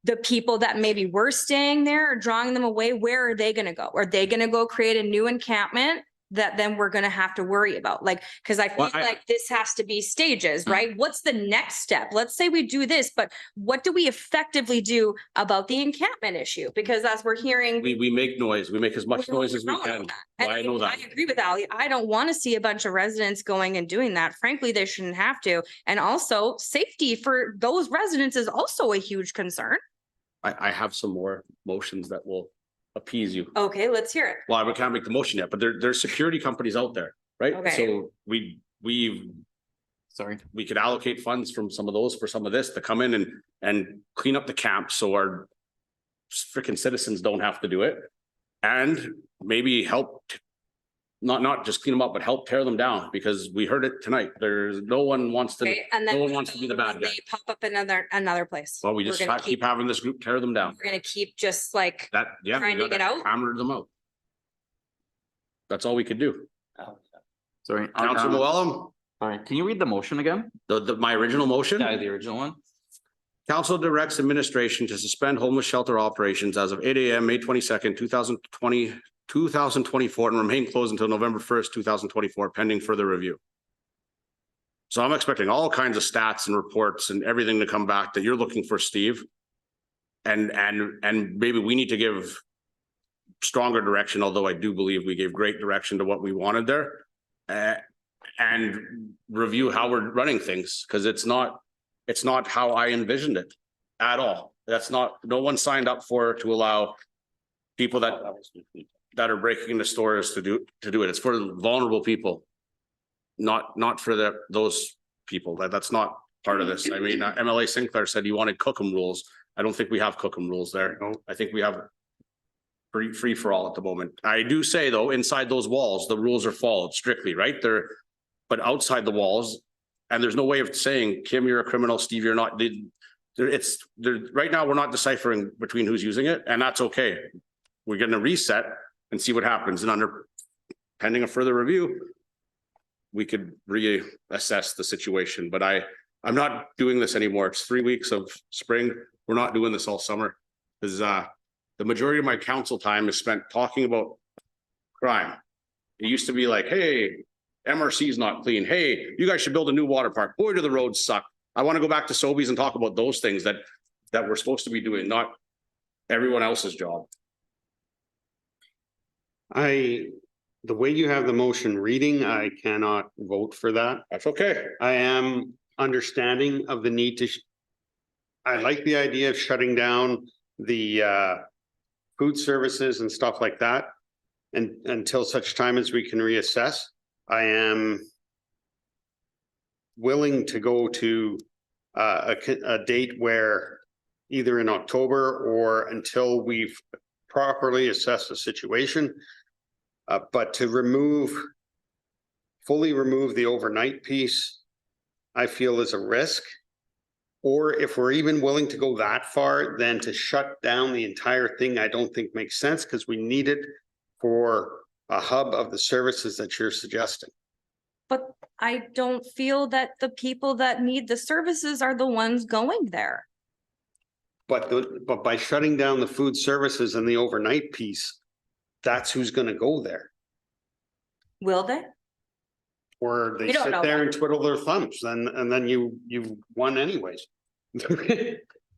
The people that maybe were staying there or drawing them away, where are they going to go? Are they going to go create a new encampment that then we're gonna have to worry about? Like, because I feel Well, like this has to be stages, right? What's the next step? Let's say we do this, but what do we effectively do about the encampment issue? Because as we're hearing. We make noise. We make as much noise as we No, can. and I know I that. agree with Ali. I don't want to see a bunch of residents going and doing that. Frankly, they shouldn't have to. And also safety for those residents is also a huge concern. I have some more motions that will appease you. Okay, let's hear it. Well, I can't make the motion yet, but there's security companies out there, right? Okay. So Sorry. we could allocate funds from some of those for some of this to come in and clean up the camp so our freaking citizens don't have to do it. And maybe help, not just clean them up, but help tear them down, because we heard it tonight. There's no one wants to, Okay, and then. no one wants to be the bad guy. They pop up another place. Well, we We're just gonna keep having this group tear them down. We're gonna keep just like, That, yeah. Trying we to get gotta out? Hammer them out. That's all we could do. Sorry. Councilor Llewellyn, Sorry, can you read the motion again? my original motion? Yeah, the original one. Council directs administration to suspend homeless shelter operations as of 8 AM, May 22nd, 2024, and remain closed until November 1st, 2024, pending further review. So I'm expecting all kinds of stats and reports and everything to come back that you're looking for, Steve. And maybe we need to give stronger direction, although I do believe we gave great direction to what we wanted there. And review how we're running things, because it's not how I envisioned it at all. That's not, no one signed up to allow people that are breaking into stores to do it. It's for vulnerable people, not for those people. That's not part of this. I mean, MLA Sinclair said he wanted cookum rules. I don't think we have cookum rules there. I think we have free for all at the moment. I do say though, inside those walls, the rules are followed strictly, right? But outside the walls, and there's no way of saying, Kim, you're a criminal, Steve, you're not. Right now, we're not deciphering between who's using it, and that's okay. We're going to reset and see what happens. And pending a further review, we could reassess the situation. But I'm not doing this anymore. It's 3 weeks of spring. We're not doing this all summer, because the majority of my council time is spent talking about crime. It used to be like, hey, MRC is not clean. Hey, you guys should build a new water park. Boy, do the roads suck. I want to go back to Sobeys and talk about those things that we're supposed to be doing, not everyone else's job. The way you have the motion reading, I cannot vote for that. That's okay. I am understanding of the need to. I like the idea of shutting down the food services and stuff like that, and until such time as we can reassess. I am willing to go to a date where either in October or until we've properly assessed the situation. But to fully remove the overnight piece, I feel is a risk. Or if we're even willing to go that far, then to shut down the entire thing, I don't think makes sense, because we need it for a hub of the services that you're suggesting. But I don't feel that the people that need the services are the ones going there. But by shutting down the food services and the overnight piece, that's who's gonna go there. Will they? Or they We don't sit know there that. and twiddle their thumbs, and then you won anyways.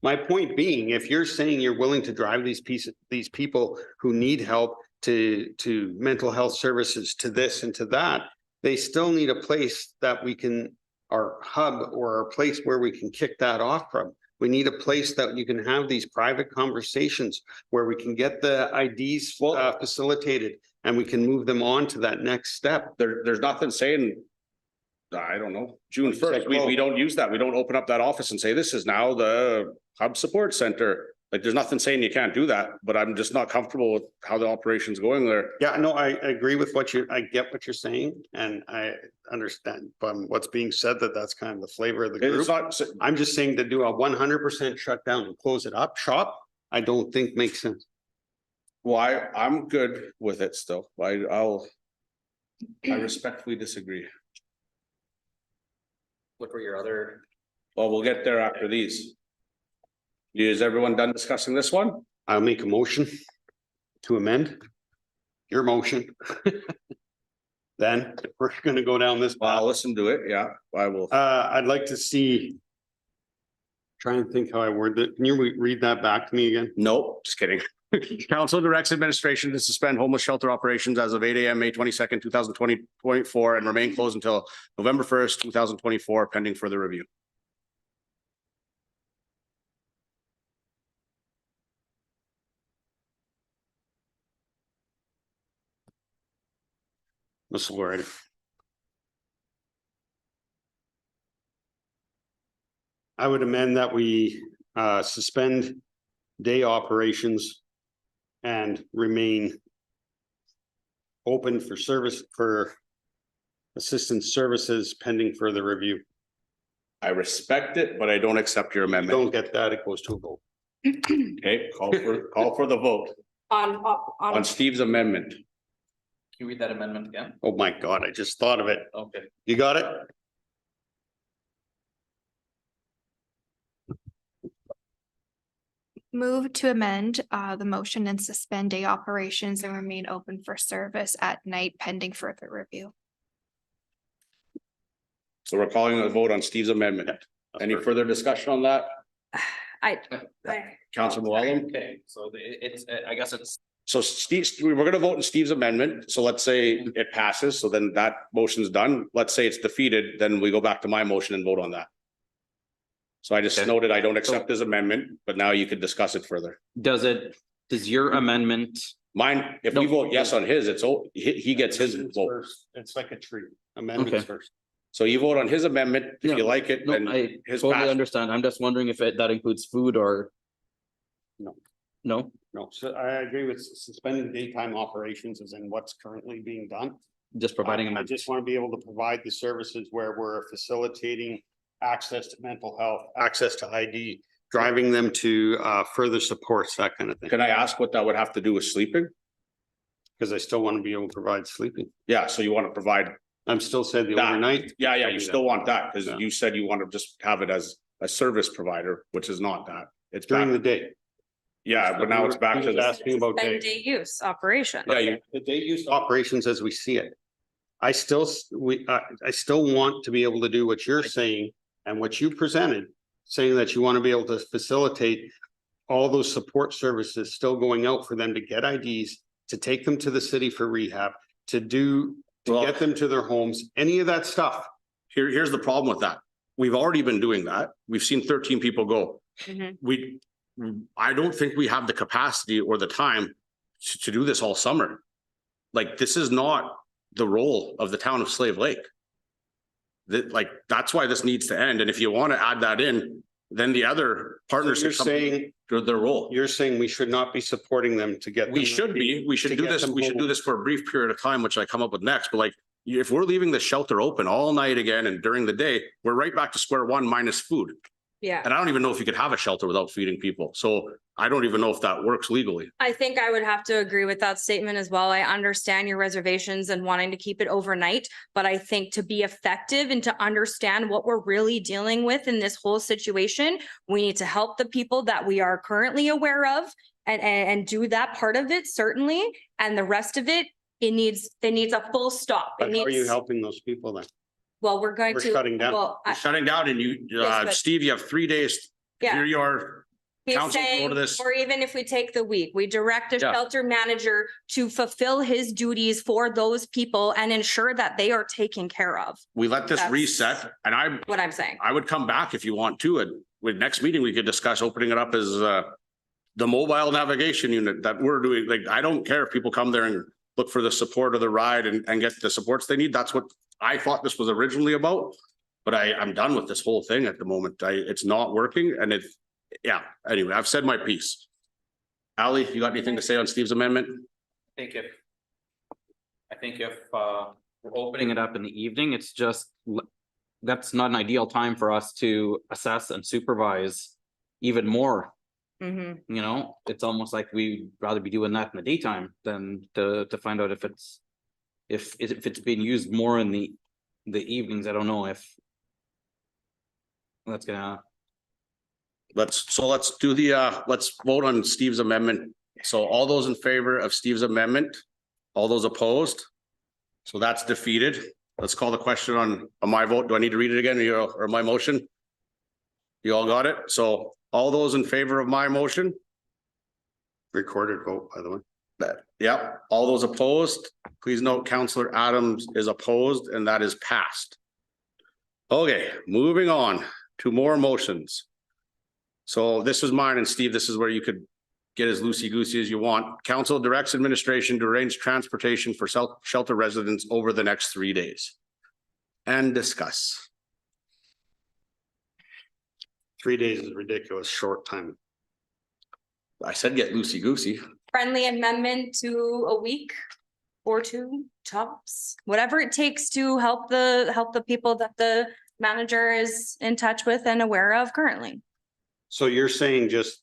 My point being, if you're saying you're willing to drive these people who need help to mental health services, to this and to that, they still need a place that we can, our hub or a place where we can kick that off from. We need a place that you can have these private conversations where we can get the IDs facilitated and we can move them on to that next step. There's nothing saying, I don't know, June 1st, we don't use that. We don't open up that office and say, this is now the hub support center. Like, there's nothing saying you can't do that, but I'm just not comfortable with how the operation's going there. Yeah, no, I agree with I get what you're saying, and I understand from what's being said that's kind of the flavor of the group. It's not, I'm just saying to do a 100% shutdown and close it up shop, I don't think makes sense. well, I'm good with it still. I respectfully disagree. What were your other? Well, we'll get there after these. Is everyone done discussing this one? I'll make a motion to amend your motion then if we're gonna go down this I'll path. listen to it. Yeah, I will. I'd like to see. Trying to think how I worded it. Can you read that back to me again? No, just kidding. Council directs administration to suspend homeless shelter operations as of 8 a.m. May 22nd, 2024, and remain closed until November 1st, 2024, pending further review. This word. I would amend that we suspend day operations and remain open for service for assistance services pending further review. I respect it, but I don't accept your amendment. Don't get that, it goes to a vote. Okay, call for the vote on Steve's amendment. Can you read that amendment again? Oh my God, I just thought of it. Okay. You got it? Move to amend the motion and suspend day operations and remain open for service at night pending further review. So we're calling a vote on Steve's amendment. Any further discussion on that? Council Llewellyn? Okay, so it's, I guess it's. So Steve, we're gonna vote in Steve's amendment. So let's say it passes, so then that motion's done. Let's say it's defeated, then we go back to my motion and vote on that. So I just Okay. noted I don't accept his amendment, but now you could discuss it further. Does your amendment, Mine, if we vote yes on his, it's, he gets his It's vote. first. It's like a tree. Amendments Okay. first. So you vote on his amendment, if No, you like it, no, and I his totally pass. understand. I'm just wondering if that includes food or. No. No, No, so I agree with suspending daytime operations as in what's currently being done. just providing. I just want to be able to provide the services where we're facilitating access to mental health, access to ID, driving them to further supports, that kind of thing. Can I ask what that would have to do with sleeping? Because I still want to be able to provide sleeping. Yeah, so you want to provide, I'm still said the That- overnight. yeah, I'll you do still that. want that, because Yeah. you said you want to just have it as a service provider, which is not that. It's During the back, day. yeah, but now it's back He to was the, asking about day. Day use operation. yeah, you, The day use operations as we see it. I still want to be able to do what you're saying and what you presented, saying that you want to be able to facilitate all those support services still going out for them to get IDs, to take them to the city for rehab, to Well- get them to their homes, any of that stuff. here's the problem with that. We've already been doing that. We've seen 13 people go. Mhm. I don't think we have the capacity or the time to do this all summer. Like, this is not the role of the town of Slave Lake. That's why this needs to end. And if you want to add that in, then the other partners. You're should come saying, to their role. you're saying we should not be supporting them to get. We them- should be, we should to do get this, them we should do home. this for a brief period of time, which I come up with next, but like, if we're leaving the shelter open all night again and during the day, we're right back to square one minus food. Yeah. And I don't even know if you could have a shelter without feeding people. So I don't even know if that works legally. I think I would have to agree with that statement as well. I understand your reservations and wanting to keep it overnight, but I think to be effective and to understand what we're really dealing with in this whole situation, we need to help the people that we are currently aware of and do that part of it, certainly. And the rest of it, it needs a full stop. It But how are you needs, helping those people then? well, we're going We're to. shutting down. Well, You're shutting down and you, Yes, but- Steve, you have 3 days. Yeah. Here you are. He's Council, go saying, to this. or even if we take the week, we direct a Yeah. shelter manager to fulfill his duties for those people and ensure that they are taken care of. We let this That's- reset and What I'm saying. I would come back if you want to. And with next meeting, we could discuss opening it up as the mobile navigation unit that we're doing. Like, I don't care if people come there and look for the support of the ride and get the supports they need. That's what I thought this was originally about. But I'm done with this whole thing at the moment. It's not working and yeah, anyway, I've said my piece. Ali, you got anything to say on Steve's amendment? I think if we're opening it up in the evening, it's just, that's not an ideal time for us to assess and supervise even more. Mhm. You know, it's almost like we'd rather be doing that in the daytime than to find out if it's being used more in the evenings. I don't know if that's gonna. Let's do let's vote on Steve's amendment. So all those in favor of Steve's amendment, all those opposed? So that's defeated. Let's call the question on my vote. Do I need to read it again or my motion? You all got it? So all those in favor of my motion? Recorded vote, by the way. Yep. All those opposed, please note Counselor Adams is opposed and that is passed. Okay, moving on to more motions. So this is mine, and Steve, this is where you could get as loosey-goosey as you want. Council directs administration to arrange transportation for shelter residents over the next 3 days. And discuss. 3 days is ridiculous, short time. I said get loosey-goosey. Friendly amendment to a week or two tops, whatever it takes to help the people that the manager is in touch with and aware of currently. So you're saying just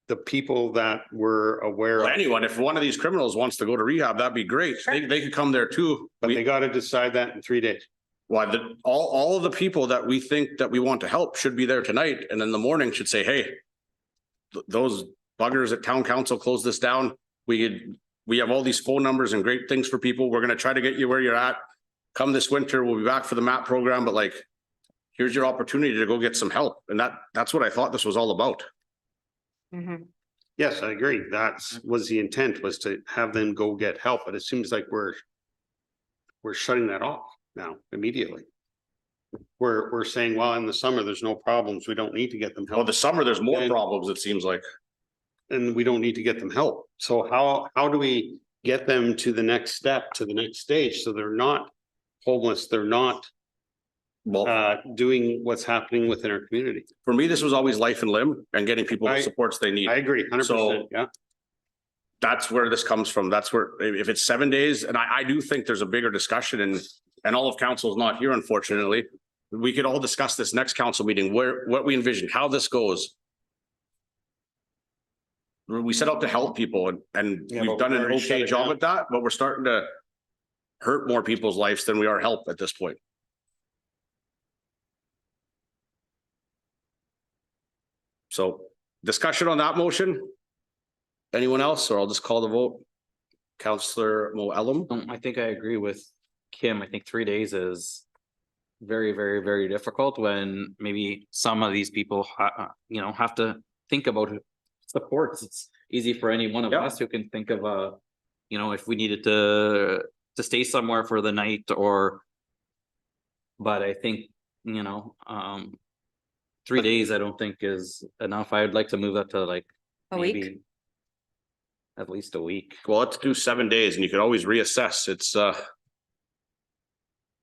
the people that were aware Well, of, anyone, if one of these criminals wants to go to rehab, that'd be great. They could come there too. but they got to decide that in 3 days. Why, all of the people that we think that we want to help should be there tonight, and in the morning should say, hey, those buggers at town council close this down. We have all these phone numbers and great things for people. We're gonna try to get you where you're at. Come this winter, we'll be back for the MAP program, but like, here's your opportunity to go get some help. And that's what I thought this was all about. Yes, I agree. That's was the intent, was to have them go get help, but it seems like we're shutting that off now immediately. We're saying, well, in the summer, there's no problems. We don't need to get them help. Well, the summer, there's more And- problems, it seems like. And we don't need to get them help. So how do we get them to the next step, to the next stage? So they're not homeless, they're not doing what's happening within our community. For me, this was always life and limb and getting people the I- supports they need. I agree, 100%, So- yeah. That's where this comes from. That's where, if it's 7 days, and I do think there's a bigger discussion, and all of council is not here, unfortunately. We could all discuss this next council meeting, what we envision, how this goes. We set out to help people and Yeah, we've but done we an already shut okay it job down. at that, but we're starting to hurt more people's lives than we are help at this point. So discussion on that motion? Anyone else, or I'll just call the vote? Counselor Moellem? I think I agree with Kim. I think 3 days is very, very, very difficult when maybe some of these people, have to think about supports. It's easy for any one of Yeah. us who can think of if we needed to stay somewhere for the night but I think, 3 days I don't think is enough. I'd like to move that to like A week? maybe at least a week. Well, let's do 7 days and you can always reassess. It's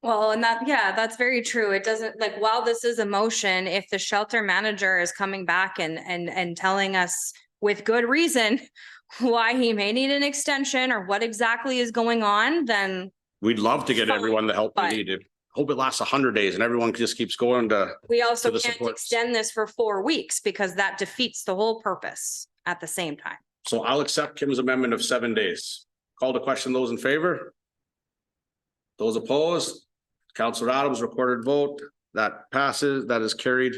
Well, and that's very true. It doesn't, like, while this is a motion, if the shelter manager is coming back and telling us with good reason why he may need an extension or what exactly is going on, then we'd love to get Fine, everyone the help we but- need. Hope it lasts 100 days and everyone just keeps going to. we also the can't supports. extend this for 4 weeks because that defeats the whole purpose at the same time. So I'll accept Kim's amendment of 7 days. Call to question those in favor? Those opposed? Counselor Adams recorded vote. That passes. That is carried.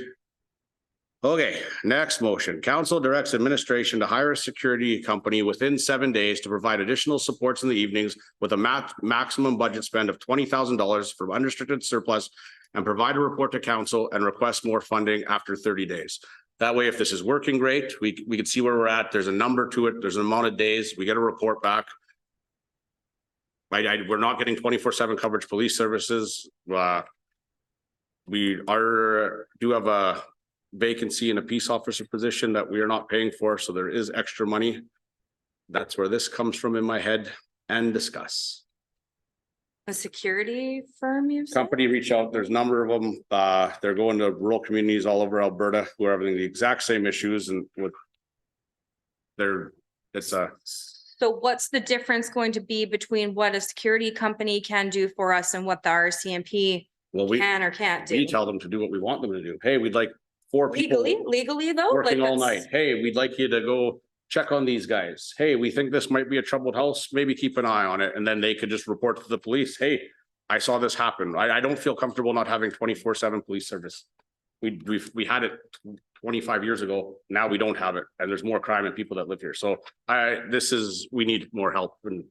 Okay, next motion. Council directs administration to hire a security company within 7 days to provide additional supports in the evenings with a maximum budget spend of $20,000 from unrestricted surplus and provide a report to council and request more funding after 30 days. That way, if this is working great, we can see where we're at. There's a number to it. There's an amount of days. We get a report back. We're not getting 24/7 coverage police services. We do have a vacancy in a peace officer position that we are not paying for, so there is extra money. That's where this comes from in my head. And discuss. A security firm, you said? Company reach out, there's a number of them, they're going to rural communities all over Alberta who are having the exact same issues and So what's the difference going to be between what a security company can do for us and what the RCMP well, we can or can't do? tell them to do what we want them to do. Hey, we'd like 4 people Legally though? working Like, all that's- night. Hey, we'd like you to go check on these guys. Hey, we think this might be a troubled house. Maybe keep an eye on it. And then they could just report to the police. Hey, I saw this happen. I don't feel comfortable not having 24/7 police service. We had it 25 years ago. Now we don't have it. And there's more crime and people that live here. So we need more help. And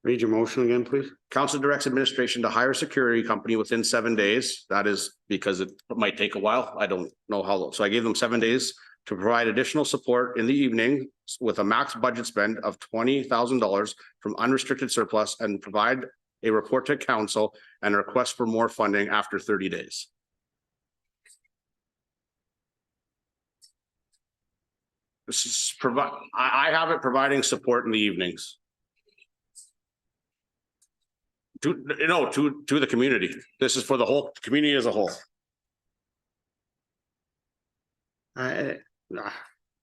Read your motion again, please. Council directs administration to hire a security company within 7 days. That is because it might take a while. I don't know how long. So I gave them 7 days to provide additional support in the evening with a max budget spend of $20,000 from unrestricted surplus and provide a report to council and a request for more funding after 30 days. This is I have it providing support in the evenings. To the community. This is for the whole community as a whole.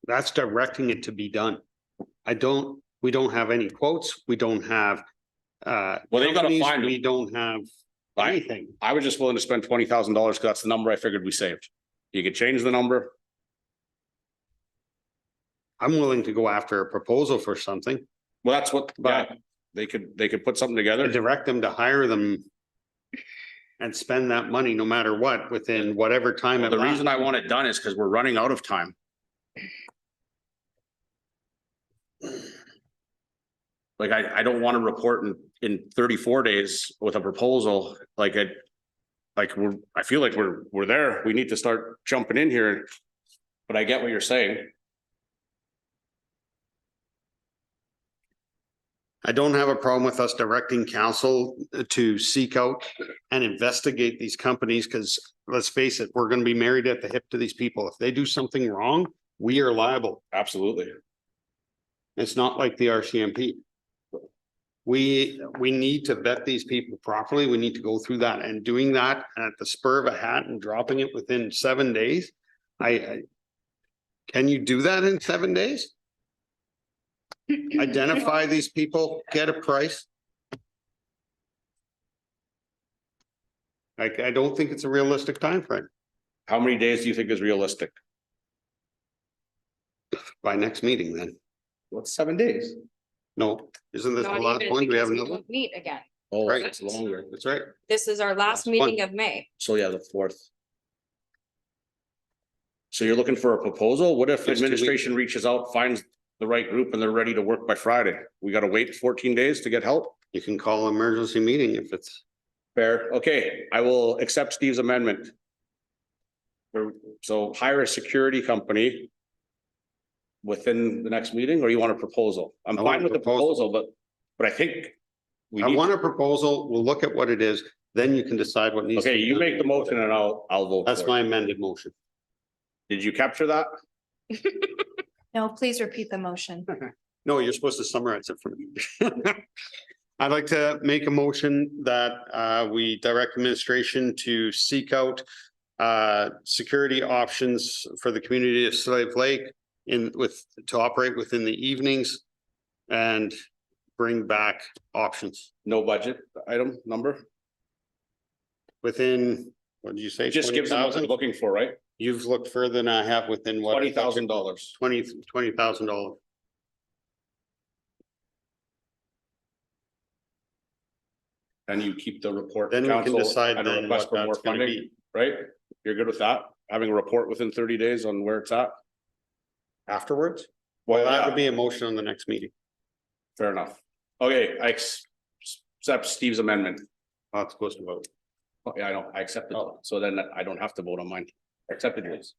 That's directing it to be done. We don't have any quotes. We don't have Well, they gotta companies, find we them. don't have anything. I was just willing to spend $20,000 because that's the number I figured we saved. You could change the number. I'm willing to go after a proposal for something. Well, that's what, But- yeah, they could put something I together. direct them to hire them and spend that money no matter what within whatever time. The reason I want it done is because we're running out of time. Like, I don't want to report in 34 days with a proposal, I feel like we're there. We need to start jumping in here. But I get what you're saying. I don't have a problem with us directing council to seek out and investigate these companies, because let's face it, we're gonna be married at the hip to these people. If they do something wrong, we are liable. Absolutely. It's not like the RCMP. We need to vet these people properly. We need to go through that, and doing that at the spur of a hat and dropping it within 7 days. Can you do that in 7 days? Identify these people, get a price. I don't think it's a realistic time frame. How many days do you think is realistic? By next meeting then. What's 7 days? No, isn't this the Not last even one? Do we have because we another? won't meet again. Oh, Right. it's longer. That's right. This is our last Last one. meeting of May. So yeah, the 4th. So you're looking for a proposal? What if Just 2 weeks. administration reaches out, finds the right group and they're ready to work by Friday? We gotta wait 14 days to get help? You can call an emergency meeting if it's. Fair. Okay, I will accept Steve's amendment. So hire a security company within the next meeting, or you want a proposal? I'm I want fine a with the proposal. proposal, but I think we I need, want a proposal. We'll look at what it is, then you can decide what needs. to okay, be you done. make the motion and I'll vote. That's for my it. amended motion. Did you capture that? No, please repeat the motion. No, you're supposed to summarize it for me. I'd like to make a motion that we direct administration to seek out security options for the community of Slave Lake to operate within the evenings and bring back options No budget item number? within, what did you say? Just gives them what they're 20,000? looking for, right? You've looked further than I have within what? $20,000. $20,000. And you keep the report. to Then we can council decide and a then request what for more that's gonna funding, be. right? You're good with that? Having a report within 30 days on where it's at? Afterwards? Well, That yeah, would be a motion on the next meeting. fair enough. Okay, I accept Steve's amendment. Not supposed to vote. Oh, yeah, I know, I accepted. So then I don't have to vote on mine. I accepted yours.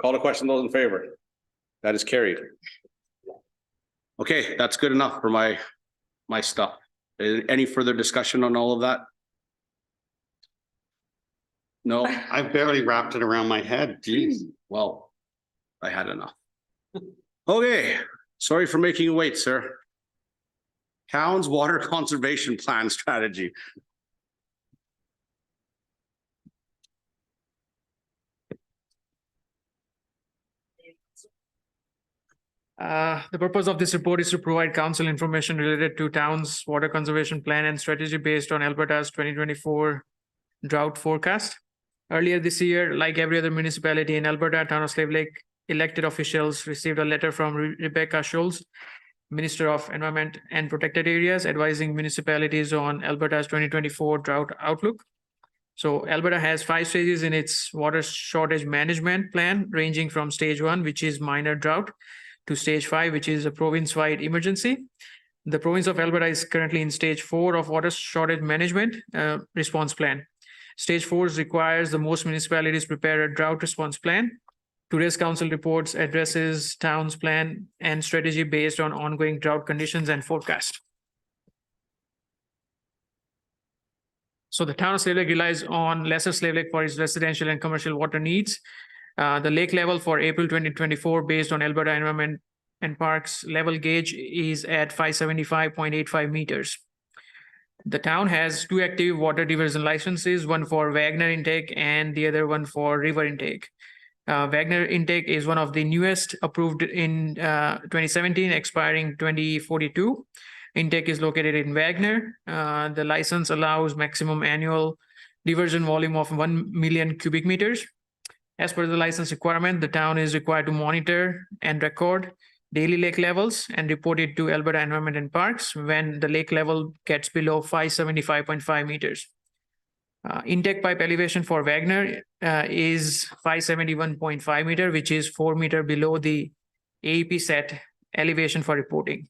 Call to question those in favor. That is carried. Okay, that's good enough for my stuff. Any further discussion on all of that? No, I barely wrapped it around my head. Geez. well, I had enough. Okay, sorry for making you wait, sir. Town's water conservation plan strategy. The purpose of this report is to provide council information related to town's water conservation plan and strategy based on Alberta's 2024 drought forecast. Earlier this year, like every other municipality in Alberta, Town of Slave Lake elected officials received a letter from Rebecca Schulz, Minister of Environment and Protected Areas, advising municipalities on Alberta's 2024 drought outlook. So Alberta has 5 stages in its water shortage management plan, ranging from stage 1, which is minor drought, to stage 5, which is a province-wide emergency. The province of Alberta is currently in stage 4 of water shortage management response plan. Stage 4 requires the most municipalities prepare a drought response plan. Today's council reports addresses town's plan and strategy based on ongoing drought conditions and forecast. So the town of Slave Lake relies on Lesser Slave Lake for its residential and commercial water needs. The lake level for April 2024, based on Alberta Environment and Parks level gauge, is at 575.85 meters. The town has 2 active water diversion licenses, one for Wagner intake and the other one for river intake. Wagner intake is one of the newest, approved in 2017, expiring 2042. Intake is located in Wagner. The license allows maximum annual diversion volume of 1 million cubic meters. As per the license requirement, the town is required to monitor and record daily lake levels and report it to Alberta Environment and Parks when the lake level gets below 575.5 meters. Intake pipe elevation for Wagner is 571.5 meter, which is 4 meter below the AEP set elevation for reporting.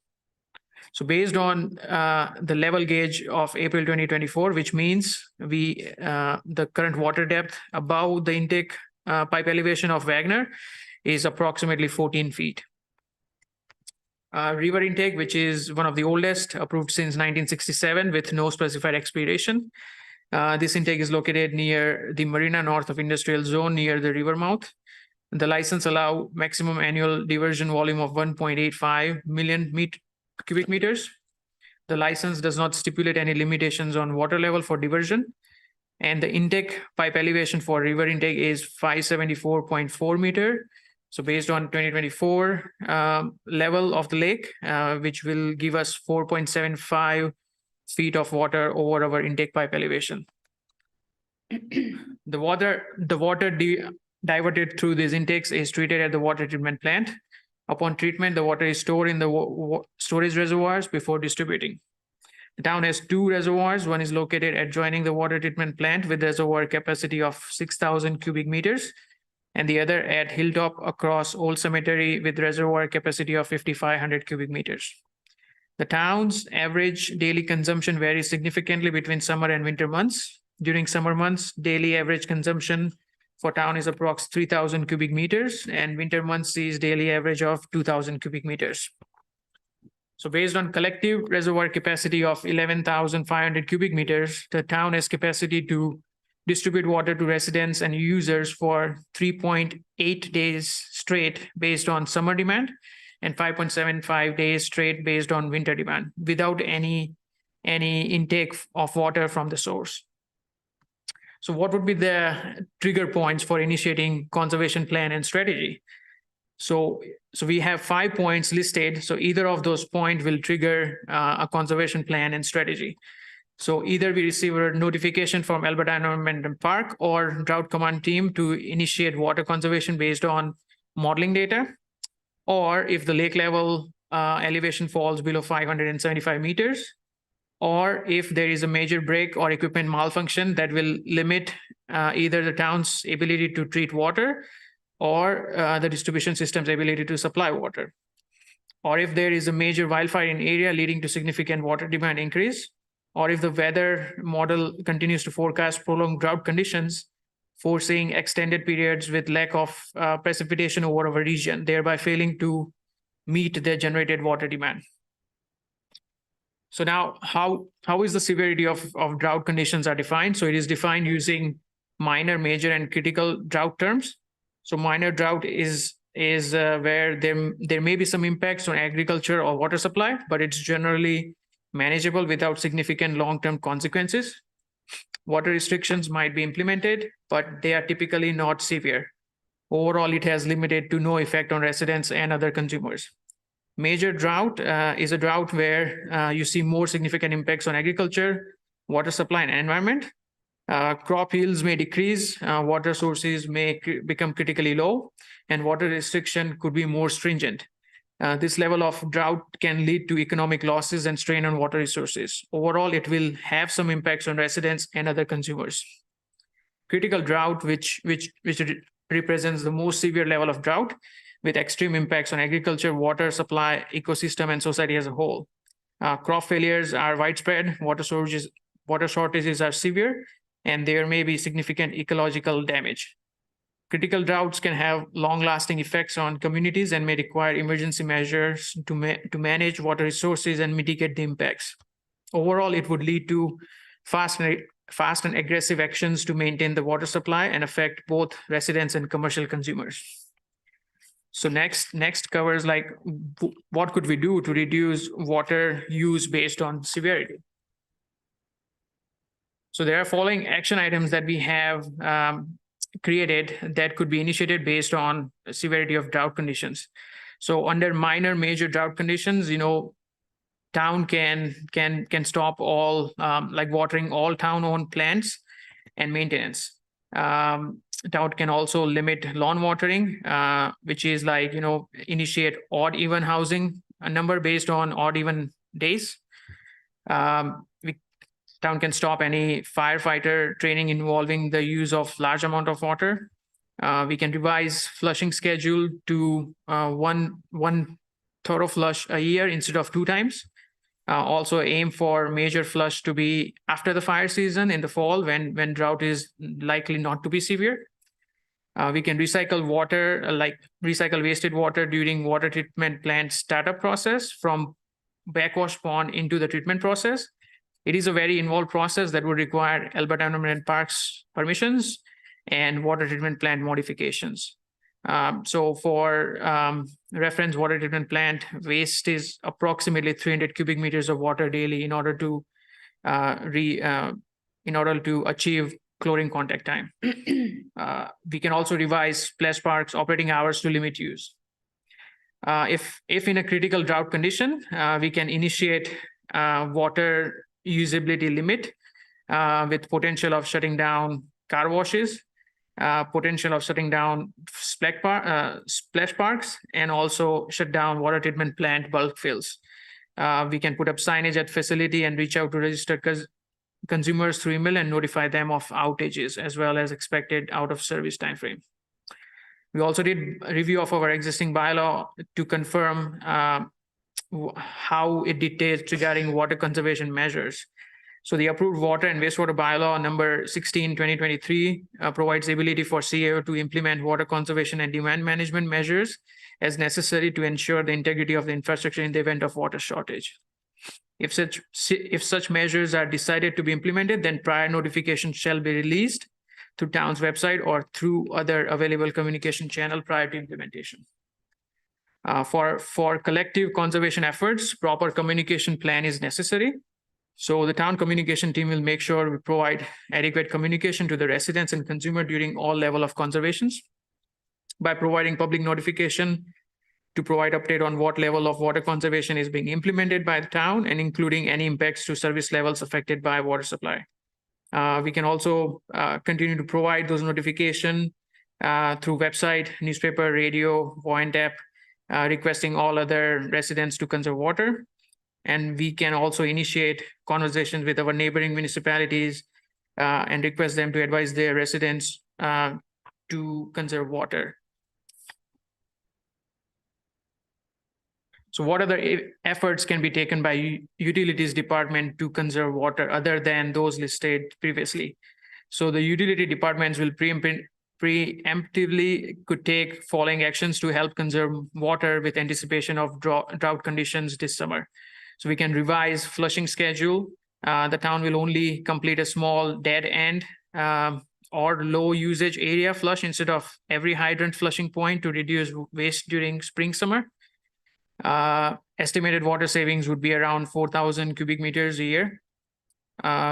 So based on the level gauge of April 2024, which means the current water depth above the intake pipe elevation of Wagner is approximately 14 feet. River intake, which is one of the oldest, approved since 1967 with no specified expiration. This intake is located near the marina north of industrial zone near the river mouth. The license allow maximum annual diversion volume of 1.85 million cubic meters. The license does not stipulate any limitations on water level for diversion. And the intake pipe elevation for river intake is 574.4 meter. So based on 2024 level of the lake, which will give us 4.75 feet of water over our intake pipe elevation. The water diverted through these intakes is treated at the water treatment plant. Upon treatment, the water is stored in the storage reservoirs before distributing. The town has 2 reservoirs. One is located adjoining the water treatment plant with reservoir capacity of 6,000 cubic meters, and the other at Hilltop across Old Cemetery with reservoir capacity of 5,500 cubic meters. The town's average daily consumption varies significantly between summer and winter months. During summer months, daily average consumption for town is approx 3,000 cubic meters, and winter months sees daily average of 2,000 cubic meters. So based on collective reservoir capacity of 11,500 cubic meters, the town has capacity to distribute water to residents and users for 3.8 days straight based on summer demand and 5.75 days straight based on winter demand without any intake of water from the source. So what would be the trigger points for initiating conservation plan and strategy? So we have 5 points listed. So either of those points will trigger a conservation plan and strategy. So either we receive a notification from Alberta Environment and Park or Drought Command team to initiate water conservation based on modeling data, or if the lake level elevation falls below 575 meters, or if there is a major break or equipment malfunction that will limit either the town's ability to treat water or the distribution system's ability to supply water, or if there is a major wildfire in area leading to significant water demand increase, or if the weather model continues to forecast prolonged drought conditions, foreseeing extended periods with lack of precipitation over our region, thereby failing to meet the generated water demand. So now how is the severity of drought conditions are defined? So it is defined using minor, major, and critical drought terms. So minor drought is where there may be some impacts on agriculture or water supply, but it's generally manageable without significant long-term consequences. Water restrictions might be implemented, but they are typically not severe. Overall, it has limited to no effect on residents and other consumers. Major drought is a drought where you see more significant impacts on agriculture, water supply, and environment. Crop yields may decrease, water sources may become critically low, and water restriction could be more stringent. This level of drought can lead to economic losses and strain on water resources. Overall, it will have some impacts on residents and other consumers. Critical drought, which represents the most severe level of drought with extreme impacts on agriculture, water supply, ecosystem, and society as a whole. Crop failures are widespread, water shortages are severe, and there may be significant ecological damage. Critical droughts can have long-lasting effects on communities and may require emergency measures to manage water resources and mitigate the impacts. Overall, it would lead to fast and aggressive actions to maintain the water supply and affect both residents and commercial consumers. So next covers like what could we do to reduce water use based on severity. So there are following action items that we have created that could be initiated based on severity of drought conditions. So under minor major drought conditions, town can stop all like watering all town-owned plants and maintenance. Town can also limit lawn watering, which is like initiate odd even housing a number based on odd even days. Town can stop any firefighter training involving the use of large amount of water. We can revise flushing schedule to one thorough flush a year instead of 2 times. Also aim for major flush to be after the fire season in the fall when drought is likely not to be severe. We can recycle water, like recycle wasted water during water treatment plant startup process from backwash pond into the treatment process. It is a very involved process that would require Alberta Environment Parks permissions and water treatment plant modifications. So for reference, water treatment plant waste is approximately 300 cubic meters of water daily in order to achieve chlorine contact time. We can also revise splash parks operating hours to limit use. If in a critical drought condition, we can initiate water usability limit with potential of shutting down car washes, potential of shutting down splash parks, and also shut down water treatment plant bulk fills. We can put up signage at facility and reach out to registered consumers through email and notify them of outages as well as expected out of service timeframe. We also did a review of our existing bylaw to confirm how it details regarding water conservation measures. So the approved water and wastewater bylaw number 16/2023 provides the ability for CAO to implement water conservation and demand management measures as necessary to ensure the integrity of the infrastructure in the event of water shortage. If such measures are decided to be implemented, then prior notification shall be released through town's website or through other available communication channel prior to implementation. For collective conservation efforts, proper communication plan is necessary. So the town communication team will make sure we provide adequate communication to the residents and consumer during all level of conservations by providing public notification to provide update on what level of water conservation is being implemented by the town and including any impacts to service levels affected by water supply. We can also continue to provide those notifications through website, newspaper, radio, Voint app, requesting all other residents to conserve water. And we can also initiate conversations with our neighboring municipalities and request them to advise their residents to conserve water. So what other efforts can be taken by utilities department to conserve water other than those listed previously? So the utility departments will preemptively could take following actions to help conserve water with anticipation of drought conditions this summer. So we can revise flushing schedule. The town will only complete a small dead end or low usage area flush instead of every hydrant flushing point to reduce waste during spring, summer. Estimated water savings would be around 4,000 cubic meters a year.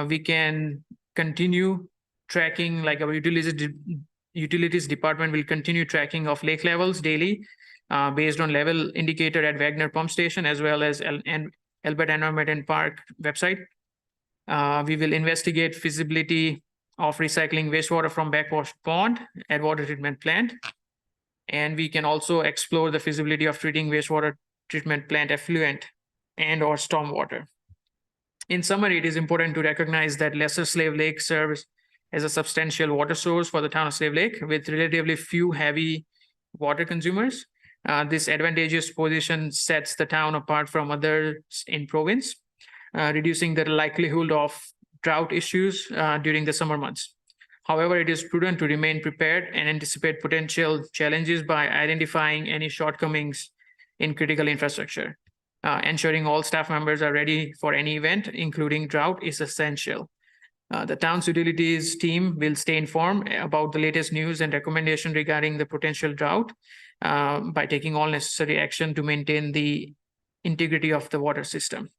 We can continue tracking, like our utilities department will continue tracking of lake levels daily based on level indicator at Wagner Pump Station as well as Alberta Environment and Park website. We will investigate feasibility of recycling wastewater from backwash pond at water treatment plant. And we can also explore the feasibility of treating wastewater treatment plant effluent and or stormwater. In summary, it is important to recognize that Lesser Slave Lake serves as a substantial water source for the town of Slave Lake with relatively few heavy water consumers. This advantageous position sets the town apart from others in province, reducing the likelihood of drought issues during the summer months. However, it is prudent to remain prepared and anticipate potential challenges by identifying any shortcomings in critical infrastructure. Ensuring all staff members are ready for any event, including drought, is essential. The town's utilities team will stay informed about the latest news and recommendation regarding the potential drought by taking all necessary action to maintain the integrity of the water system.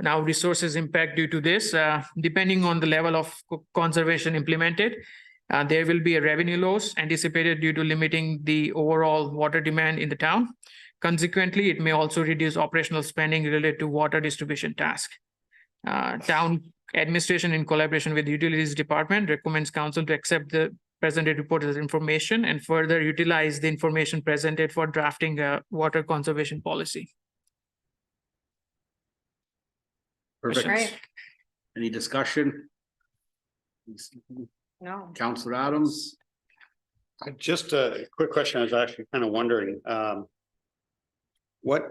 Now, resources impact due to this, depending on the level of conservation implemented, there will be a revenue loss anticipated due to limiting the overall water demand in the town. Consequently, it may also reduce operational spending related to water distribution tasks. Town administration, in collaboration with the utilities department, recommends council to accept the presented report as information and further utilize the information presented for drafting a water conservation policy. Perfect. Right. Any discussion? No. Counselor Adams? Just a quick question. I was actually kind of wondering, what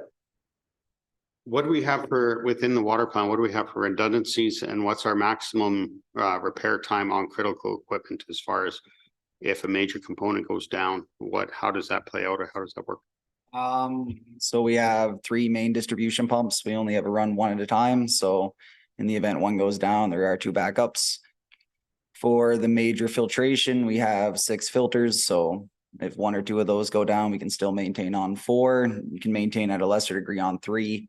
do we have for within the water plan? What do we have for redundancies, and what's our maximum repair time on critical equipment as far as if a major component goes down? How does that play out, or how does that work? So we have 3 main distribution pumps. We only ever run one at a time. So in the event one goes down, there are 2 backups. For the major filtration, we have 6 filters. So if 1 or 2 of those go down, we can still maintain on 4. You can maintain at a lesser degree on 3.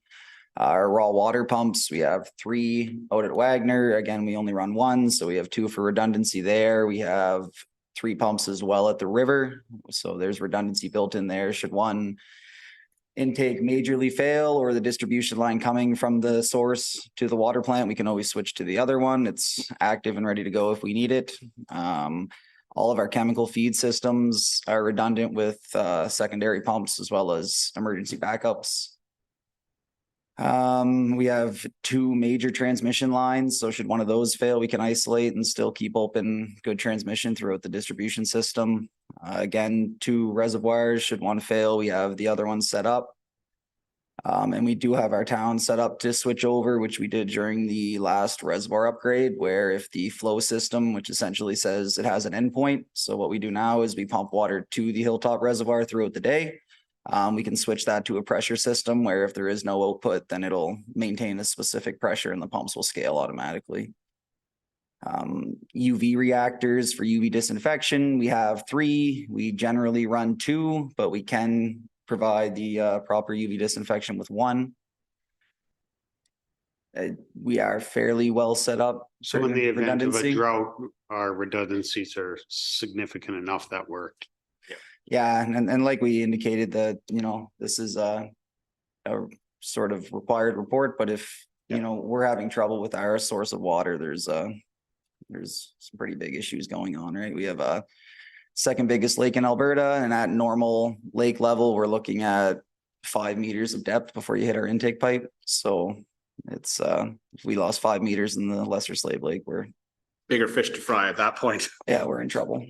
Our raw water pumps, we have 3 out at Wagner. Again, we only run 1. So we have 2 for redundancy there. We have 3 pumps as well at the river. So there's redundancy built in there. Should one intake majorly fail or the distribution line coming from the source to the water plant, we can always switch to the other one. It's active and ready to go if we need it. All of our chemical feed systems are redundant with secondary pumps as well as emergency backups. We have 2 major transmission lines. So should one of those fail, we can isolate and still keep open good transmission throughout the distribution system. Again, 2 reservoirs. Should one fail, we have the other one set up. And we do have our town set up to switch over, which we did during the last reservoir upgrade, where if the flow system, which essentially says it has an endpoint. So what we do now is we pump water to the Hilltop Reservoir throughout the day. We can switch that to a pressure system where if there is no output, then it'll maintain a specific pressure and the pumps will scale automatically. UV reactors for UV disinfection, we have 3. We generally run 2, but we can provide the proper UV disinfection with 1. We are fairly well set up. So in the event of a drought, our redundancies are significant enough that worked. Yeah, and like we indicated that, this is a sort of required report, but if, we're having trouble with our source of water, there's some pretty big issues going on, right? We have a 2nd biggest lake in Alberta, and at normal lake level, we're looking at 5 meters of depth before you hit our intake pipe. So it's, if we lost 5 meters in the Lesser Slave Lake, we're bigger fish to fry at that point. Yeah, we're in trouble.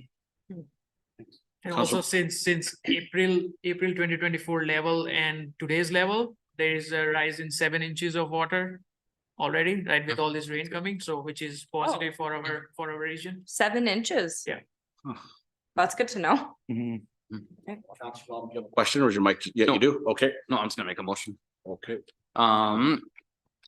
And also since April 2024 level and today's level, there is a rise in 7 inches of water already, right, with all this rain coming, so which is positive for our region. 7 inches. Yeah. That's good to know. Mm-hmm. Okay. Question, or is your mic? Yeah, No. you do? Okay. No, I'm just gonna make a motion. Okay.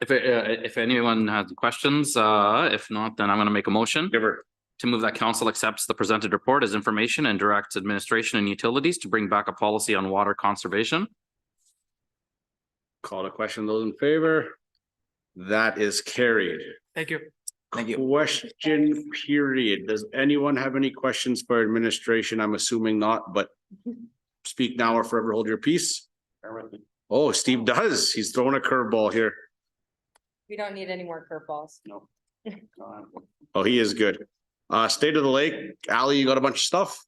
If anyone has questions, if not, then I'm gonna make a motion. Giver. To move that council accepts the presented report as information and directs administration and utilities to bring back a policy on water conservation. Call to question, those in favor? That is carried. Thank you. Thank you. Question period. Does anyone have any questions for administration? I'm assuming not, but speak now or forever hold your peace. Oh, Steve does. He's throwing a curveball here. We don't need any more curveballs. No. Oh, he is good. State of the Lake, Ali, you got a bunch of stuff?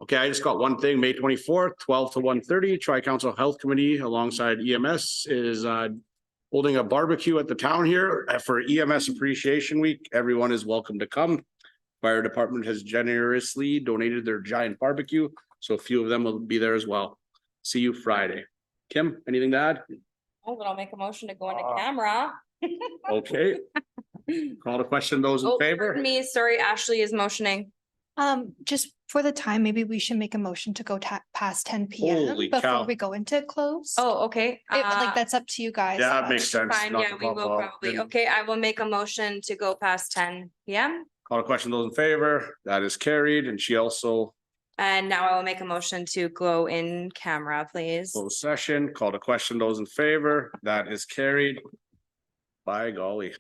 Okay, I just got one thing, May 24th, 12 to 1:30, Tri-Council Health Committee alongside EMS is holding a barbecue at the town here for EMS Appreciation Week. Everyone is welcome to come. Fire department has generously donated their giant barbecue. So a few of them will be there as well. See you Friday. Kim, anything to add? Oh, but I'll make a motion to go into camera. Okay. Call the question, those in Oh, favor? pardon me, sorry, Ashley is motioning. Just for the time, maybe we should make a motion to go past 10 Holy PM cow. before we go into close. Oh, okay. Like that's up to you guys. Yeah, it but- makes sense. Fine, not yeah, to we will pop up. probably. Then Okay, I will make a motion to go past 10 PM. Call the question, those in favor? That is carried, and she also And now I will make a motion to go in camera, please. closed session. Call the question, those in favor? That is carried. By golly.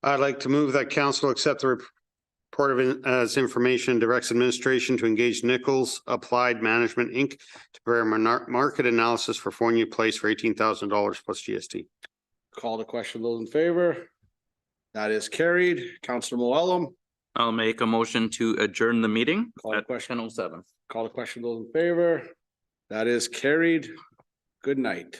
I'd like to move that council accept the report of as information, directs administration to engage Nichols Applied Management, Inc. to prepare market analysis for 4 new place for $18,000 plus GST. Call the question. Those in favor? That is carried. Councillor Moellum. I'll make a motion to adjourn the meeting Call the at question. 10:07. Call the question. Those in favor? That is carried. Good night.